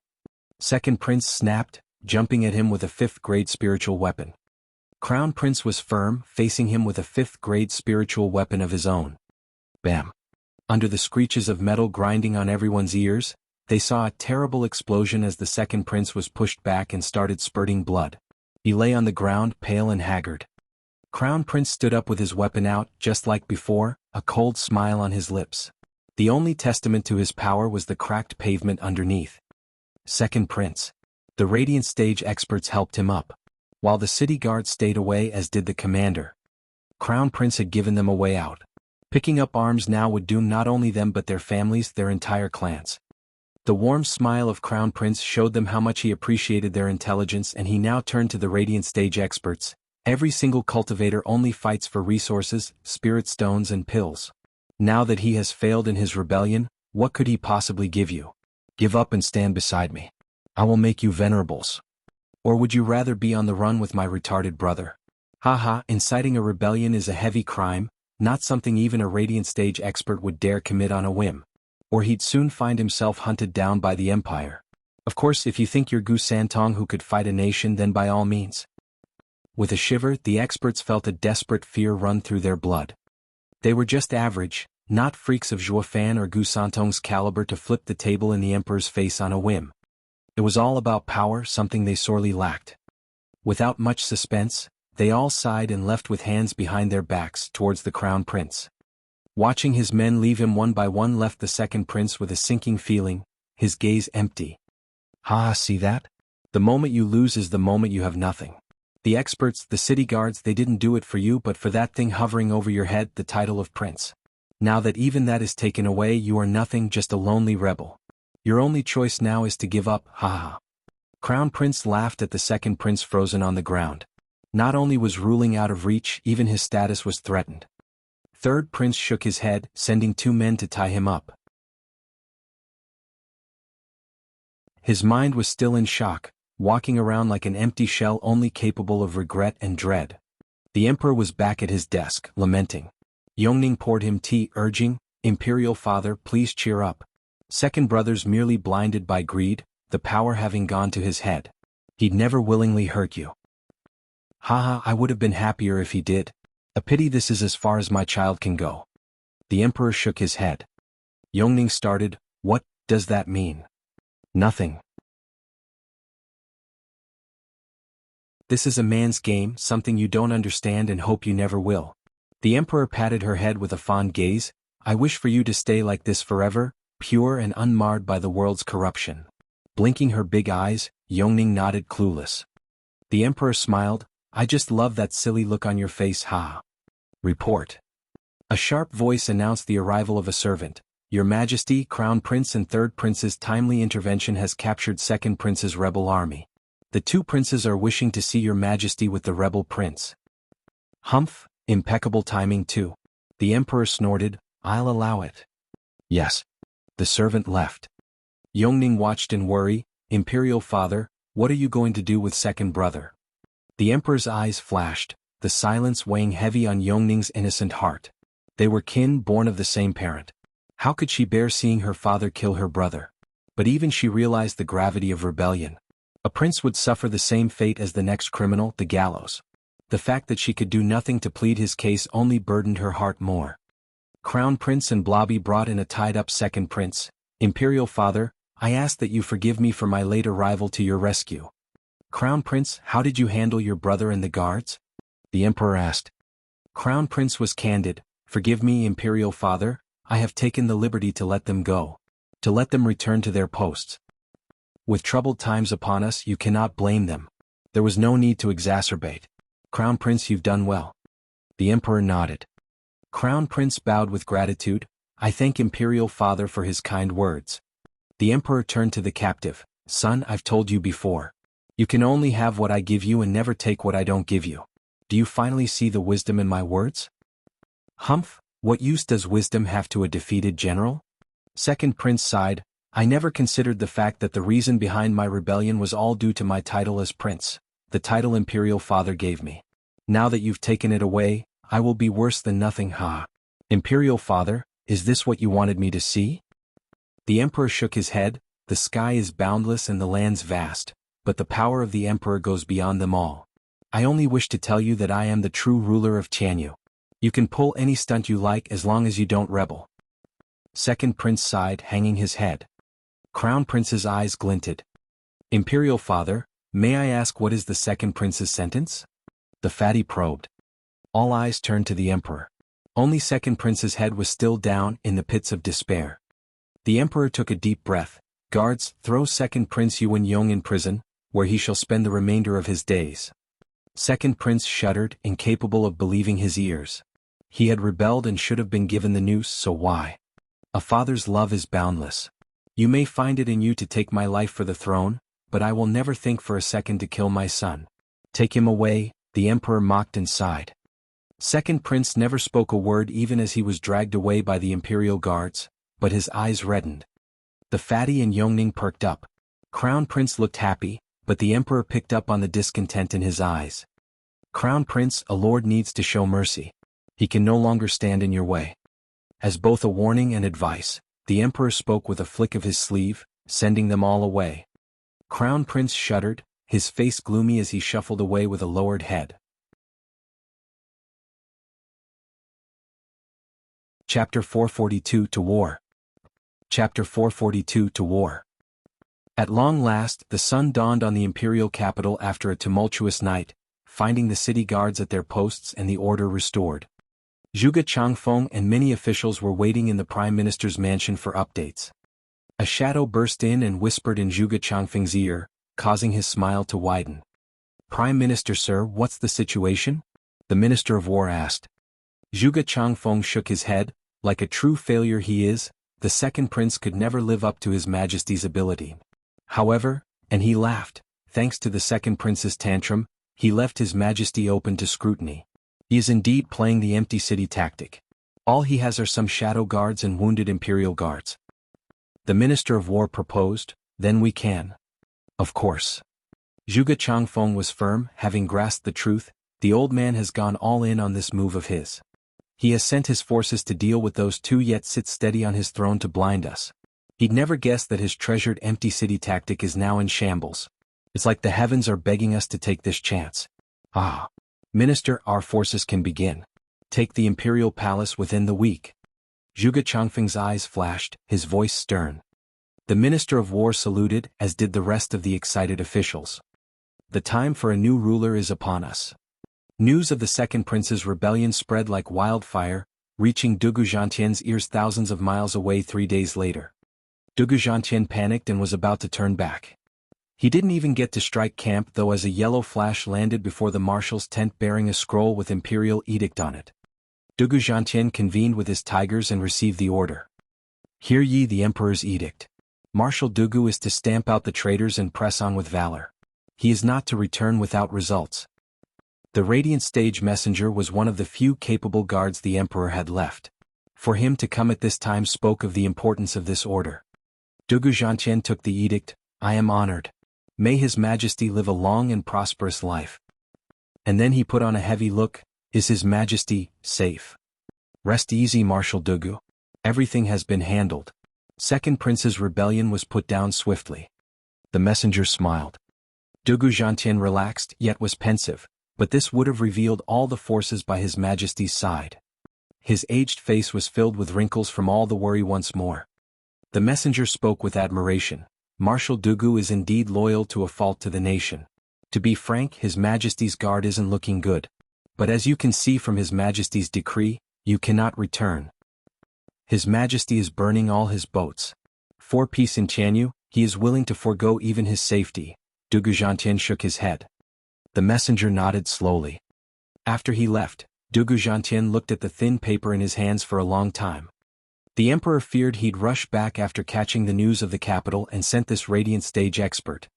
Second Prince snapped, jumping at him with a fifth-grade spiritual weapon. Crown Prince was firm, facing him with a fifth-grade spiritual weapon of his own. Bam! Under the screeches of metal grinding on everyone's ears, they saw a terrible explosion as the second prince was pushed back and started spurting blood. He lay on the ground, pale and haggard. Crown Prince stood up with his weapon out, just like before, a cold smile on his lips. The only testament to his power was the cracked pavement underneath. Second Prince. The Radiant stage experts helped him up, while the city guards stayed away, as did the commander. Crown Prince had given them a way out. Picking up arms now would doom not only them but their families, their entire clans. The warm smile of Crown Prince showed them how much he appreciated their intelligence, and he now turned to the Radiant stage experts. Every single cultivator only fights for resources, spirit stones and pills. Now that he has failed in his rebellion, what could he possibly give you? Give up and stand beside me. I will make you venerables. Or would you rather be on the run with my retarded brother? Haha, inciting a rebellion is a heavy crime, not something even a Radiant stage expert would dare commit on a whim. Or he'd soon find himself hunted down by the Empire. Of course, if you think you're Gu Santong who could fight a nation, then by all means. With a shiver, the experts felt a desperate fear run through their blood. They were just average, not freaks of Zhuofan or Gu Santong's caliber to flip the table in the Emperor's face on a whim. It was all about power, something they sorely lacked. Without much suspense, they all sighed and left with hands behind their backs towards the Crown Prince. Watching his men leave him one by one left the second prince with a sinking feeling, his gaze empty. Ha, see that? The moment you lose is the moment you have nothing. The experts, the city guards, they didn't do it for you but for that thing hovering over your head, the title of prince. Now that even that is taken away, you are nothing, just a lonely rebel. Your only choice now is to give up, ha. Crown Prince laughed at the second prince frozen on the ground. Not only was ruling out of reach, even his status was threatened. Third Prince shook his head, sending 2 men to tie him up. His mind was still in shock, walking around like an empty shell only capable of regret and dread. The Emperor was back at his desk, lamenting. Yongning poured him tea, urging, "Imperial Father, please cheer up. Second brother's merely blinded by greed, the power having gone to his head. He'd never willingly hurt you." Haha, I would have been happier if he did. A pity this is as far as my child can go. The Emperor shook his head. Yongning started, "What does that mean?" "Nothing. This is a man's game, something you don't understand and hope you never will." The Emperor patted her head with a fond gaze. "I wish for you to stay like this forever, pure and unmarred by the world's corruption." Blinking her big eyes, Yongning nodded clueless. The Emperor smiled, "I just love that silly look on your face, ha." Report. A sharp voice announced the arrival of a servant. "Your Majesty, Crown Prince and Third Prince's timely intervention has captured Second Prince's rebel army. The 2 princes are wishing to see your Majesty with the rebel prince." Humph, impeccable timing too. The Emperor snorted, "I'll allow it." "Yes." The servant left. Yongning watched in worry. "Imperial Father, what are you going to do with second brother?" The Emperor's eyes flashed, the silence weighing heavy on Yongning's innocent heart. They were kin, born of the same parent. How could she bear seeing her father kill her brother? But even she realized the gravity of rebellion. A prince would suffer the same fate as the next criminal, the gallows. The fact that she could do nothing to plead his case only burdened her heart more. Crown Prince and Blobby brought in a tied-up second prince. "Imperial Father, I ask that you forgive me for my late arrival to your rescue." "Crown Prince, how did you handle your brother and the guards?" the Emperor asked. Crown Prince was candid. "Forgive me, Imperial Father, I have taken the liberty to let them go. To let them return to their posts. With troubled times upon us, you cannot blame them. There was no need to exacerbate. Crown Prince, you've done well." The Emperor nodded. Crown Prince bowed with gratitude. "I thank Imperial Father for his kind words." The Emperor turned to the captive. "Son, I've told you before. You can only have what I give you and never take what I don't give you. Do you finally see the wisdom in my words?" "Humph, what use does wisdom have to a defeated general?" Second Prince sighed. "I never considered the fact that the reason behind my rebellion was all due to my title as prince, the title Imperial Father gave me. Now that you've taken it away, I will be worse than nothing, ha." "Imperial Father, is this what you wanted me to see?" The Emperor shook his head. "The sky is boundless and the lands vast, but the power of the Emperor goes beyond them all. I only wish to tell you that I am the true ruler of Tianyu. You can pull any stunt you like as long as you don't rebel. Second prince sighed, hanging his head. Crown Prince's eyes glinted. Imperial father, may I ask what is the second prince's sentence? The fatty probed. All eyes turned to the emperor. Only second prince's head was still down in the pits of despair. The emperor took a deep breath. Guards, throw second prince Yuan Yong in prison, where he shall spend the remainder of his days. Second prince shuddered, incapable of believing his ears. He had rebelled and should have been given the noose, so why? A father's love is boundless. You may find it in you to take my life for the throne, but I will never think for a second to kill my son. Take him away, the emperor mocked and sighed. Second prince never spoke a word even as he was dragged away by the imperial guards, but his eyes reddened. The fatty and Yongning perked up. Crown Prince looked happy, but the emperor picked up on the discontent in his eyes. Crown Prince, a lord needs to show mercy. He can no longer stand in your way. As both a warning and advice, the emperor spoke with a flick of his sleeve, sending them all away. Crown Prince shuddered, his face gloomy as he shuffled away with a lowered head. Chapter 442 to War. Chapter 442 to War. At long last, the sun dawned on the imperial capital after a tumultuous night, finding the city guards at their posts and the order restored. Zhuge Changfeng and many officials were waiting in the prime minister's mansion for updates. A shadow burst in and whispered in Zhuge Changfeng's ear, causing his smile to widen. Prime Minister, sir, what's the situation? The Minister of War asked. Zhuge Changfeng shook his head. Like a true failure he is, the second prince could never live up to his majesty's ability. However, and he laughed, thanks to the second prince's tantrum, he left his majesty open to scrutiny. He is indeed playing the empty city tactic. All he has are some shadow guards and wounded imperial guards. The Minister of War proposed, then we can. Of course. Zhuge Changfeng was firm, having grasped the truth, the old man has gone all in on this move of his. He has sent his forces to deal with those two yet sit steady on his throne to blind us. He'd never guessed that his treasured empty city tactic is now in shambles. It's like the heavens are begging us to take this chance. Ah. Minister, our forces can begin. Take the imperial palace within the week. Zhuge Changfeng's eyes flashed, his voice stern. The Minister of War saluted, as did the rest of the excited officials. The time for a new ruler is upon us. News of the second prince's rebellion spread like wildfire, reaching Dugu Zhantian's ears thousands of miles away 3 days later. Dugu Zhantian panicked and was about to turn back. He didn't even get to strike camp though as a yellow flash landed before the marshal's tent bearing a scroll with imperial edict on it. Dugu Zhantian convened with his tigers and received the order. Hear ye the emperor's edict. Marshal Dugu is to stamp out the traitors and press on with valor. He is not to return without results. The radiant stage messenger was one of the few capable guards the emperor had left. For him to come at this time spoke of the importance of this order. Dugu Zhantian took the edict. I am honored. May his majesty live a long and prosperous life. And then he put on a heavy look. Is his majesty safe? Rest easy, Marshal Dugu. Everything has been handled. Second prince's rebellion was put down swiftly. The messenger smiled. Dugu Zhantian relaxed yet was pensive. But this would have revealed all the forces by his majesty's side. His aged face was filled with wrinkles from all the worry once more. The messenger spoke with admiration. Marshal Dugu is indeed loyal to a fault to the nation. To be frank, his majesty's guard isn't looking good. But as you can see from his majesty's decree, you cannot return. His majesty is burning all his boats. For peace in Tianyu, he is willing to forego even his safety. Dugu Zhantian shook his head. The messenger nodded slowly. After he left, Dugu Zhantian looked at the thin paper in his hands for a long time. The emperor feared he'd rush back after catching the news of the capital and sent this radiant stage expert.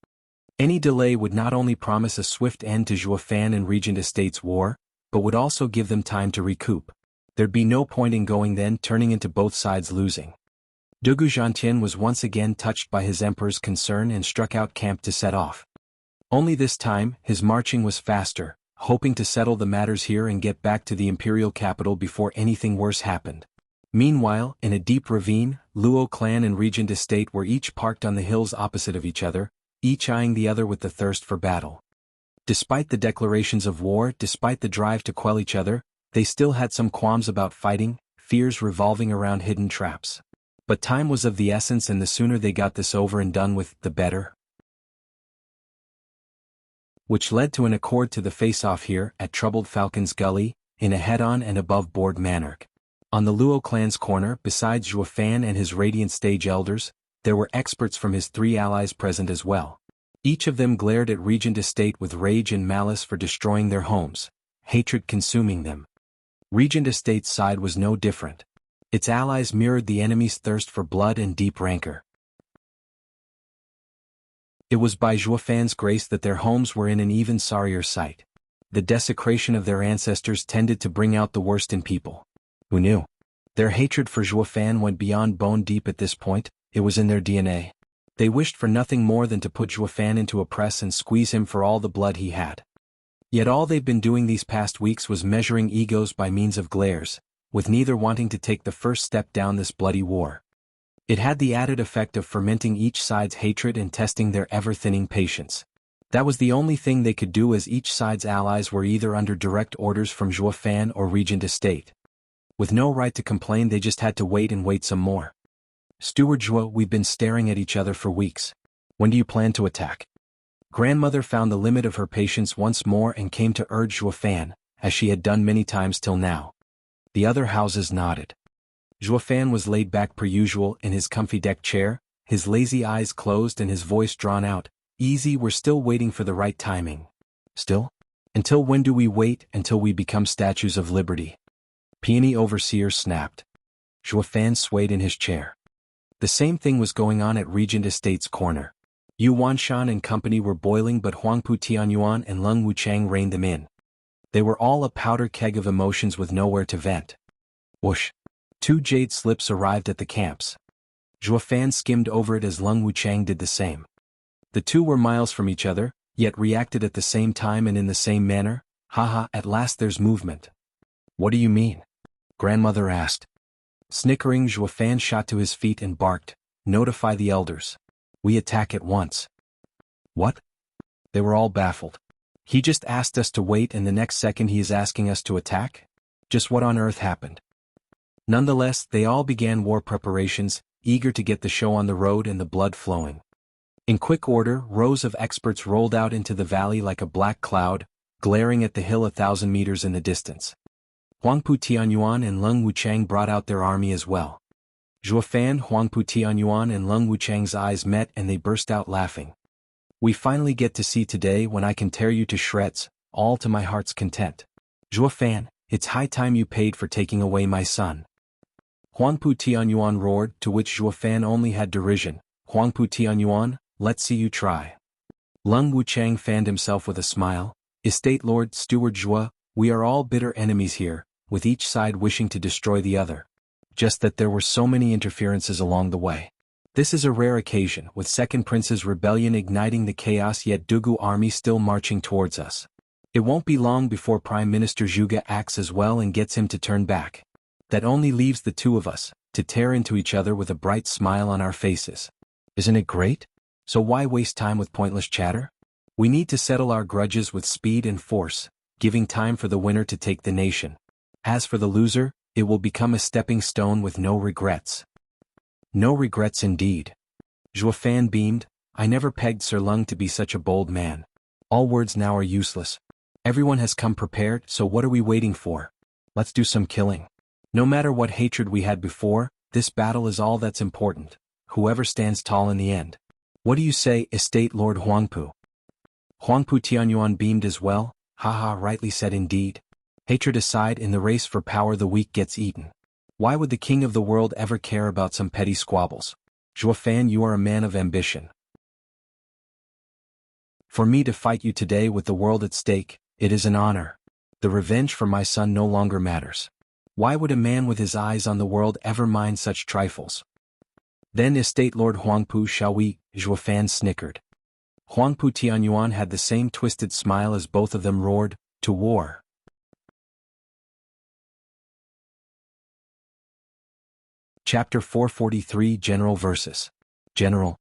Any delay would not only promise a swift end to Zhuofan and Regent Estates' war, but would also give them time to recoup. There'd be no point in going then, turning into both sides losing. Dugu Zhantian was once again touched by his emperor's concern and struck out camp to set off. Only this time, his marching was faster, hoping to settle the matters here and get back to the imperial capital before anything worse happened. Meanwhile, in a deep ravine, Luo clan and Regent Estate were each parked on the hills opposite of each other, each eyeing the other with the thirst for battle. Despite the declarations of war, despite the drive to quell each other, they still had some qualms about fighting, fears revolving around hidden traps. But time was of the essence, and the sooner they got this over and done with, the better. Which led to an accord to the face-off here at Troubled Falcon's Gully, in a head-on and above-board manner. On the Luo clan's corner, besides Zhuo Fan and his Radiant Stage elders, there were experts from his 3 allies present as well. Each of them glared at Regent Estate with rage and malice for destroying their homes, hatred consuming them. Regent Estate's side was no different. Its allies mirrored the enemy's thirst for blood and deep rancor. It was by Zhuo Fan's grace that their homes were in an even sorrier sight. The desecration of their ancestors tended to bring out the worst in people. Who knew? Their hatred for Zhuo Fan went beyond bone deep at this point. It was in their DNA. They wished for nothing more than to put Zhuo Fan into a press and squeeze him for all the blood he had. Yet all they've been doing these past weeks was measuring egos by means of glares, with neither wanting to take the first step down this bloody war. It had the added effect of fermenting each side's hatred and testing their ever-thinning patience. That was the only thing they could do, as each side's allies were either under direct orders from Zhuo Fan or Regent Estate. With no right to complain, they just had to wait and wait some more. Steward Zhuo, we've been staring at each other for weeks. When do you plan to attack? Grandmother found the limit of her patience once more and came to urge Zhuo Fan, as she had done many times till now. The other houses nodded. Zhuo Fan was laid back per usual in his comfy deck chair, his lazy eyes closed and his voice drawn out. Easy, we're still waiting for the right timing. Still? Until when do we wait? Until we become statues of liberty. Peony Overseer snapped. Zhuo Fan swayed in his chair. The same thing was going on at Regent Estate's corner. Yu Wanshan and company were boiling, but Huangpu Tianyuan and Leng Wuchang reined them in. They were all a powder keg of emotions with nowhere to vent. Whoosh! 2 jade slips arrived at the camps. Zhuo Fan skimmed over it as Leng Wuchang did the same. The two were miles from each other, yet reacted at the same time and in the same manner. Haha, at last there's movement. What do you mean? Grandmother asked. Snickering, Zhuo Fan shot to his feet and barked, notify the elders. We attack at once. What? They were all baffled. He just asked us to wait, and the next second he is asking us to attack? Just what on earth happened? Nonetheless, they all began war preparations, eager to get the show on the road and the blood flowing. In quick order, rows of experts rolled out into the valley like a black cloud, glaring at the hill 1,000 meters in the distance. Huangpu Tianyuan and Leng Wuchang brought out their army as well. Zhuo Fan, Huangpu Tianyuan and Leng Wuchang's eyes met and they burst out laughing. We finally get to see today when I can tear you to shreds, all to my heart's content. Zhuo Fan, it's high time you paid for taking away my son. Huangpu Tianyuan roared, to which Zhuo Fan only had derision. Huangpu Tianyuan, let's see you try. Leng Wuchang fanned himself with a smile. Estate Lord Steward Zhuo, we are all bitter enemies here, with each side wishing to destroy the other. Just that there were so many interferences along the way. This is a rare occasion, with Second Prince's rebellion igniting the chaos, yet Dugu army still marching towards us. It won't be long before Prime Minister Zhuge acts as well and gets him to turn back. That only leaves the two of us, to tear into each other with a bright smile on our faces. Isn't it great? So why waste time with pointless chatter? We need to settle our grudges with speed and force, giving time for the winner to take the nation. As for the loser, it will become a stepping stone with no regrets. No regrets indeed. Zhuo Fan beamed. I never pegged Sir Leng to be such a bold man. All words now are useless. Everyone has come prepared, so what are we waiting for? Let's do some killing. No matter what hatred we had before, this battle is all that's important. Whoever stands tall in the end. What do you say, Estate Lord Huangpu? Huangpu Tianyuan beamed as well. Haha, rightly said indeed. Hatred aside, in the race for power the weak gets eaten. Why would the king of the world ever care about some petty squabbles? Zhuo Fan, you are a man of ambition. For me to fight you today with the world at stake, it is an honor. The revenge for my son no longer matters. Why would a man with his eyes on the world ever mind such trifles? Then Estate Lord Huangpu, shall we? Zhuo Fan snickered. Huangpu Tianyuan had the same twisted smile as both of them roared, to war. Chapter 443 General versus General.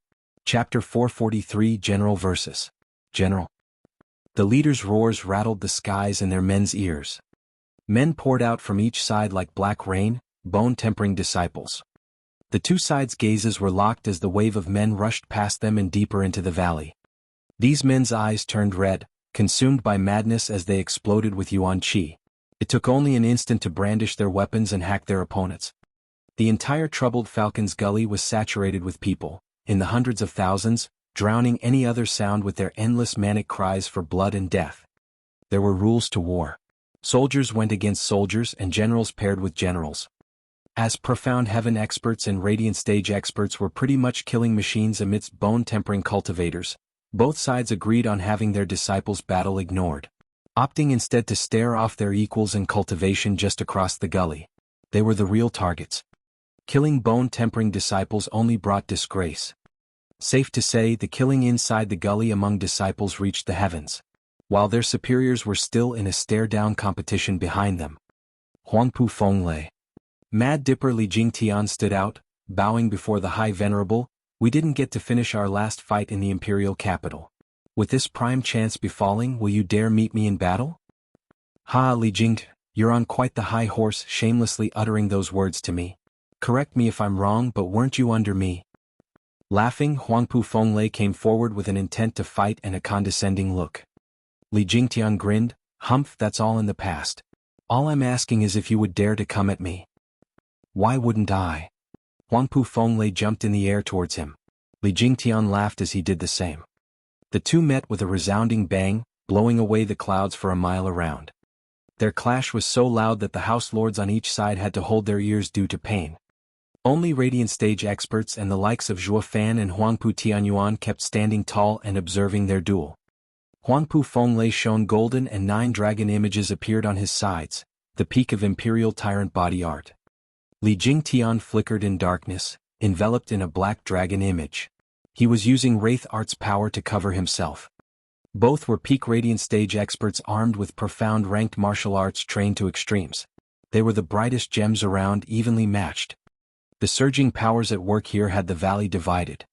Chapter 443 General versus General. The leader's roars rattled the skies in their men's ears. Men poured out from each side like black rain, bone-tempering disciples. The two sides' gazes were locked as the wave of men rushed past them and deeper into the valley. These men's eyes turned red, consumed by madness as they exploded with yuan qi. It took only an instant to brandish their weapons and hack their opponents. The entire troubled Falcon's Gully was saturated with people, in the hundreds of thousands, drowning any other sound with their endless manic cries for blood and death. There were rules to war. Soldiers went against soldiers and generals paired with generals. As profound heaven experts and radiant stage experts were pretty much killing machines amidst bone-tempering cultivators, both sides agreed on having their disciples' battle ignored, opting instead to stare off their equals in cultivation just across the gully. They were the real targets. Killing bone-tempering disciples only brought disgrace. Safe to say, the killing inside the gully among disciples reached the heavens, while their superiors were still in a stare-down competition behind them. Huangpu Fenglei. Mad Dipper Li Jingtian stood out, bowing before the High Venerable. We didn't get to finish our last fight in the imperial capital. With this prime chance befalling, will you dare meet me in battle? Ha, Li Jing, you're on quite the high horse, shamelessly uttering those words to me. Correct me if I'm wrong, but weren't you under me? Laughing, Huangpu Fenglei came forward with an intent to fight and a condescending look. Li Jingtian grinned, Humph, that's all in the past. All I'm asking is if you would dare to come at me. Why wouldn't I? Huangpu Fenglei jumped in the air towards him. Li Jingtian laughed as he did the same. The two met with a resounding bang, blowing away the clouds for a mile around. Their clash was so loud that the house lords on each side had to hold their ears due to pain. Only radiant stage experts and the likes of Zhuo Fan and Huangpu Tianyuan kept standing tall and observing their duel. Huangpu Fenglei shone golden and 9 dragon images appeared on his sides, the peak of imperial tyrant body art. Li Jingtian flickered in darkness, enveloped in a black dragon image. He was using Wraith Art's power to cover himself. Both were peak radiant stage experts armed with profound ranked martial arts trained to extremes. They were the brightest gems around, evenly matched. The surging powers at work here had the valley divided.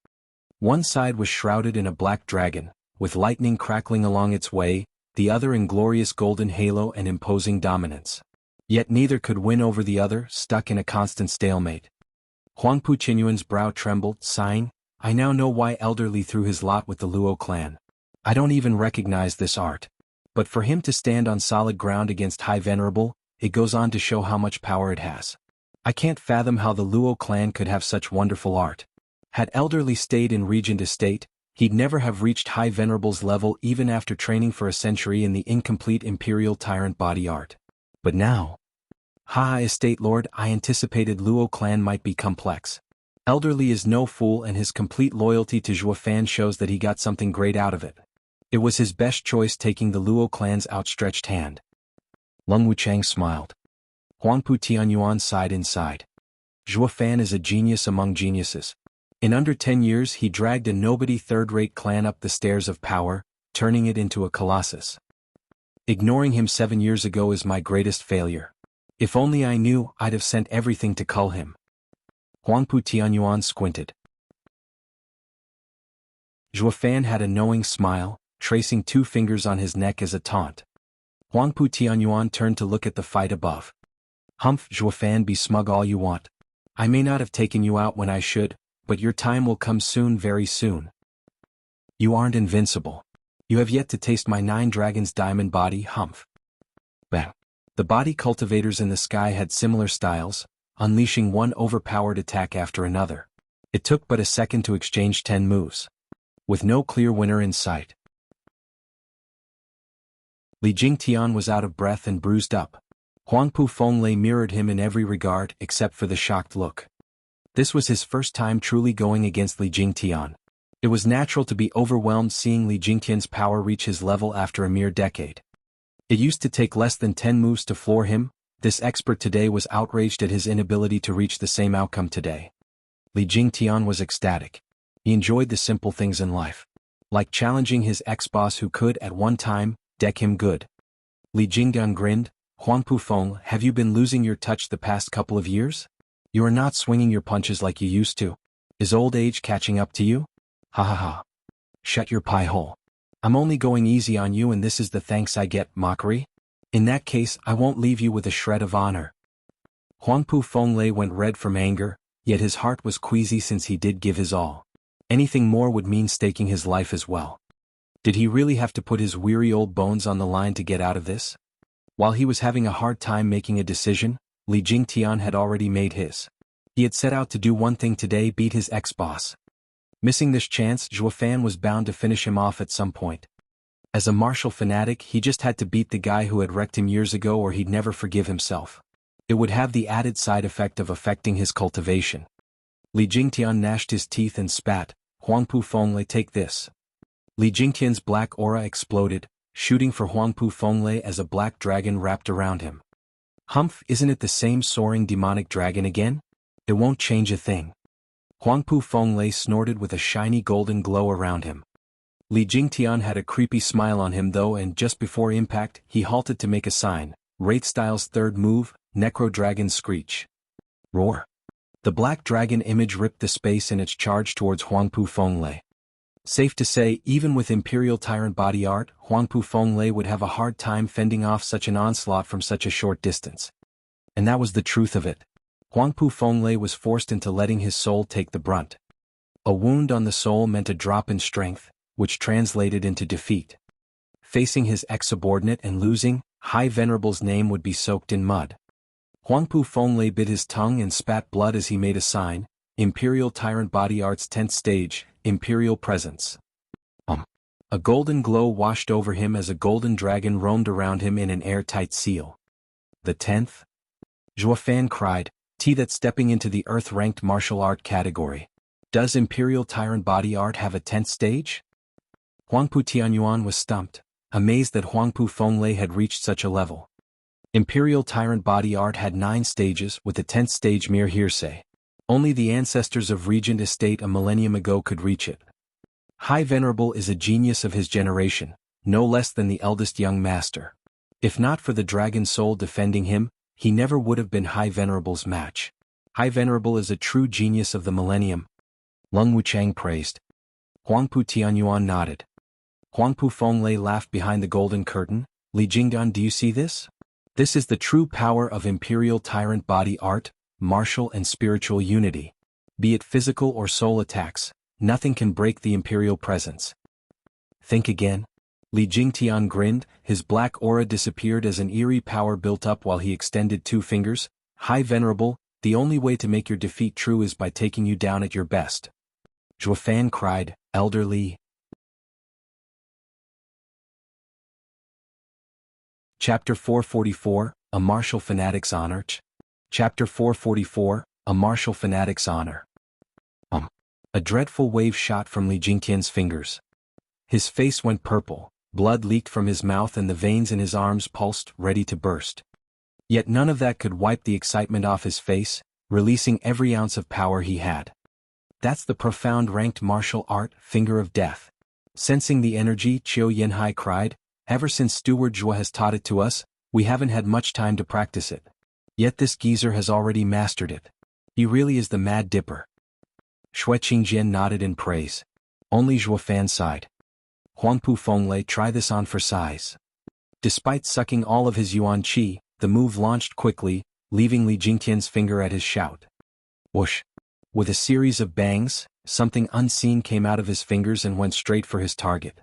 One side was shrouded in a black dragon, with lightning crackling along its way, the other in glorious golden halo and imposing dominance. Yet neither could win over the other, stuck in a constant stalemate. Huangpu Qinyuan's brow trembled, sighing, I now know why Elder Li threw his lot with the Luo clan. I don't even recognize this art. But for him to stand on solid ground against High Venerable, it goes on to show how much power it has. I can't fathom how the Luo clan could have such wonderful art. Had Elder Li stayed in Regent Estate, he'd never have reached High Venerable's level even after training for a century in the incomplete imperial tyrant body art. But now, Estate Lord, I anticipated Luo clan might be complex. Elder Li is no fool and his complete loyalty to Zhuo Fan shows that he got something great out of it. It was his best choice taking the Luo clan's outstretched hand. Lung Wuchang smiled. Huangpu Tianyuan sighed inside. Zhuo Fan is a genius among geniuses. In under 10 years he dragged a nobody third-rate clan up the stairs of power, turning it into a colossus. Ignoring him 7 years ago is my greatest failure. If only I knew, I'd have sent everything to cull him. Huangpu Tianyuan squinted. Zhuo Fan had a knowing smile, tracing 2 fingers on his neck as a taunt. Huangpu Tianyuan turned to look at the fight above. Humph, Zhuo Fan, be smug all you want. I may not have taken you out when I should, but your time will come soon, very soon. You aren't invincible. You have yet to taste my 9 dragons' diamond body, Humph. Bang. The body cultivators in the sky had similar styles, unleashing one overpowered attack after another. It took but a second to exchange 10 moves. With no clear winner in sight. Li Jingtian was out of breath and bruised up. Huangpu Fenglei mirrored him in every regard except for the shocked look. This was his first time truly going against Li Jingtian. It was natural to be overwhelmed seeing Li Jingtian's power reach his level after a mere decade. It used to take less than 10 moves to floor him. This expert today was outraged at his inability to reach the same outcome today. Li Jingtian was ecstatic. He enjoyed the simple things in life. Like challenging his ex-boss who could, at one time, deck him good. Li Jingtian grinned, Huangpu Feng, have you been losing your touch the past couple of years? You are not swinging your punches like you used to. Is old age catching up to you? Ha ha ha. Shut your pie hole. I'm only going easy on you and this is the thanks I get, mockery? In that case I won't leave you with a shred of honor. Huangpu Fenglei went red from anger, yet his heart was queasy since he did give his all. Anything more would mean staking his life as well. Did he really have to put his weary old bones on the line to get out of this? While he was having a hard time making a decision, Li Jingtian had already made his. He had set out to do one thing today: beat his ex-boss. Missing this chance, Zhuo Fan was bound to finish him off at some point. As a martial fanatic, he just had to beat the guy who had wrecked him years ago or he'd never forgive himself. It would have the added side effect of affecting his cultivation. Li Jingtian gnashed his teeth and spat, "Huangpu Fenglei, take this." Li Jingtian's black aura exploded, shooting for Huangpu Fenglei as a black dragon wrapped around him. Humph, isn't it the same soaring demonic dragon again? It won't change a thing. Huangpu Fenglei snorted with a shiny golden glow around him. Li Jingtian had a creepy smile on him though, and just before impact, he halted to make a sign, Wraith Style's third move, Necro Dragon Screech. Roar. The black dragon image ripped the space in its charge towards Huangpu Fenglei. Safe to say, even with Imperial Tyrant body art, Huangpu Fenglei would have a hard time fending off such an onslaught from such a short distance. And that was the truth of it. Huangpu Fenglei was forced into letting his soul take the brunt. A wound on the soul meant a drop in strength, which translated into defeat. Facing his ex-subordinate and losing, High Venerable's name would be soaked in mud. Huangpu Fenglei bit his tongue and spat blood as he made a sign, Imperial Tyrant Body Art's 10th stage, Imperial Presence. A golden glow washed over him as a golden dragon roamed around him in an airtight seal. The 10th? Zhuo Fan cried, that's stepping into the Earth-ranked martial art category. Does Imperial Tyrant Body Art have a 10th stage? Huangpu Tianyuan was stumped, amazed that Huangpu Fenglei had reached such a level. Imperial Tyrant Body Art had 9 stages, with the 10th stage mere hearsay. Only the ancestors of Regent Estate a millennium ago could reach it. High Venerable is a genius of his generation, no less than the eldest young master. If not for the dragon soul defending him, he never would have been High Venerable's match. High Venerable is a true genius of the millennium. Lung Wuchang praised. Huangpu Tianyuan nodded. Huangpu Fenglei laughed behind the golden curtain. Li Jingtian, do you see this? This is the true power of Imperial Tyrant Body Art, martial and spiritual unity. Be it physical or soul attacks, nothing can break the Imperial presence. Think again. Li Jingtian grinned, his black aura disappeared as an eerie power built up while he extended 2 fingers. High Venerable, the only way to make your defeat true is by taking you down at your best. Zhuo Fan cried, Elder Li. Chapter 444, A Martial Fanatic's Honor. Chapter 444, A Martial Fanatic's Honor. A dreadful wave shot from Li Jingtian's fingers. His face went purple, blood leaked from his mouth and the veins in his arms pulsed, ready to burst. Yet none of that could wipe the excitement off his face, releasing every ounce of power he had. That's the profound ranked martial art, Finger of Death. Sensing the energy, Qiu Yanhai cried, ever since Steward Zhuo has taught it to us, we haven't had much time to practice it. Yet this geezer has already mastered it. He really is the Mad Dipper. Xue Qingjian nodded in praise. Only Zhuo Fan sighed. Huangpu Fenglei, try this on for size. Despite sucking all of his yuan qi, the move launched quickly, leaving Li Jingtian's finger at his shout. Whoosh! With a series of bangs, something unseen came out of his fingers and went straight for his target.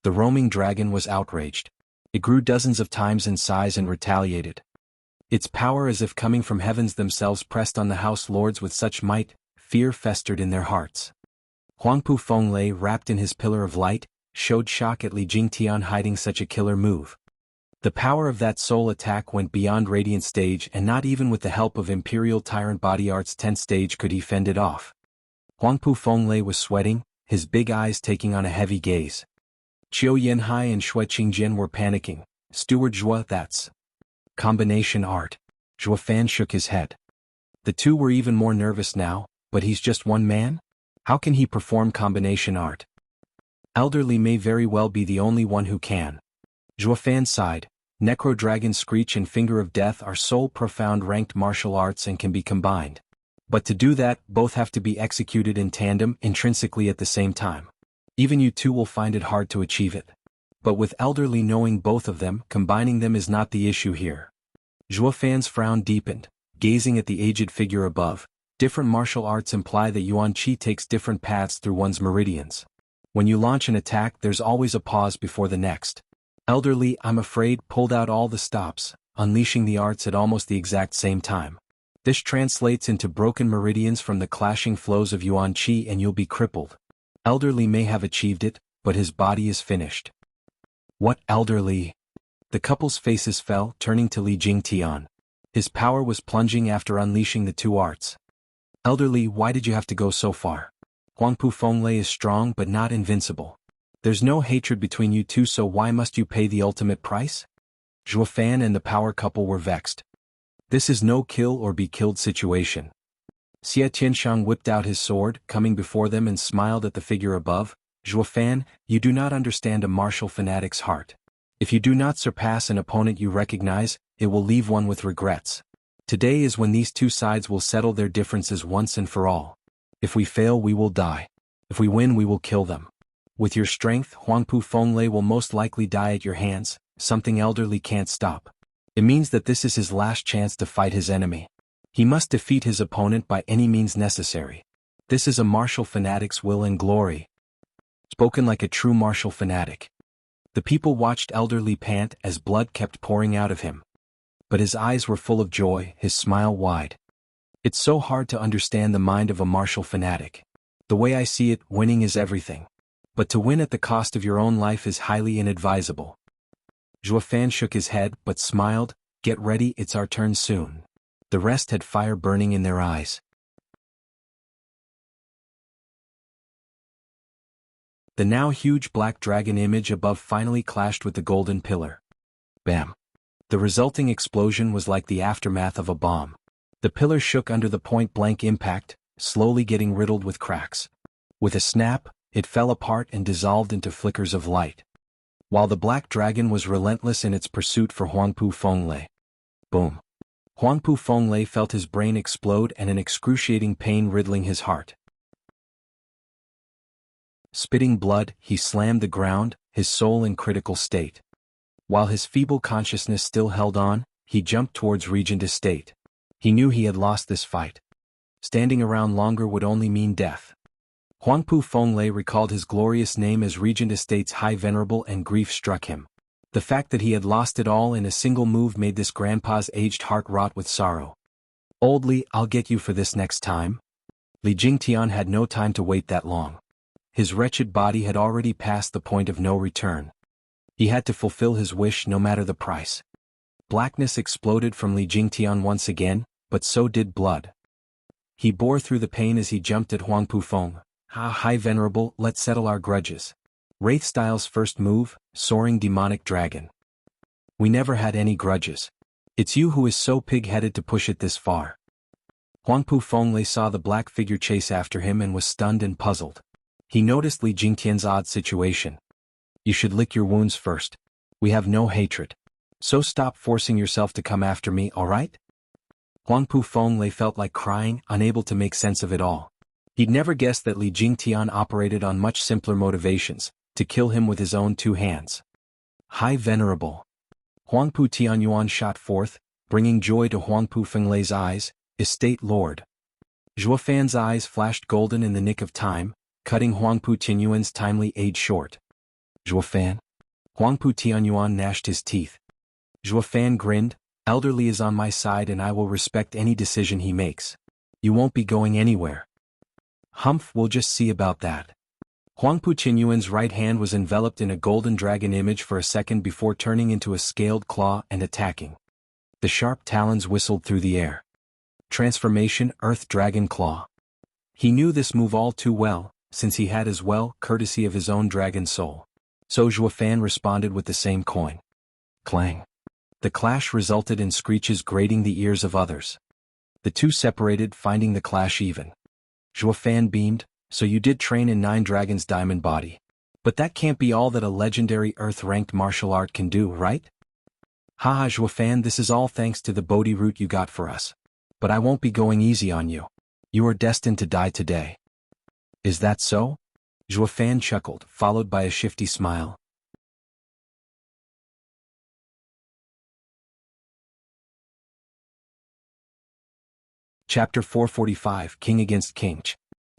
The roaming dragon was outraged. It grew dozens of times in size and retaliated. Its power, as if coming from heavens themselves, pressed on the house lords with such might, fear festered in their hearts. Huangpu Fenglei, wrapped in his pillar of light, showed shock at Li Jingtian hiding such a killer move. The power of that soul attack went beyond Radiant Stage, and not even with the help of Imperial Tyrant Body Art's 10th stage could he fend it off. Huangpu Fenglei was sweating, his big eyes taking on a heavy gaze. Qiu Yanhai and Xue Qingjian were panicking. Steward Zhuo, that's combination art. Zhuo Fan shook his head. The two were even more nervous now, but he's just one man? How can he perform combination art? Elder Li may very well be the only one who can. Zhuo Fan sighed. Necro Dragon Screech and Finger of Death are sole profound ranked martial arts and can be combined. But to do that, both have to be executed in tandem, intrinsically at the same time. Even you two will find it hard to achieve it. But with elderly knowing both of them, combining them is not the issue here. Zhuo Fan's frown deepened, gazing at the aged figure above. Different martial arts imply that Yuan Qi takes different paths through one's meridians. When you launch an attack, there's always a pause before the next. Elderly, I'm afraid, pulled out all the stops, unleashing the arts at almost the exact same time. This translates into broken meridians from the clashing flows of Yuan Qi and you'll be crippled. Elderly may have achieved it, but his body is finished. What elderly? The couple's faces fell, turning to Li Jingtian. His power was plunging after unleashing the two arts. Elderly, why did you have to go so far? Huangpu Fenglei is strong but not invincible. There's no hatred between you two, so why must you pay the ultimate price? Zhuo Fan and the power couple were vexed. This is no kill or be killed situation. Xie Tianshang whipped out his sword, coming before them and smiled at the figure above. Zhuo Fan, you do not understand a martial fanatic's heart. If you do not surpass an opponent you recognize, it will leave one with regrets. Today is when these two sides will settle their differences once and for all. If we fail, we will die. If we win, we will kill them. With your strength, Huangpu Fenglei will most likely die at your hands, something elderly can't stop. It means that this is his last chance to fight his enemy. He must defeat his opponent by any means necessary. This is a martial fanatic's will and glory. Spoken like a true martial fanatic. The people watched elderly pant as blood kept pouring out of him. But his eyes were full of joy, his smile wide. It's so hard to understand the mind of a martial fanatic. The way I see it, winning is everything. But to win at the cost of your own life is highly inadvisable. Zhuo Fan shook his head but smiled. Get ready, it's our turn soon. The rest had fire burning in their eyes. The now huge black dragon image above finally clashed with the golden pillar. Bam! The resulting explosion was like the aftermath of a bomb. The pillar shook under the point-blank impact, slowly getting riddled with cracks. With a snap, it fell apart and dissolved into flickers of light. While the black dragon was relentless in its pursuit for Huangpu Fenglei. Boom! Huangpu Fenglei felt his brain explode and an excruciating pain riddling his heart. Spitting blood, he slammed the ground, his soul in critical state. While his feeble consciousness still held on, he jumped towards Regent Estate. He knew he had lost this fight. Standing around longer would only mean death. Huangpu Fenglei recalled his glorious name as Regent Estate's High Venerable and grief struck him. The fact that he had lost it all in a single move made this grandpa's aged heart rot with sorrow. Old Li, I'll get you for this next time. Li Jingtian had no time to wait that long. His wretched body had already passed the point of no return. He had to fulfill his wish no matter the price. Blackness exploded from Li Jingtian once again, but so did blood. He bore through the pain as he jumped at Huangpu Feng. High Venerable, let's settle our grudges. Wraith Style's first move, Soaring Demonic Dragon. We never had any grudges. It's you who is so pig-headed to push it this far. Huangpu Fenglei saw the black figure chase after him and was stunned and puzzled. He noticed Li Jingtian's odd situation. You should lick your wounds first. We have no hatred. So stop forcing yourself to come after me, alright? Huangpu Fenglei felt like crying, unable to make sense of it all. He'd never guessed that Li Jingtian operated on much simpler motivations, to kill him with his own two hands. High Venerable. Huangpu Tianyuan shot forth, bringing joy to Huangpu Fenglei's eyes. Estate Lord. Zhuo Fan's eyes flashed golden in the nick of time, cutting Huangpu Tianyuan's timely aid short. Zhuo Fan? Huangpu Tianyuan gnashed his teeth. Zhuo Fan grinned. Elderly is on my side and I will respect any decision he makes. You won't be going anywhere. Humph, we'll just see about that. Huangpu Tianyuan's right hand was enveloped in a golden dragon image for a second before turning into a scaled claw and attacking. The sharp talons whistled through the air. Transformation Earth Dragon Claw. He knew this move all too well, since he had as well courtesy of his own dragon soul. So Zhuo Fan responded with the same coin. Clang. The clash resulted in screeches grating the ears of others. The two separated, finding the clash even. Zhuo Fan beamed. So you did train in Nine Dragons' diamond body. But that can't be all that a legendary Earth-ranked martial art can do, right? Haha Zhuo Fan, this is all thanks to the Bodhi root you got for us. But I won't be going easy on you. You are destined to die today. Is that so? Fan chuckled, followed by a shifty smile. Chapter 445 King Against King.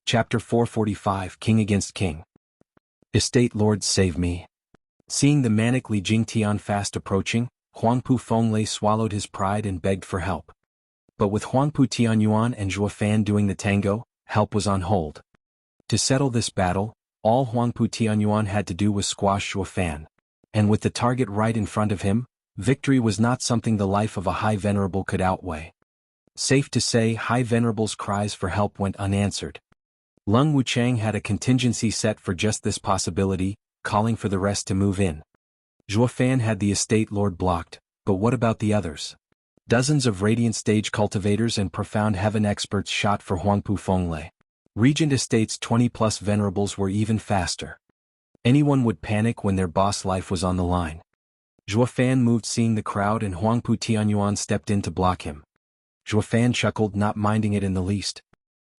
Chapter 445 King Against King. Estate Lords save me. Seeing the manic Li Jingtian fast approaching, Huangpu Fenglei swallowed his pride and begged for help. But with Huangpu Tianyuan and Fan doing the tango, help was on hold. To settle this battle, all Huangpu Tianyuan had to do was squash Fan. And with the target right in front of him, victory was not something the life of a High Venerable could outweigh. Safe to say, High Venerable's cries for help went unanswered. Lung Wuchang had a contingency set for just this possibility, calling for the rest to move in. Fan had the estate lord blocked, but what about the others? Dozens of Radiant Stage cultivators and Profound Heaven experts shot for Huangpu Fenglei. Regent Estate's 20-plus venerables were even faster. Anyone would panic when their boss life was on the line. Fan moved seeing the crowd and Huangpu Tianyuan stepped in to block him. Fan chuckled, not minding it in the least.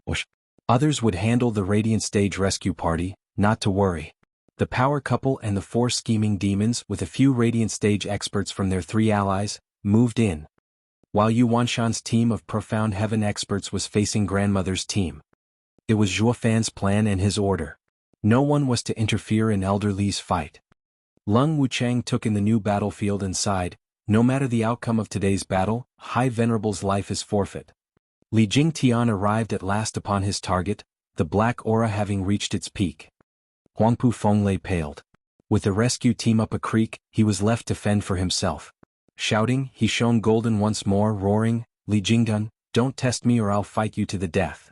Whoosh. Others would handle the Radiant Stage rescue party, not to worry. The power couple and the 4 scheming demons, with a few Radiant Stage experts from their 3 allies, moved in. While Yu Wanshan's team of Profound Heaven experts was facing Grandmother's team. It was Fan's plan and his order. No one was to interfere in Elder Li's fight. Lung Wuchang took in the new battlefield and sighed, no matter the outcome of today's battle, High Venerable's life is forfeit. Li Jingtian arrived at last upon his target, the black aura having reached its peak. Huangpu Fenglei paled. With the rescue team up a creek, he was left to fend for himself. Shouting, he shone golden once more, roaring, "Li Jingdun, don't test me or I'll fight you to the death."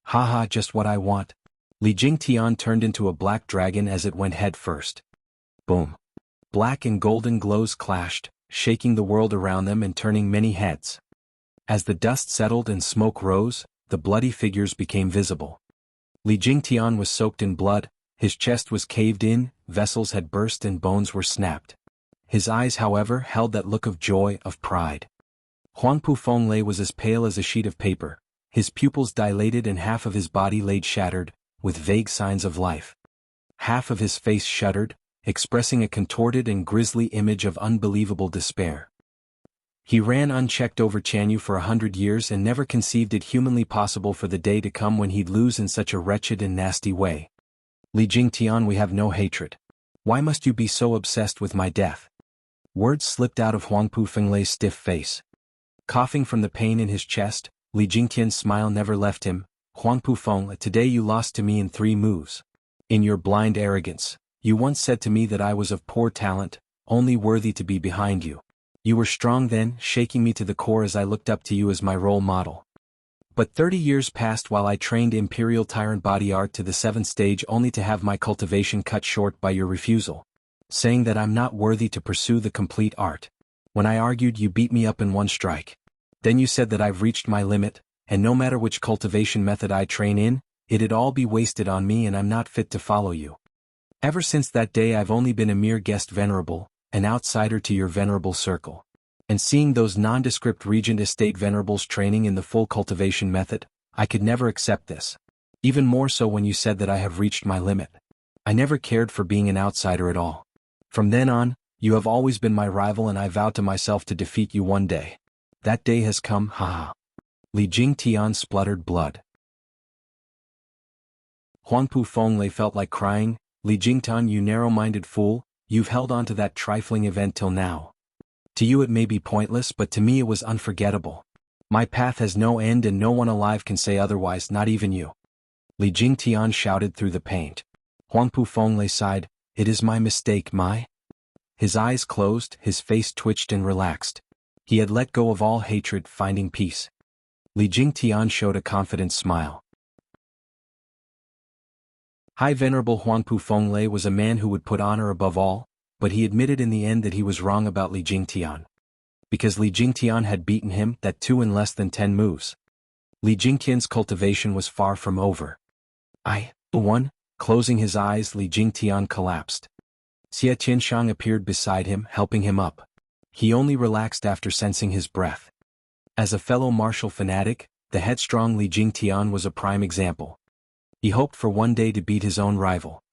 Haha, just what I want. Li Jingtian turned into a black dragon as it went head first. Boom. Black and golden glows clashed, shaking the world around them and turning many heads. As the dust settled and smoke rose, the bloody figures became visible. Li Jingtian was soaked in blood, his chest was caved in, vessels had burst and bones were snapped. His eyes, however, held that look of joy, of pride. Huangpu Fenglei was as pale as a sheet of paper, his pupils dilated and half of his body laid shattered, with vague signs of life. Half of his face shuddered, expressing a contorted and grisly image of unbelievable despair. He ran unchecked over Chanyu for 100 years and never conceived it humanly possible for the day to come when he'd lose in such a wretched and nasty way. Li Jingtian, we have no hatred. Why must you be so obsessed with my death? Words slipped out of Huangpu Fenglei's stiff face. Coughing from the pain in his chest, Li Jingtian's smile never left him. Huangpu Fenglei, today you lost to me in 3 moves. In your blind arrogance, you once said to me that I was of poor talent, only worthy to be behind you. You were strong then, shaking me to the core as I looked up to you as my role model. But 30 years passed while I trained Imperial Tyrant Body Art to the 7th stage only to have my cultivation cut short by your refusal, saying that I'm not worthy to pursue the complete art. When I argued, you beat me up in 1 strike. Then you said that I've reached my limit, and no matter which cultivation method I train in, it'd all be wasted on me and I'm not fit to follow you. Ever since that day I've only been a mere guest venerable, an outsider to your venerable circle. And seeing those nondescript Regent Estate venerables training in the full cultivation method, I could never accept this. Even more so when you said that I have reached my limit. I never cared for being an outsider at all. From then on, you have always been my rival and I vowed to myself to defeat you one day. That day has come, haha. Li Jingtian spluttered blood. Huangpu Fenglei felt like crying. Li Jingtian, you narrow-minded fool, you've held on to that trifling event till now. To you it may be pointless, but to me it was unforgettable. My path has no end and no one alive can say otherwise, not even you. Li Jingtian shouted through the paint. Huangpu Fenglei sighed, it is my mistake, my. His eyes closed, his face twitched and relaxed. He had let go of all hatred, finding peace. Li Jingtian showed a confident smile. High Venerable Huangpu Fenglei was a man who would put honor above all, but he admitted in the end that he was wrong about Li Jingtian. Because Li Jingtian had beaten him, that too in less than 10 moves. Li Jingtian's cultivation was far from over. I won. Closing his eyes, Li Jingtian collapsed. Xie Tianshang appeared beside him, helping him up. He only relaxed after sensing his breath. As a fellow martial fanatic, the headstrong Li Jingtian was a prime example. He hoped for one day to beat his own rival.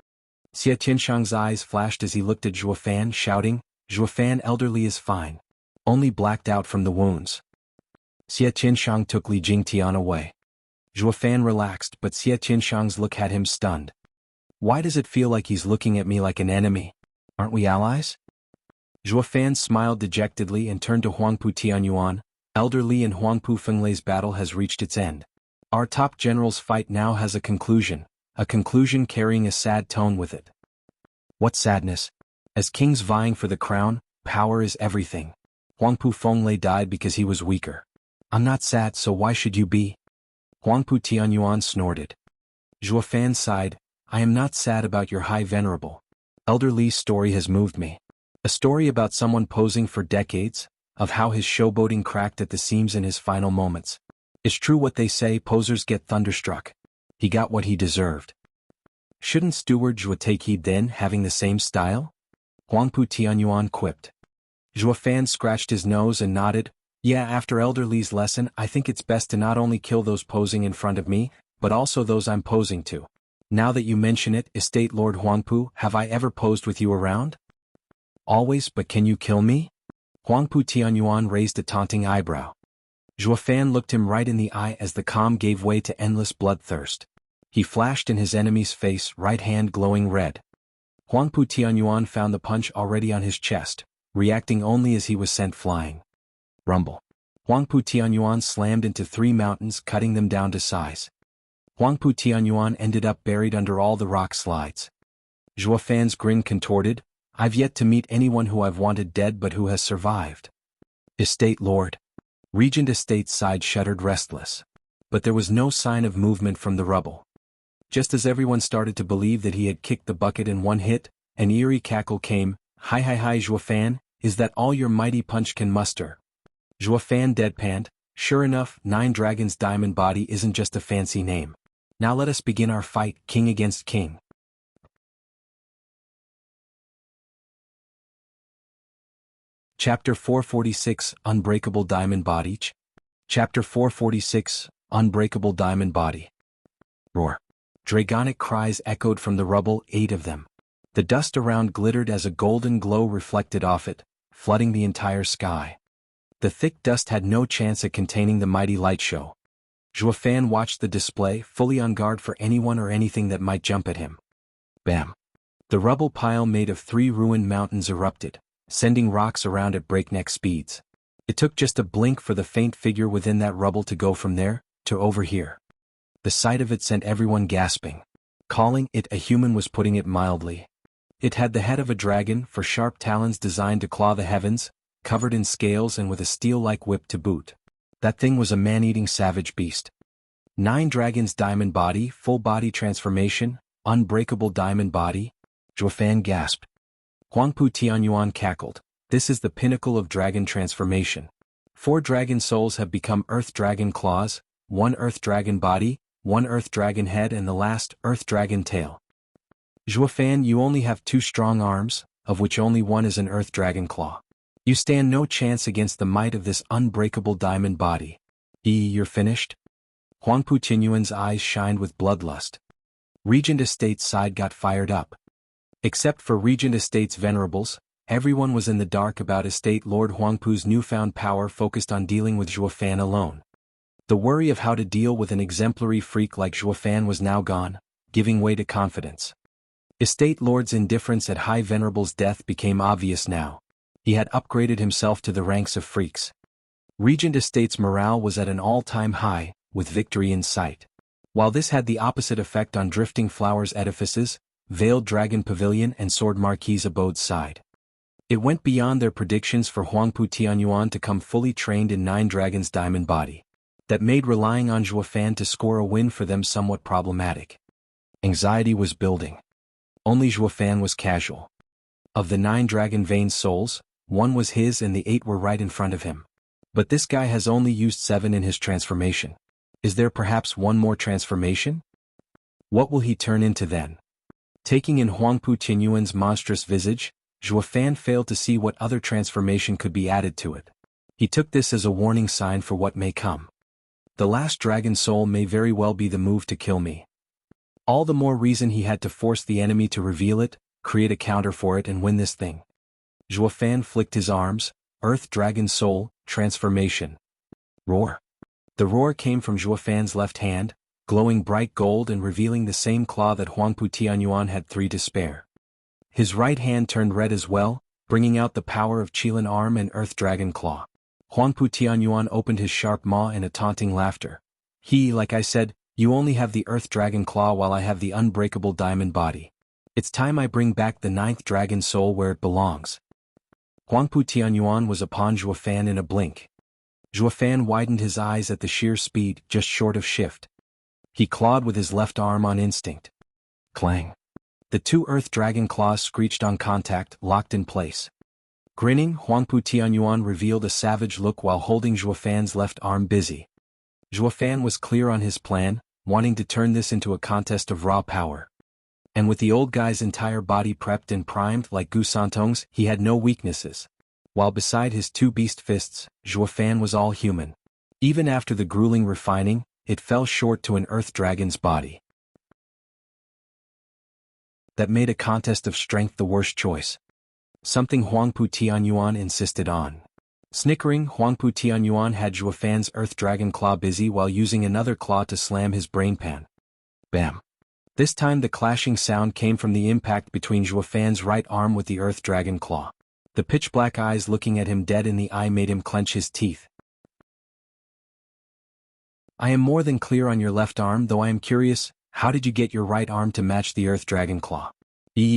Xie Tianshang's eyes flashed as he looked at Zhuo Fan, shouting, "Zhuo Fan elderly is fine. Only blacked out from the wounds." Xie Tianshang took Li Jingtian away. Zhuo Fan relaxed, but Xie Tianshang's look had him stunned. "Why does it feel like he's looking at me like an enemy? Aren't we allies?" Zhuo Fan smiled dejectedly and turned to Huangpu Tianyuan. "Elder Li and Huangpu Fenglei's battle has reached its end. Our top general's fight now has a conclusion carrying a sad tone with it." "What sadness? As kings vying for the crown, power is everything. Huangpu Fenglei died because he was weaker. I'm not sad, so why should you be?" Huangpu Tianyuan snorted. Zhuo Fan sighed, "I am not sad about your high venerable. Elder Li's story has moved me. A story about someone posing for decades, of how his showboating cracked at the seams in his final moments. It's true what they say, posers get thunderstruck. He got what he deserved. Shouldn't Steward Zhuo take heed then, having the same style?" Huangpu Tianyuan quipped. Zhuo Fan scratched his nose and nodded. "Yeah, after Elder Li's lesson, I think it's best to not only kill those posing in front of me, but also those I'm posing to. Now that you mention it, Estate Lord Huangpu, have I ever posed with you around?" "Always, but can you kill me?" Huangpu Tianyuan raised a taunting eyebrow. Zhuo Fan looked him right in the eye as the calm gave way to endless bloodthirst. He flashed in his enemy's face, right hand glowing red. Huangpu Tianyuan found the punch already on his chest, reacting only as he was sent flying. Rumble. Huangpu Tianyuan slammed into 3 mountains, cutting them down to size. Huangpu Tianyuan ended up buried under all the rock slides. Zhuo Fan's grin contorted. "I've yet to meet anyone who I've wanted dead but who has survived." "Estate Lord." Regent Estate's side shuddered restless. But there was no sign of movement from the rubble. Just as everyone started to believe that he had kicked the bucket in one hit, an eerie cackle came. Hi Zhuo Fan, is that all your mighty punch can muster?" Zhuo Fan deadpanned. "Sure enough, 9 Dragons Diamond Body isn't just a fancy name. Now let us begin our fight, king against king." Chapter 446, Unbreakable Diamond Body. Chapter 446, Unbreakable Diamond Body. Roar. Dragonic cries echoed from the rubble, 8 of them. The dust around glittered as a golden glow reflected off it, flooding the entire sky. The thick dust had no chance at containing the mighty light show. Zhuo Fan watched the display, fully on guard for anyone or anything that might jump at him. Bam. The rubble pile made of 3 ruined mountains erupted, sending rocks around at breakneck speeds. It took just a blink for the faint figure within that rubble to go from there to over here. The sight of it sent everyone gasping. Calling it a human was putting it mildly. It had the head of a dragon, for sharp talons designed to claw the heavens, covered in scales and with a steel-like whip to boot. That thing was a man-eating savage beast. 9 Dragons Diamond Body, full body transformation, unbreakable diamond body. Zhuo Fan gasped. Huangpu Tianyuan cackled. "This is the pinnacle of dragon transformation. 4 dragon souls have become earth dragon claws, 1 earth dragon body, 1 earth dragon head and the last, earth dragon tail. Zhuo Fan, you only have 2 strong arms, of which only one is an earth dragon claw. You stand no chance against the might of this unbreakable diamond body. You're finished?" Huangpu Tianyuan's eyes shined with bloodlust. Regent Estate's side got fired up. Except for Regent Estate's venerables, everyone was in the dark about Estate Lord Huangpu's newfound power focused on dealing with Zhuo Fan alone. The worry of how to deal with an exemplary freak like Zhuo Fan was now gone, giving way to confidence. Estate Lord's indifference at High Venerable's death became obvious now. He had upgraded himself to the ranks of freaks. Regent Estate's morale was at an all-time high, with victory in sight. While this had the opposite effect on Drifting Flowers Edifices, Veiled Dragon Pavilion and Sword Marquis Abode's side. It went beyond their predictions for Huangpu Tianyuan to come fully trained in 9 Dragons Diamond Body. That made relying on Zhuo Fan to score a win for them somewhat problematic. Anxiety was building. Only Zhuo Fan was casual. Of the 9 Dragon Vein souls, 1 was his and the 8 were right in front of him. But this guy has only used 7 in his transformation. Is there perhaps 1 more transformation? What will he turn into then? Taking in Huangpu Tianyuan's monstrous visage, Zhuo Fan failed to see what other transformation could be added to it. He took this as a warning sign for what may come. The last dragon soul may very well be the move to kill me. All the more reason he had to force the enemy to reveal it, create a counter for it and win this thing. Zhuo Fan flicked his arms, Earth Dragon Soul, Transformation. Roar. The roar came from Zhuo Fan's left hand, glowing bright gold and revealing the same claw that Huangpu Tianyuan had 3 to spare. His right hand turned red as well, bringing out the power of Qilin Arm and Earth Dragon Claw. Huangpu Tianyuan opened his sharp maw in a taunting laughter. Like I said, you only have the Earth Dragon Claw while I have the unbreakable diamond body. It's time I bring back the 9th Dragon Soul where it belongs. Huangpu Tianyuan was upon Zhuo Fan in a blink. Zhuo Fan widened his eyes at the sheer speed just short of shift. He clawed with his left arm on instinct. Clang. The 2 Earth Dragon claws screeched on contact, locked in place. Grinning, Huangpu Tianyuan revealed a savage look while holding Zhuo Fan's left arm busy. Zhuo Fan was clear on his plan, wanting to turn this into a contest of raw power. And with the old guy's entire body prepped and primed like Gu Santong's, he had no weaknesses. While beside his 2 beast fists, Zhuo Fan was all human. Even after the grueling refining, it fell short to an Earth Dragon's body. That made a contest of strength the worst choice. Something Huangpu Tianyuan insisted on. Snickering, Huangpu Tianyuan had Zhuo Fan's Earth Dragon Claw busy while using another claw to slam his brain pan. Bam. This time the clashing sound came from the impact between Zhuo Fan's right arm with the Earth Dragon Claw. The pitch-black eyes looking at him dead in the eye made him clench his teeth. I am more than clear on your left arm, though I am curious, how did you get your right arm to match the Earth Dragon Claw?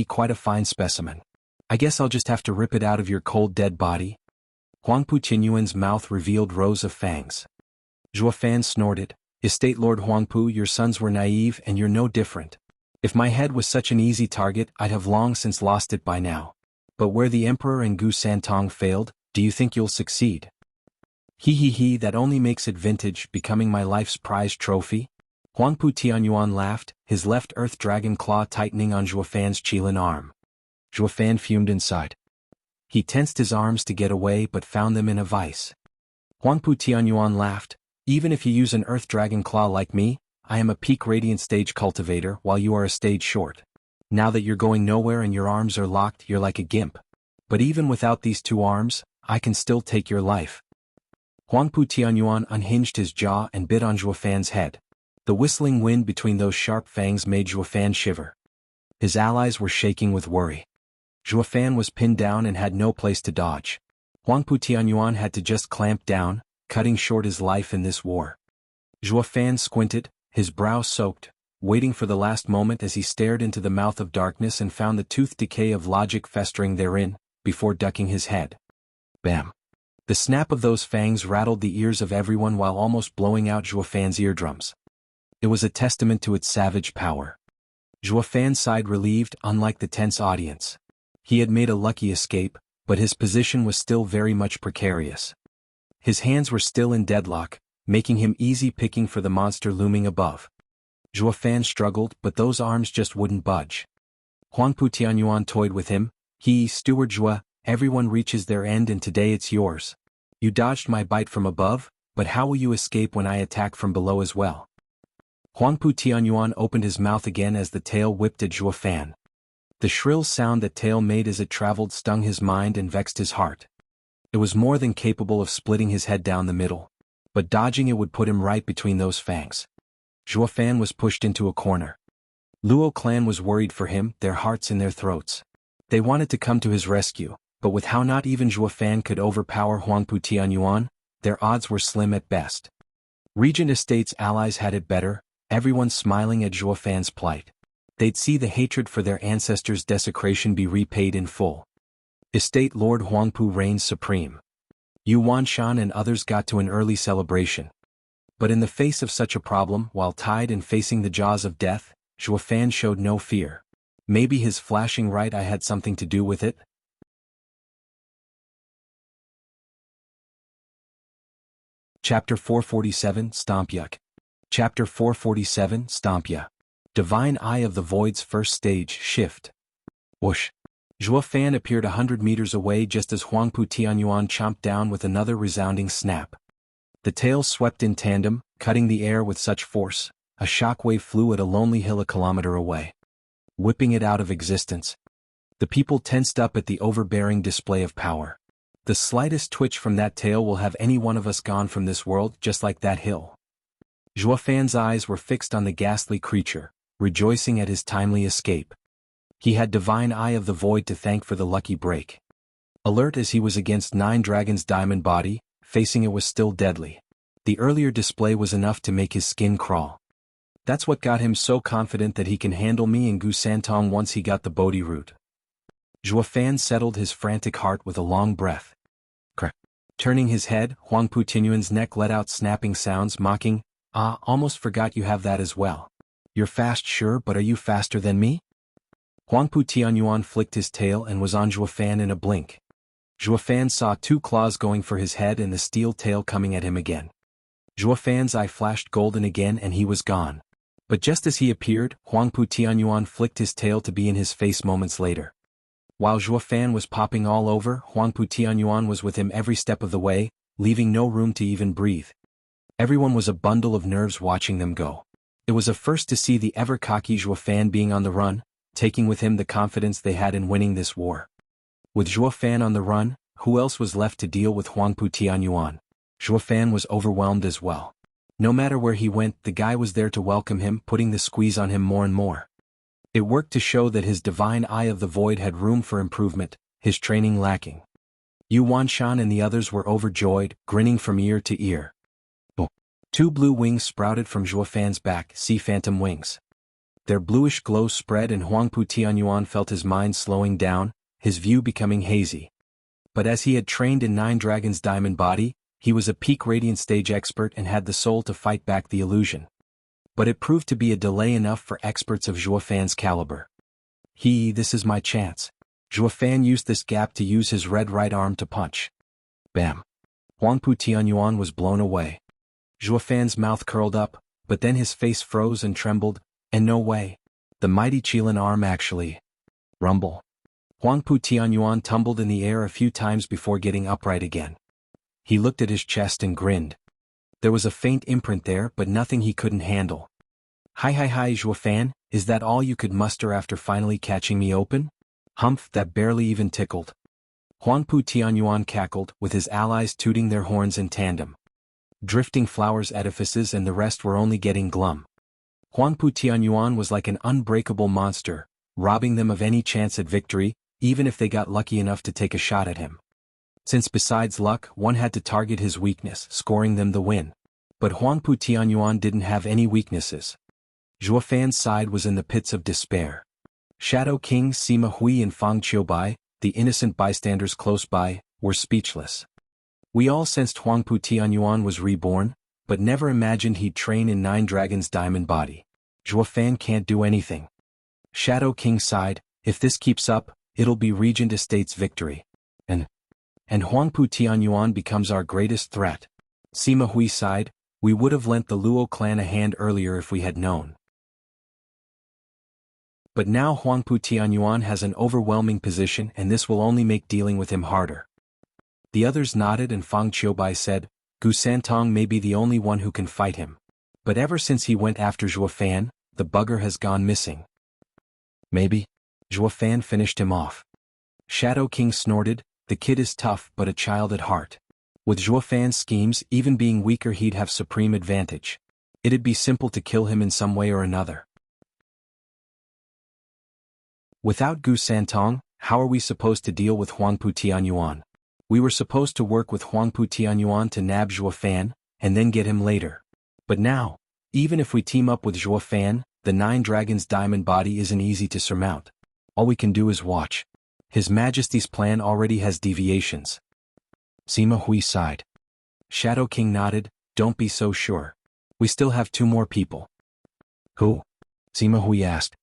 Quite a fine specimen. I guess I'll just have to rip it out of your cold dead body. Huangpu Tianyuan's mouth revealed rows of fangs. Zhuo Fan snorted, Estate Lord Huangpu, your sons were naive and you're no different. If my head was such an easy target, I'd have long since lost it by now. But where the Emperor and Gu Santong failed, do you think you'll succeed? That only makes it vintage, becoming my life's prized trophy. Huangpu Tianyuan laughed, his left Earth Dragon Claw tightening on Zhuo Fan's Qilin arm. Zhuo Fan fumed inside. He tensed his arms to get away but found them in a vice. Huangpu Tianyuan laughed, even if you use an Earth Dragon Claw like me, I am a peak Radiant stage cultivator while you are a stage short. Now that you're going nowhere and your arms are locked, you're like a gimp. But even without these 2 arms, I can still take your life. Huangpu Tianyuan unhinged his jaw and bit on Zhuo Fan's head. The whistling wind between those sharp fangs made Zhuo Fan shiver. His allies were shaking with worry. Zhuo Fan was pinned down and had no place to dodge. Huangpu Tianyuan had to just clamp down, cutting short his life in this war. Zhuo Fan squinted, his brow soaked, waiting for the last moment as he stared into the mouth of darkness and found the tooth decay of logic festering therein, before ducking his head. Bam. The snap of those fangs rattled the ears of everyone while almost blowing out Zhuo Fan's eardrums. It was a testament to its savage power. Zhuo Fan sighed relieved, unlike the tense audience. He had made a lucky escape, but his position was still very much precarious. His hands were still in deadlock, making him easy picking for the monster looming above. Zhuo Fan struggled, but those arms just wouldn't budge. Huangpu Tianyuan toyed with him. Steward Zhuo, everyone reaches their end and today it's yours. You dodged my bite from above, but how will you escape when I attack from below as well? Huangpu Tianyuan opened his mouth again as the tail whipped at Zhuo Fan. The shrill sound that tail made as it traveled stung his mind and vexed his heart. It was more than capable of splitting his head down the middle, but dodging it would put him right between those fangs. Zhuo Fan was pushed into a corner. Luo clan was worried for him, their hearts in their throats. They wanted to come to his rescue, but with how not even Zhuo Fan could overpower Huangpu Tianyuan, their odds were slim at best. Regent Estate's allies had it better, everyone smiling at Zhuo Fan's plight. They'd see the hatred for their ancestors' desecration be repaid in full. Estate Lord Huangpu reigned supreme. Yu Wanshan and others got to an early celebration. But in the face of such a problem, while tied and facing the jaws of death, Zhuo Fan showed no fear. Maybe his flashing right eye had something to do with it? Chapter 447, Stompyuk. Chapter 447, Stompya. Divine Eye of the Void's first stage, Shift. Whoosh. Zhuo Fan appeared 100 meters away just as Huangpu Tianyuan chomped down with another resounding snap. The tails swept in tandem, cutting the air with such force, A shockwave flew at a lonely hill a kilometer away, whipping it out of existence. The people tensed up at the overbearing display of power. The slightest twitch from that tail will have any one of us gone from this world just like that hill. Zhuofan's eyes were fixed on the ghastly creature, rejoicing at his timely escape. He had divine eye of the void to thank for the lucky break. Alert as he was against Nine Dragons' diamond body, facing it was still deadly. The earlier display was enough to make his skin crawl. That's what got him so confident that he can handle me and Gu Santong once he got the Bodhi root. Zhuofan settled his frantic heart with a long breath. Turning his head, Huangpu Tianyuan's neck let out snapping sounds, mocking, "Ah, almost forgot you have that as well. You're fast, sure, but are you faster than me?" Huangpu Tianyuan flicked his tail and was on Zhuofan in a blink. Zhuofan saw two claws going for his head and the steel tail coming at him again. Zhuofan's eye flashed golden again and he was gone. But just as he appeared, Huangpu Tianyuan flicked his tail to be in his face moments later. While Zhuofan was popping all over, Huangpu Tianyuan was with him every step of the way, leaving no room to even breathe. Everyone was a bundle of nerves watching them go. It was a first to see the ever-cocky Zhuofan being on the run, taking with him the confidence they had in winning this war. With Zhuofan on the run, who else was left to deal with Huangpu Tianyuan? Zhuofan was overwhelmed as well. No matter where he went, the guy was there to welcome him, putting the squeeze on him more and more. It worked to show that his divine eye of the void had room for improvement, his training lacking. Yu Wanshan and the others were overjoyed, grinning from ear to ear. Two blue wings sprouted from Zhuofan's back, sea phantom wings. Their bluish glow spread and Huangpu Tianyuan felt his mind slowing down, his view becoming hazy. But as he had trained in Nine Dragons' diamond body, he was a peak radiant stage expert and had the soul to fight back the illusion. But it proved to be a delay enough for experts of Zhuofan's caliber. This is my chance. Zhuofan used this gap to use his red right arm to punch. Bam. Huangpu Tianyuan was blown away. Zhuofan's mouth curled up, but then his face froze and trembled, and no way. The mighty Qilin arm actually. Rumble. Huangpu Tianyuan tumbled in the air a few times before getting upright again. He looked at his chest and grinned. There was a faint imprint there, but nothing he couldn't handle. Hi Zhuofan, is that all you could muster after finally catching me open? Humph, that barely even tickled. Huangpu Tianyuan cackled, with his allies tooting their horns in tandem. Drifting Flowers edifices and the rest were only getting glum. Huangpu Tianyuan was like an unbreakable monster, robbing them of any chance at victory, even if they got lucky enough to take a shot at him. Since besides luck, one had to target his weakness, scoring them the win. But Huangpu Tianyuan didn't have any weaknesses. Zhuofan's side was in the pits of despair. Shadow King Sima Hui and Fang Qiubai, the innocent bystanders close by, were speechless. We all sensed Huangpu Tianyuan was reborn, but never imagined he'd train in Nine Dragons' diamond body. Zhuofan can't do anything. Shadow King sighed, if this keeps up, it'll be Regent Estate's victory. And Huangpu Tianyuan becomes our greatest threat. Sima Hui sighed, we would have lent the Luo clan a hand earlier if we had known. But now Huangpu Tianyuan has an overwhelming position and this will only make dealing with him harder. The others nodded and Fang Qiubai said, Gu Santong may be the only one who can fight him. But ever since he went after Zhuofan, the bugger has gone missing. Maybe. Zhuofan finished him off. Shadow King snorted, the kid is tough but a child at heart. With Zhuofan's schemes, even being weaker he'd have supreme advantage. It'd be simple to kill him in some way or another. Without Gu Santong, how are we supposed to deal with Huangpu Tianyuan? We were supposed to work with Huangpu Tianyuan to nab Zhuofan, and then get him later. But now, even if we team up with Zhuofan, the Nine Dragons' diamond body isn't easy to surmount. All we can do is watch. His Majesty's plan already has deviations. Sima Hui sighed. Shadow King nodded, don't be so sure. We still have two more people. Who? Sima Hui asked.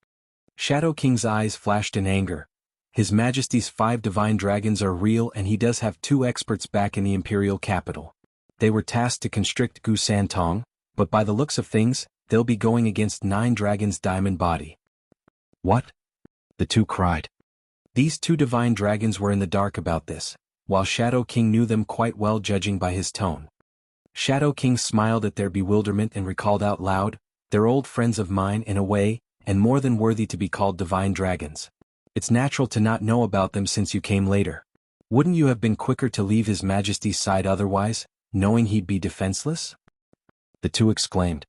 Shadow King's eyes flashed in anger. His Majesty's 5 divine dragons are real and he does have 2 experts back in the imperial capital. They were tasked to constrict Gu Santong, but by the looks of things, they'll be going against Nine Dragons' diamond body. What? The two cried. These 2 divine dragons were in the dark about this, while Shadow King knew them quite well judging by his tone. Shadow King smiled at their bewilderment and recalled out loud, They're old friends of mine in a way, and more than worthy to be called divine dragons. It's natural to not know about them since you came later. Wouldn't you have been quicker to leave His Majesty's side otherwise, knowing he'd be defenseless? The two exclaimed.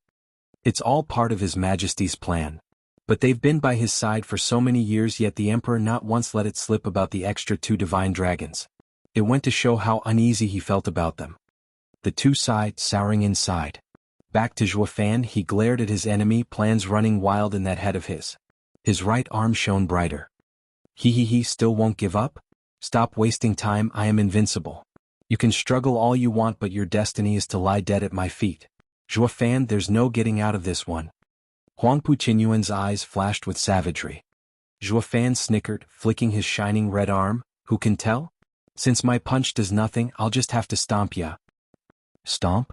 It's all part of His Majesty's plan. But they've been by his side for so many years, yet the Emperor not once let it slip about the extra 2 divine dragons. It went to show how uneasy he felt about them. The two sighed, souring inside. Back to Zhuofan, he glared at his enemy, plans running wild in that head of his. His right arm shone brighter. He still won't give up? Stop wasting time, I am invincible. You can struggle all you want, but your destiny is to lie dead at my feet. Zhuofan, there's no getting out of this one. Huangpu Qinyuan's eyes flashed with savagery. Zhuofan snickered, flicking his shining red arm. Who can tell? Since my punch does nothing, I'll just have to stomp ya. Stomp?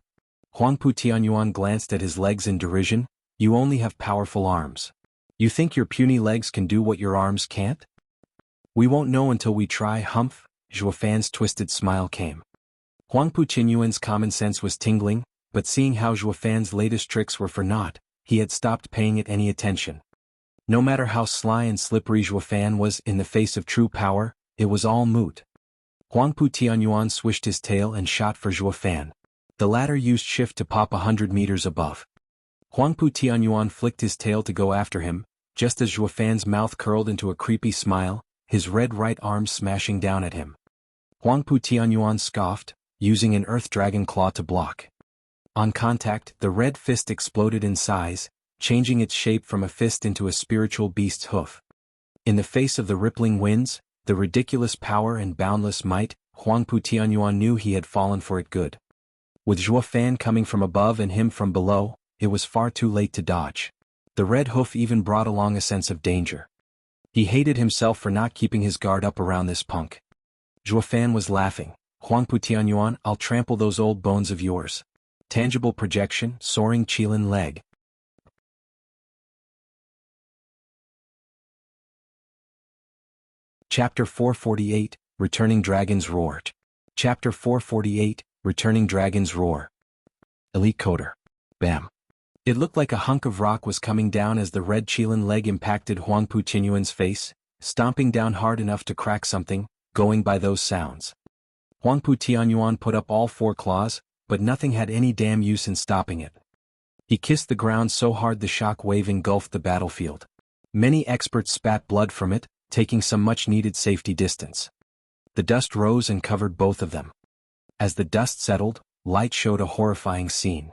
Huangpu Tianyuan glanced at his legs in derision. You only have powerful arms. You think your puny legs can do what your arms can't? We won't know until we try, humph. Zhuofan's twisted smile came. Huangpu Qinyuan's common sense was tingling, but seeing how Zhuofan's latest tricks were for naught, he had stopped paying it any attention. No matter how sly and slippery Zhuofan was in the face of true power, it was all moot. Huangpu Tianyuan swished his tail and shot for Zhuofan. The latter used shift to pop 100 meters above. Huangpu Tianyuan flicked his tail to go after him, just as Zhuofan's mouth curled into a creepy smile, his red right arm smashing down at him. Huangpu Tianyuan scoffed, using an earth dragon claw to block. On contact, the red fist exploded in size, changing its shape from a fist into a spiritual beast's hoof. In the face of the rippling winds, the ridiculous power and boundless might, Huangpu Tianyuan knew he had fallen for it good. With Zhuofan coming from above and him from below, it was far too late to dodge. The red hoof even brought along a sense of danger. He hated himself for not keeping his guard up around this punk. Zhuofan was laughing. Huangpu Tianyuan, I'll trample those old bones of yours. Tangible projection, soaring Qilin leg. Chapter 448, Returning Dragon's Roar. Chapter 448, Returning Dragon's Roar. Elite Coder. Bam. It looked like a hunk of rock was coming down as the red Qilin leg impacted Huangpu Qinyuan's face, stomping down hard enough to crack something, going by those sounds. Huangpu Tianyuan put up all 4 claws, but nothing had any damn use in stopping it. He kissed the ground so hard the shock wave engulfed the battlefield. Many experts spat blood from it, taking some much-needed safety distance. The dust rose and covered both of them. As the dust settled, light showed a horrifying scene.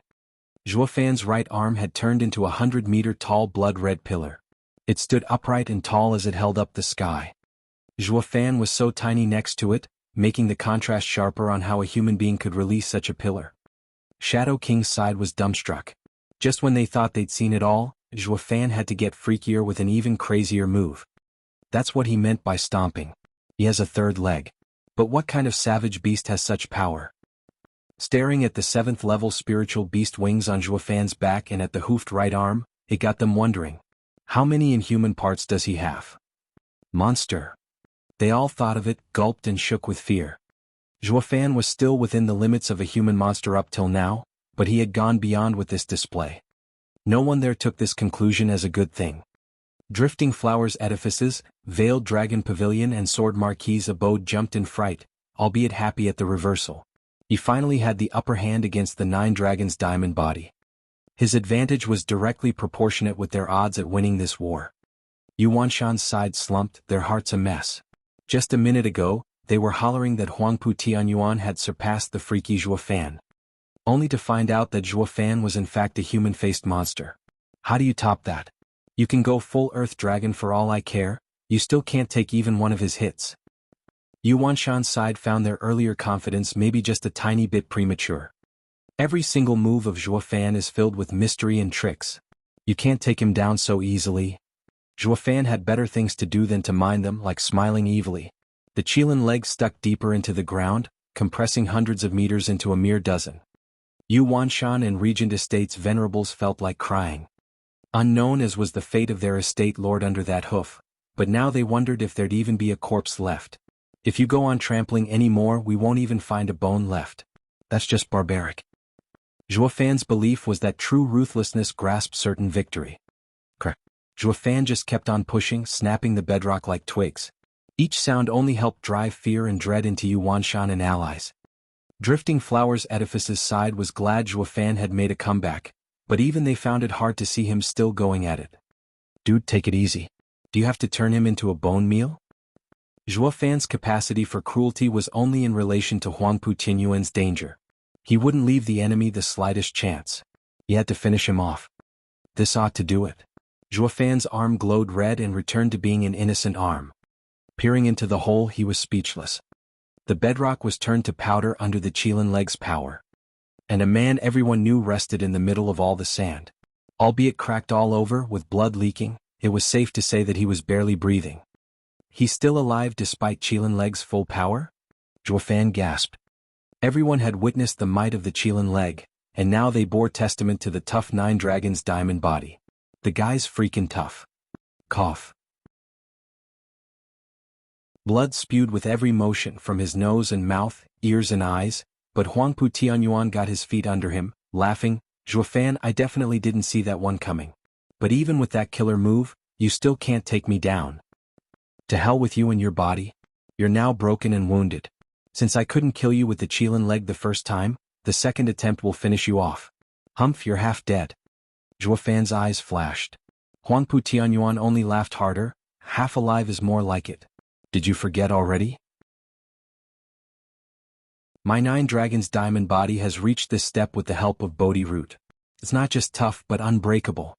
Zhuofan's right arm had turned into a 100-meter-tall blood-red pillar. It stood upright and tall as it held up the sky. Zhuofan was so tiny next to it, making the contrast sharper on how a human being could release such a pillar. Shadow King's side was dumbstruck. Just when they thought they'd seen it all, Zhuofan had to get freakier with an even crazier move. That's what he meant by stomping. He has a third leg. But what kind of savage beast has such power? Staring at the 7th-level spiritual beast wings on Zhuofan's back and at the hoofed right arm, it got them wondering. How many inhuman parts does he have? Monster. They all thought of it, gulped and shook with fear. Zhuofan was still within the limits of a human monster up till now, but he had gone beyond with this display. No one there took this conclusion as a good thing. Drifting Flowers edifices, Veiled Dragon Pavilion and Sword Marquis abode jumped in fright, albeit happy at the reversal. He finally had the upper hand against the 9 dragons' diamond body. His advantage was directly proportionate with their odds at winning this war. Yuanshan's side slumped, their hearts a mess. Just a minute ago, they were hollering that Huangpu Tianyuan had surpassed the freaky Zhuofan. Only to find out that Zhuofan was in fact a human-faced monster. How do you top that? You can go full Earth Dragon for all I care, you still can't take even one of his hits. Yuanshan's side found their earlier confidence maybe just a tiny bit premature. Every single move of Zhuofan is filled with mystery and tricks. You can't take him down so easily. Zhuofan had better things to do than to mind them, like smiling evilly. The Qilin leg stuck deeper into the ground, compressing hundreds of meters into a mere dozen. Yuanshan and Regent Estate's venerables felt like crying. Unknown as was the fate of their estate lord under that hoof, but now they wondered if there'd even be a corpse left. If you go on trampling any more, we won't even find a bone left. That's just barbaric. Zhuofan's belief was that true ruthlessness grasped certain victory. Crack. Zhuofan just kept on pushing, snapping the bedrock like twigs. Each sound only helped drive fear and dread into Yuanshan and allies. Drifting Flowers Edifice's side was glad Zhuofan had made a comeback, but even they found it hard to see him still going at it. Dude, take it easy. Do you have to turn him into a bone meal? Zhuofan's capacity for cruelty was only in relation to Huangpu Tianyuan's danger. He wouldn't leave the enemy the slightest chance. He had to finish him off. This ought to do it. Zhuofan's arm glowed red and returned to being an innocent arm. Peering into the hole, he was speechless. The bedrock was turned to powder under the Qilin leg's power. And a man everyone knew rested in the middle of all the sand. Albeit cracked all over, with blood leaking, it was safe to say that he was barely breathing. He's still alive despite Qilin leg's full power? Zhuofan gasped. Everyone had witnessed the might of the Qilin leg, and now they bore testament to the tough Nine Dragons' diamond body. The guy's freaking tough. Cough. Blood spewed with every motion from his nose and mouth, ears and eyes, but Huangpu Tianyuan got his feet under him, laughing. Zhuofan, I definitely didn't see that one coming. But even with that killer move, you still can't take me down. To hell with you and your body. You're now broken and wounded. Since I couldn't kill you with the Qilin leg the first time, the second attempt will finish you off. Humph, you're half dead. Zhuofan's eyes flashed. Huangpu Tianyuan only laughed harder. Half alive is more like it. Did you forget already? My Nine Dragons' diamond body has reached this step with the help of Bodhi root. It's not just tough but unbreakable.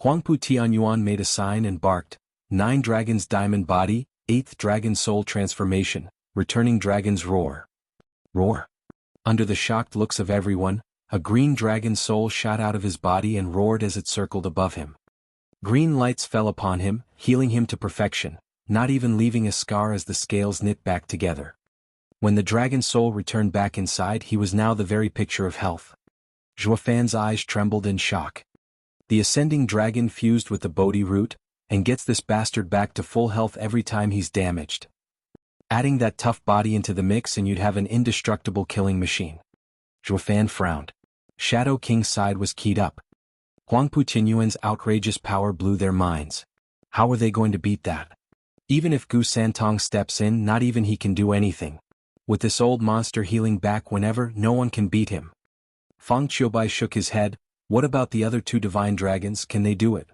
Huangpu Tianyuan made a sign and barked. Nine Dragons' diamond body, 8th dragon soul transformation, returning dragon's roar. Roar. Under the shocked looks of everyone, a green dragon soul shot out of his body and roared as it circled above him. Green lights fell upon him, healing him to perfection, not even leaving a scar as the scales knit back together. When the dragon soul returned back inside, he was now the very picture of health. Zhuofan's eyes trembled in shock. The ascending dragon fused with the Bodhi root, and gets this bastard back to full health every time he's damaged. Adding that tough body into the mix and you'd have an indestructible killing machine. Zhuofan frowned. Shadow King's side was keyed up. Huangpu Tianyuan's outrageous power blew their minds. How were they going to beat that? Even if Gu Santong steps in, not even he can do anything. With this old monster healing back whenever, no one can beat him. Feng Qiubai shook his head. What about the other two divine dragons, can they do it?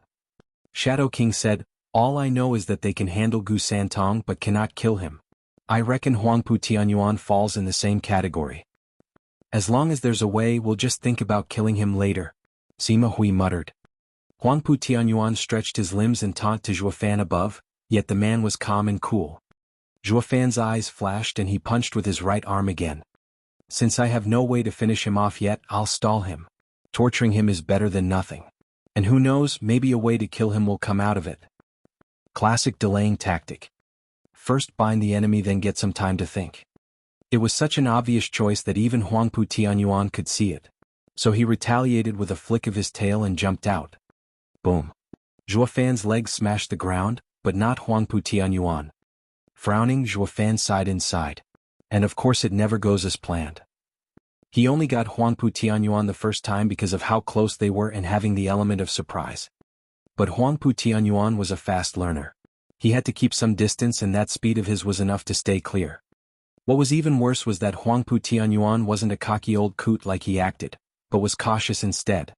Shadow King said, all I know is that they can handle Gu Santong but cannot kill him. I reckon Huangpu Tianyuan falls in the same category. As long as there's a way, we'll just think about killing him later. Sima Hui muttered. Huangpu Tianyuan stretched his limbs and taunted to Zhuofan above, yet the man was calm and cool. Zhuofan's eyes flashed and he punched with his right arm again. Since I have no way to finish him off yet, I'll stall him. Torturing him is better than nothing. And who knows, maybe a way to kill him will come out of it. Classic delaying tactic. First bind the enemy, then get some time to think. It was such an obvious choice that even Huangpu Tianyuan could see it. So he retaliated with a flick of his tail and jumped out. Boom. Zhuofan's legs smashed the ground, but not Huangpu Tianyuan. Frowning, Zhuofan sighed inside. And of course it never goes as planned. He only got Huangpu Tianyuan the first time because of how close they were and having the element of surprise. But Huangpu Tianyuan was a fast learner. He had to keep some distance and that speed of his was enough to stay clear. What was even worse was that Huangpu Tianyuan wasn't a cocky old coot like he acted, but was cautious instead.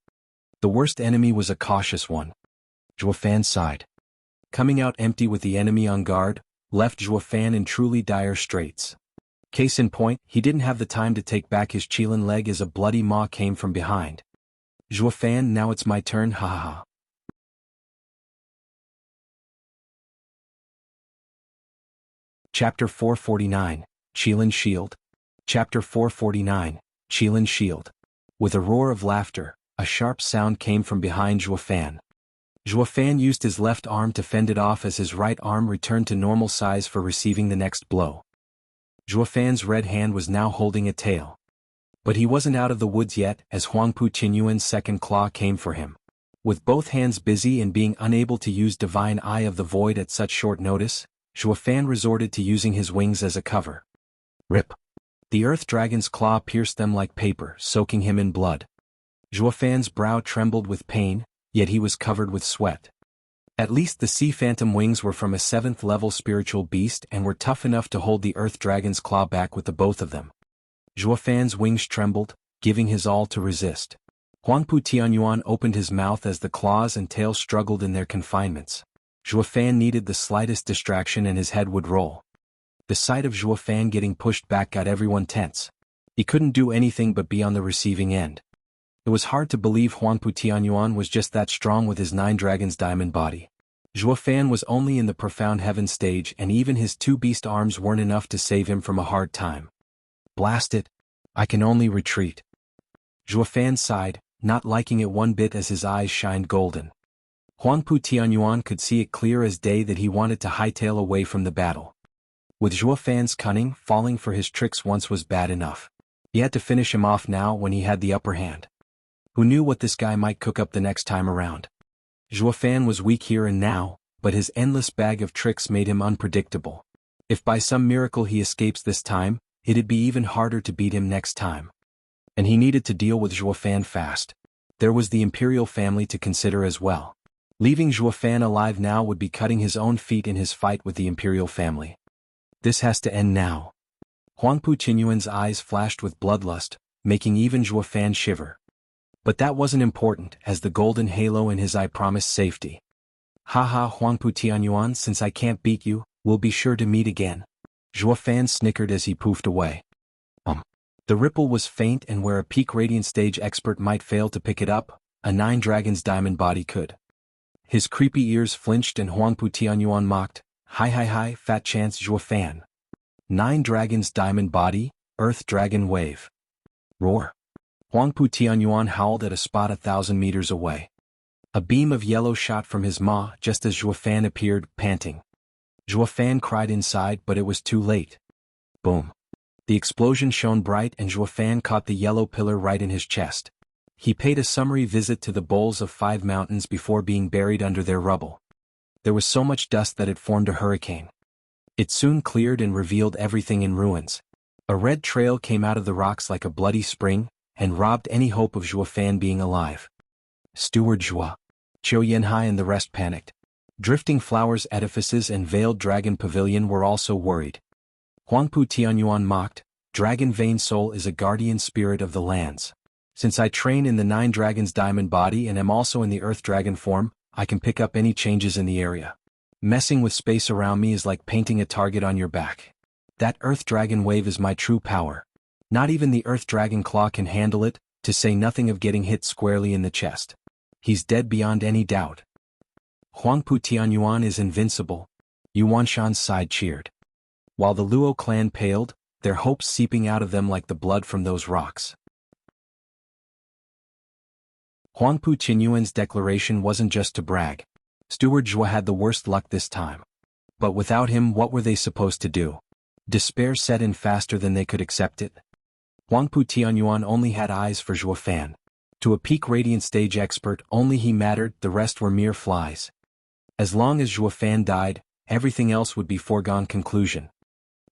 The worst enemy was a cautious one. Zhuofan sighed. Coming out empty with the enemy on guard, left Zhuofan in truly dire straits. Case in point, he didn't have the time to take back his Qilin leg as a bloody maw came from behind. Zhuofan, now it's my turn, ha ha ha. Chapter 449, Qilin Shield. Chapter 449, Qilin Shield. With a roar of laughter, a sharp sound came from behind Zhuofan. Zhuofan used his left arm to fend it off as his right arm returned to normal size for receiving the next blow. Zhuofan's red hand was now holding a tail. But he wasn't out of the woods yet as Huangpu Tianyuan's second claw came for him. With both hands busy and being unable to use Divine Eye of the Void at such short notice, Zhuofan resorted to using his wings as a cover. Rip. The earth dragon's claw pierced them like paper, soaking him in blood. Zhuo Fan's brow trembled with pain, yet he was covered with sweat. At least the sea phantom wings were from a 7th-level spiritual beast and were tough enough to hold the earth dragon's claw back with the both of them. Zhuo Fan's wings trembled, giving his all to resist. Huangpu Tianyuan opened his mouth as the claws and tail struggled in their confinements. Zhuo Fan needed the slightest distraction and his head would roll. The sight of Zhuo Fan getting pushed back got everyone tense. He couldn't do anything but be on the receiving end. It was hard to believe Huangpu Tianyuan was just that strong with his 9 dragons diamond body. Zhuo Fan was only in the profound heaven stage and even his 2 beast arms weren't enough to save him from a hard time. Blast it! I can only retreat. Zhuo Fan sighed, not liking it one bit as his eyes shined golden. Huangpu Tianyuan could see it clear as day that he wanted to hightail away from the battle. With Zhuo Fan's cunning, falling for his tricks once was bad enough. He had to finish him off now when he had the upper hand. Who knew what this guy might cook up the next time around? Zhuo Fan was weak here and now, but his endless bag of tricks made him unpredictable. If by some miracle he escapes this time, it'd be even harder to beat him next time. And he needed to deal with Zhuo Fan fast. There was the imperial family to consider as well. Leaving Zhuo Fan alive now would be cutting his own feet in his fight with the imperial family. This has to end now. Huangpu Tianyuan's eyes flashed with bloodlust, making even Zhuo Fan shiver. But that wasn't important, as the golden halo in his eye promised safety. Haha, Huangpu Tianyuan, since I can't beat you, we'll be sure to meet again. Zhuo Fan snickered as he poofed away. The ripple was faint, and where a peak radiant stage expert might fail to pick it up, a 9 dragons diamond body could. His creepy ears flinched and Huangpu Tianyuan mocked, Hi, fat chance Zhuo Fan. 9 dragons diamond body, earth dragon wave. Roar. Huangpu Tianyuan howled at a spot 1,000 meters away. A beam of yellow shot from his maw just as Zhuo Fan appeared, panting. Zhuo Fan cried inside, but it was too late. Boom. The explosion shone bright and Zhuo Fan caught the yellow pillar right in his chest. He paid a summary visit to the bowls of 5 mountains before being buried under their rubble. There was so much dust that it formed a hurricane. It soon cleared and revealed everything in ruins. A red trail came out of the rocks like a bloody spring, and robbed any hope of Zhuo Fan being alive. Steward Zhuo, Qiu Yanhai and the rest panicked. Drifting Flowers edifices and Veiled Dragon Pavilion were also worried. Huangpu Tianyuan mocked, Dragon Vein Soul is a guardian spirit of the lands. Since I train in the 9 dragons diamond body and am also in the earth dragon form, I can pick up any changes in the area. Messing with space around me is like painting a target on your back. That earth dragon wave is my true power. Not even the earth dragon claw can handle it, to say nothing of getting hit squarely in the chest. He's dead beyond any doubt. Huangpu Tianyuan is invincible. Yuanshan's side cheered. While the Luo clan paled, their hopes seeping out of them like the blood from those rocks. Huangpu Tianyuan's declaration wasn't just to brag. Steward Zhuo had the worst luck this time. But without him, what were they supposed to do? Despair set in faster than they could accept it. Huangpu Tianyuan only had eyes for Zhuo Fan. To a peak radiant stage expert, only he mattered, the rest were mere flies. As long as Zhuo Fan died, everything else would be foregone conclusion.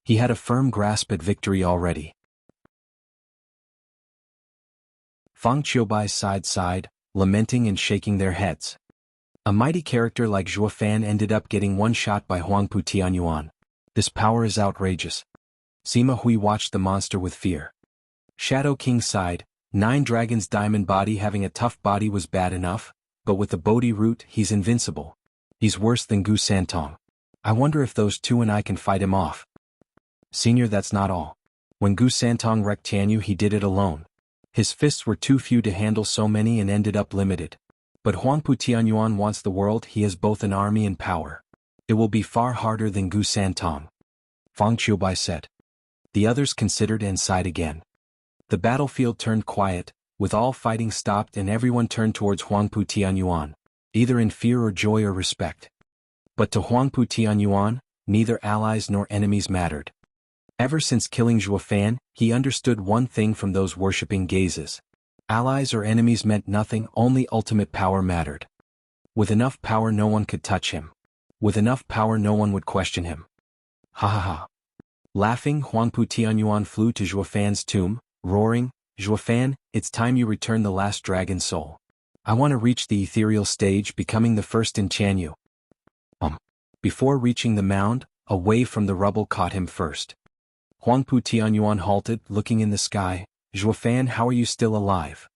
He had a firm grasp at victory already. Fang Qiubai sighed, lamenting and shaking their heads. A mighty character like Zhuo Fan ended up getting one shot by Huangpu Tianyuan. This power is outrageous. Sima Hui watched the monster with fear. Shadow King sighed, 9 dragons diamond body having a tough body was bad enough, but with the Bodhi root he's invincible. He's worse than Gu Santong. I wonder if those 2 and I can fight him off. Senior, that's not all. When Gu Santong wrecked Tianyu he did it alone. His fists were too few to handle so many and ended up limited. But Huangpu Tianyuan wants the world, he has both an army and power. It will be far harder than Gu Santong. Fang Qiubai said. The others considered and sighed again. The battlefield turned quiet, with all fighting stopped and everyone turned towards Huangpu Tianyuan, either in fear or joy or respect. But to Huangpu Tianyuan, neither allies nor enemies mattered. Ever since killing Zhuo Fan, he understood one thing from those worshipping gazes. Allies or enemies meant nothing, only ultimate power mattered. With enough power no one could touch him. With enough power no one would question him. Ha ha ha. Laughing, Huangpu Tianyuan flew to Zhuofan's tomb, roaring, "Zhuofan, it's time you return the last dragon soul. I want to reach the ethereal stage, becoming the first in Chanyu." Before reaching the mound, a wave from the rubble caught him first. Huangpu Tianyuan halted, looking in the sky. "Zhuofan, how are you still alive?"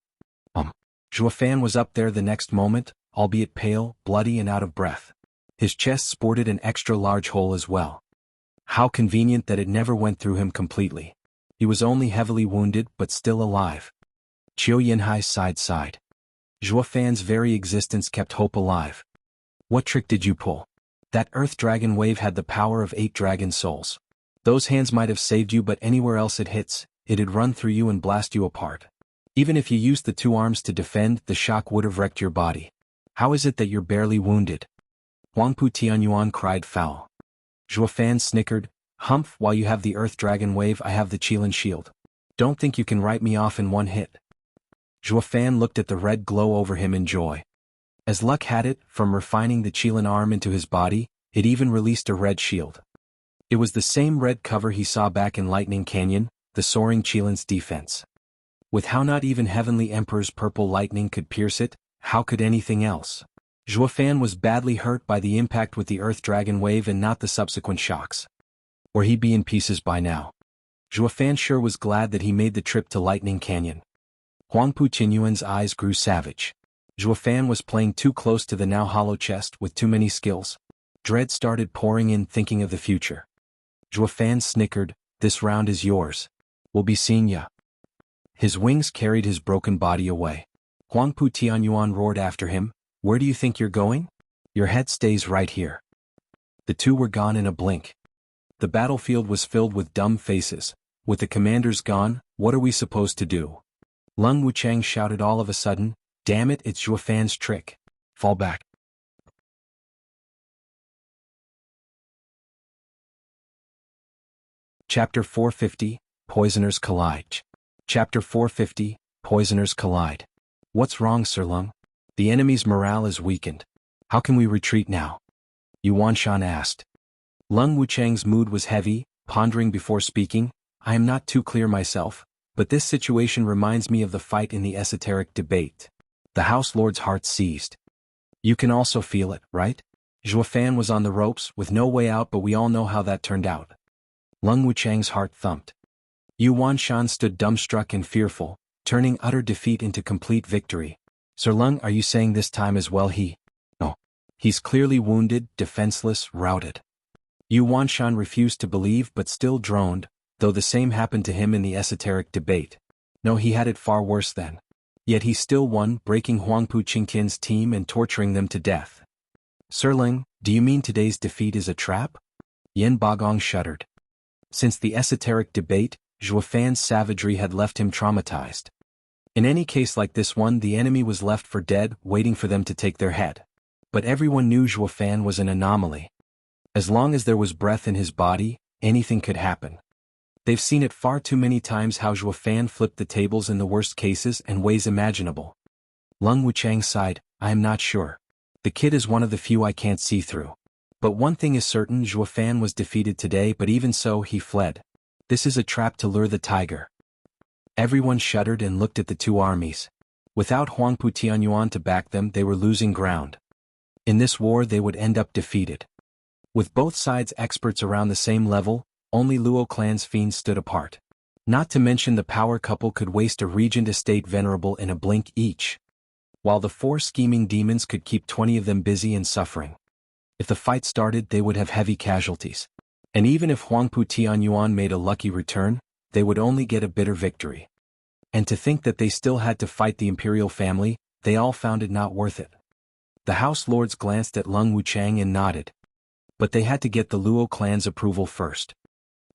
Zhuofan was up there the next moment, albeit pale, bloody and out of breath. His chest sported an extra large hole as well. How convenient that it never went through him completely. He was only heavily wounded but still alive. Qiu Yanhai sighed. Zhuofan's very existence kept hope alive. "What trick did you pull? That earth dragon wave had the power of 8 dragon souls. Those hands might have saved you, but anywhere else it hits, it'd run through you and blast you apart. Even if you used the 2 arms to defend, the shock would have wrecked your body. How is it that you're barely wounded?" Huangpu Tianyuan cried foul. Zhuofan snickered, "Humph, while you have the earth dragon wave, I have the Qilin shield. Don't think you can write me off in one hit." Zhuofan looked at the red glow over him in joy. As luck had it, from refining the Qilin arm into his body, it even released a red shield. It was the same red cover he saw back in Lightning Canyon, the soaring Qilin's defense. With how not even Heavenly Emperor's purple lightning could pierce it, how could anything else? Zhuofan was badly hurt by the impact with the earth dragon wave and not the subsequent shocks. Or he'd be in pieces by now. Zhuofan sure was glad that he made the trip to Lightning Canyon. Huangpu Tianyuan's eyes grew savage. Zhuofan was playing too close to the now hollow chest with too many skills. Dread started pouring in, thinking of the future. Zhuofan snickered, "This round is yours. We'll be seeing ya." His wings carried his broken body away. Huangpu Tianyuan roared after him, "Where do you think you're going? Your head stays right here." The 2 were gone in a blink. The battlefield was filled with dumb faces. With the commanders gone, what are we supposed to do? Lung Wuchang shouted all of a sudden, "Damn it, it's Zhuofan's trick. Fall back." Chapter 450, Poisoners Collide. Chapter 450, Poisoners Collide. "What's wrong, Sir Lung? The enemy's morale is weakened. How can we retreat now?" Yuan Shan asked. Lung Wuchang's mood was heavy, pondering before speaking. "I am not too clear myself, but this situation reminds me of the fight in the esoteric debate." The House Lord's heart seized. "You can also feel it, right? Zhuofan was on the ropes, with no way out, but we all know how that turned out." Lung Wuchang's heart thumped. Yuan Shan stood dumbstruck and fearful, turning utter defeat into complete victory. "Sir Lung, are you saying this time as well No. He's clearly wounded, defenseless, routed." Yuan Shan refused to believe but still droned, though the same happened to him in the esoteric debate. No, he had it far worse then. Yet he still won, breaking Huangpu Qingtian's team and torturing them to death. "Sir Lung, do you mean today's defeat is a trap?" Yen Bagong shuddered. Since the esoteric debate, Zhuofan's savagery had left him traumatized. In any case like this one, the enemy was left for dead, waiting for them to take their head. But everyone knew Zhuofan was an anomaly. As long as there was breath in his body, anything could happen. They've seen it far too many times how Zhuofan flipped the tables in the worst cases and ways imaginable. Lung Wuchang sighed, "I am not sure. The kid is one of the few I can't see through. But one thing is certain, Zhuofan was defeated today, but even so he fled. This is a trap to lure the tiger." Everyone shuddered and looked at the 2 armies. Without Huangpu Tianyuan to back them, they were losing ground. In this war they would end up defeated. With both sides experts around the same level, only Luo clan's fiends stood apart. Not to mention the power couple could waste a regent estate venerable in a blink each. While the 4 scheming demons could keep 20 of them busy and suffering. If the fight started, they would have heavy casualties. And even if Huangpu Tianyuan made a lucky return, they would only get a bitter victory. And to think that they still had to fight the imperial family, they all found it not worth it. The House Lords glanced at Lung Wuchang and nodded. But they had to get the Luo clan's approval first.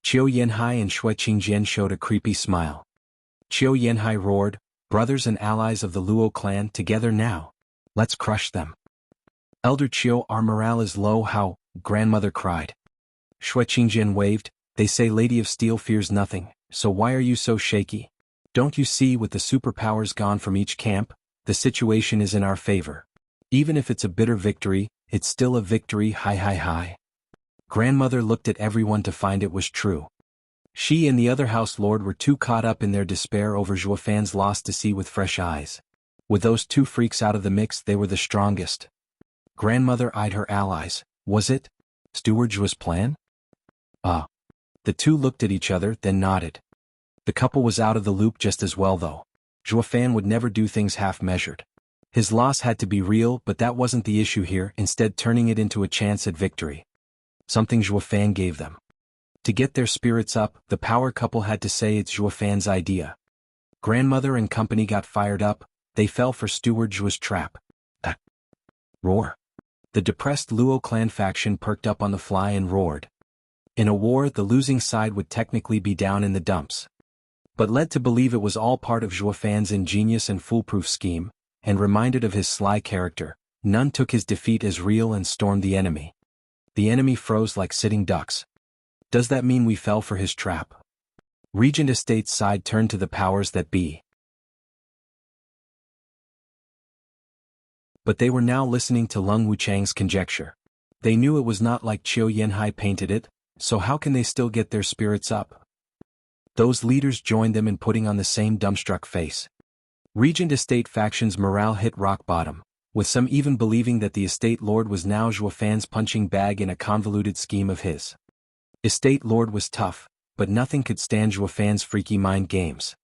Qiu Yanhai and Shui Qingjian showed a creepy smile. Qiu Yanhai roared, "Brothers and allies of the Luo clan, together now. Let's crush them." "Elder Qiu, our morale is low, how?" grandmother cried. Shui Qingjian waved, "They say Lady of Steel fears nothing, so why are you so shaky? Don't you see, with the superpowers gone from each camp, the situation is in our favor. Even if it's a bitter victory, it's still a victory, hi hi hi." Grandmother looked at everyone to find it was true. She and the other house lord were too caught up in their despair over Zhuofan's loss to see with fresh eyes. With those two freaks out of the mix, they were the strongest. Grandmother eyed her allies. Was it Steward Zhuo's plan? The two looked at each other, then nodded. The couple was out of the loop just as well though. Zhuofan would never do things half-measured. His loss had to be real, but that wasn't the issue here, instead turning it into a chance at victory. Something Zhuofan gave them. To get their spirits up, the power couple had to say it's Zhuofan's idea. Grandmother and company got fired up. They fell for Steward Zhuo's trap. Roar. The depressed Luo clan faction perked up on the fly and roared. In a war, the losing side would technically be down in the dumps. But led to believe it was all part of Zhuofan's ingenious and foolproof scheme, and reminded of his sly character, none took his defeat as real and stormed the enemy. The enemy froze like sitting ducks. Does that mean we fell for his trap? Regent Estate's side turned to the powers that be. But they were now listening to Lung Wuchang's conjecture. They knew it was not like Qiu Yanhai painted it, so how can they still get their spirits up? Those leaders joined them in putting on the same dumbstruck face. Regent Estate faction's morale hit rock bottom, with some even believing that the Estate Lord was now Zhuofan's punching bag in a convoluted scheme of his. Estate Lord was tough, but nothing could stand Zhuofan's freaky mind games.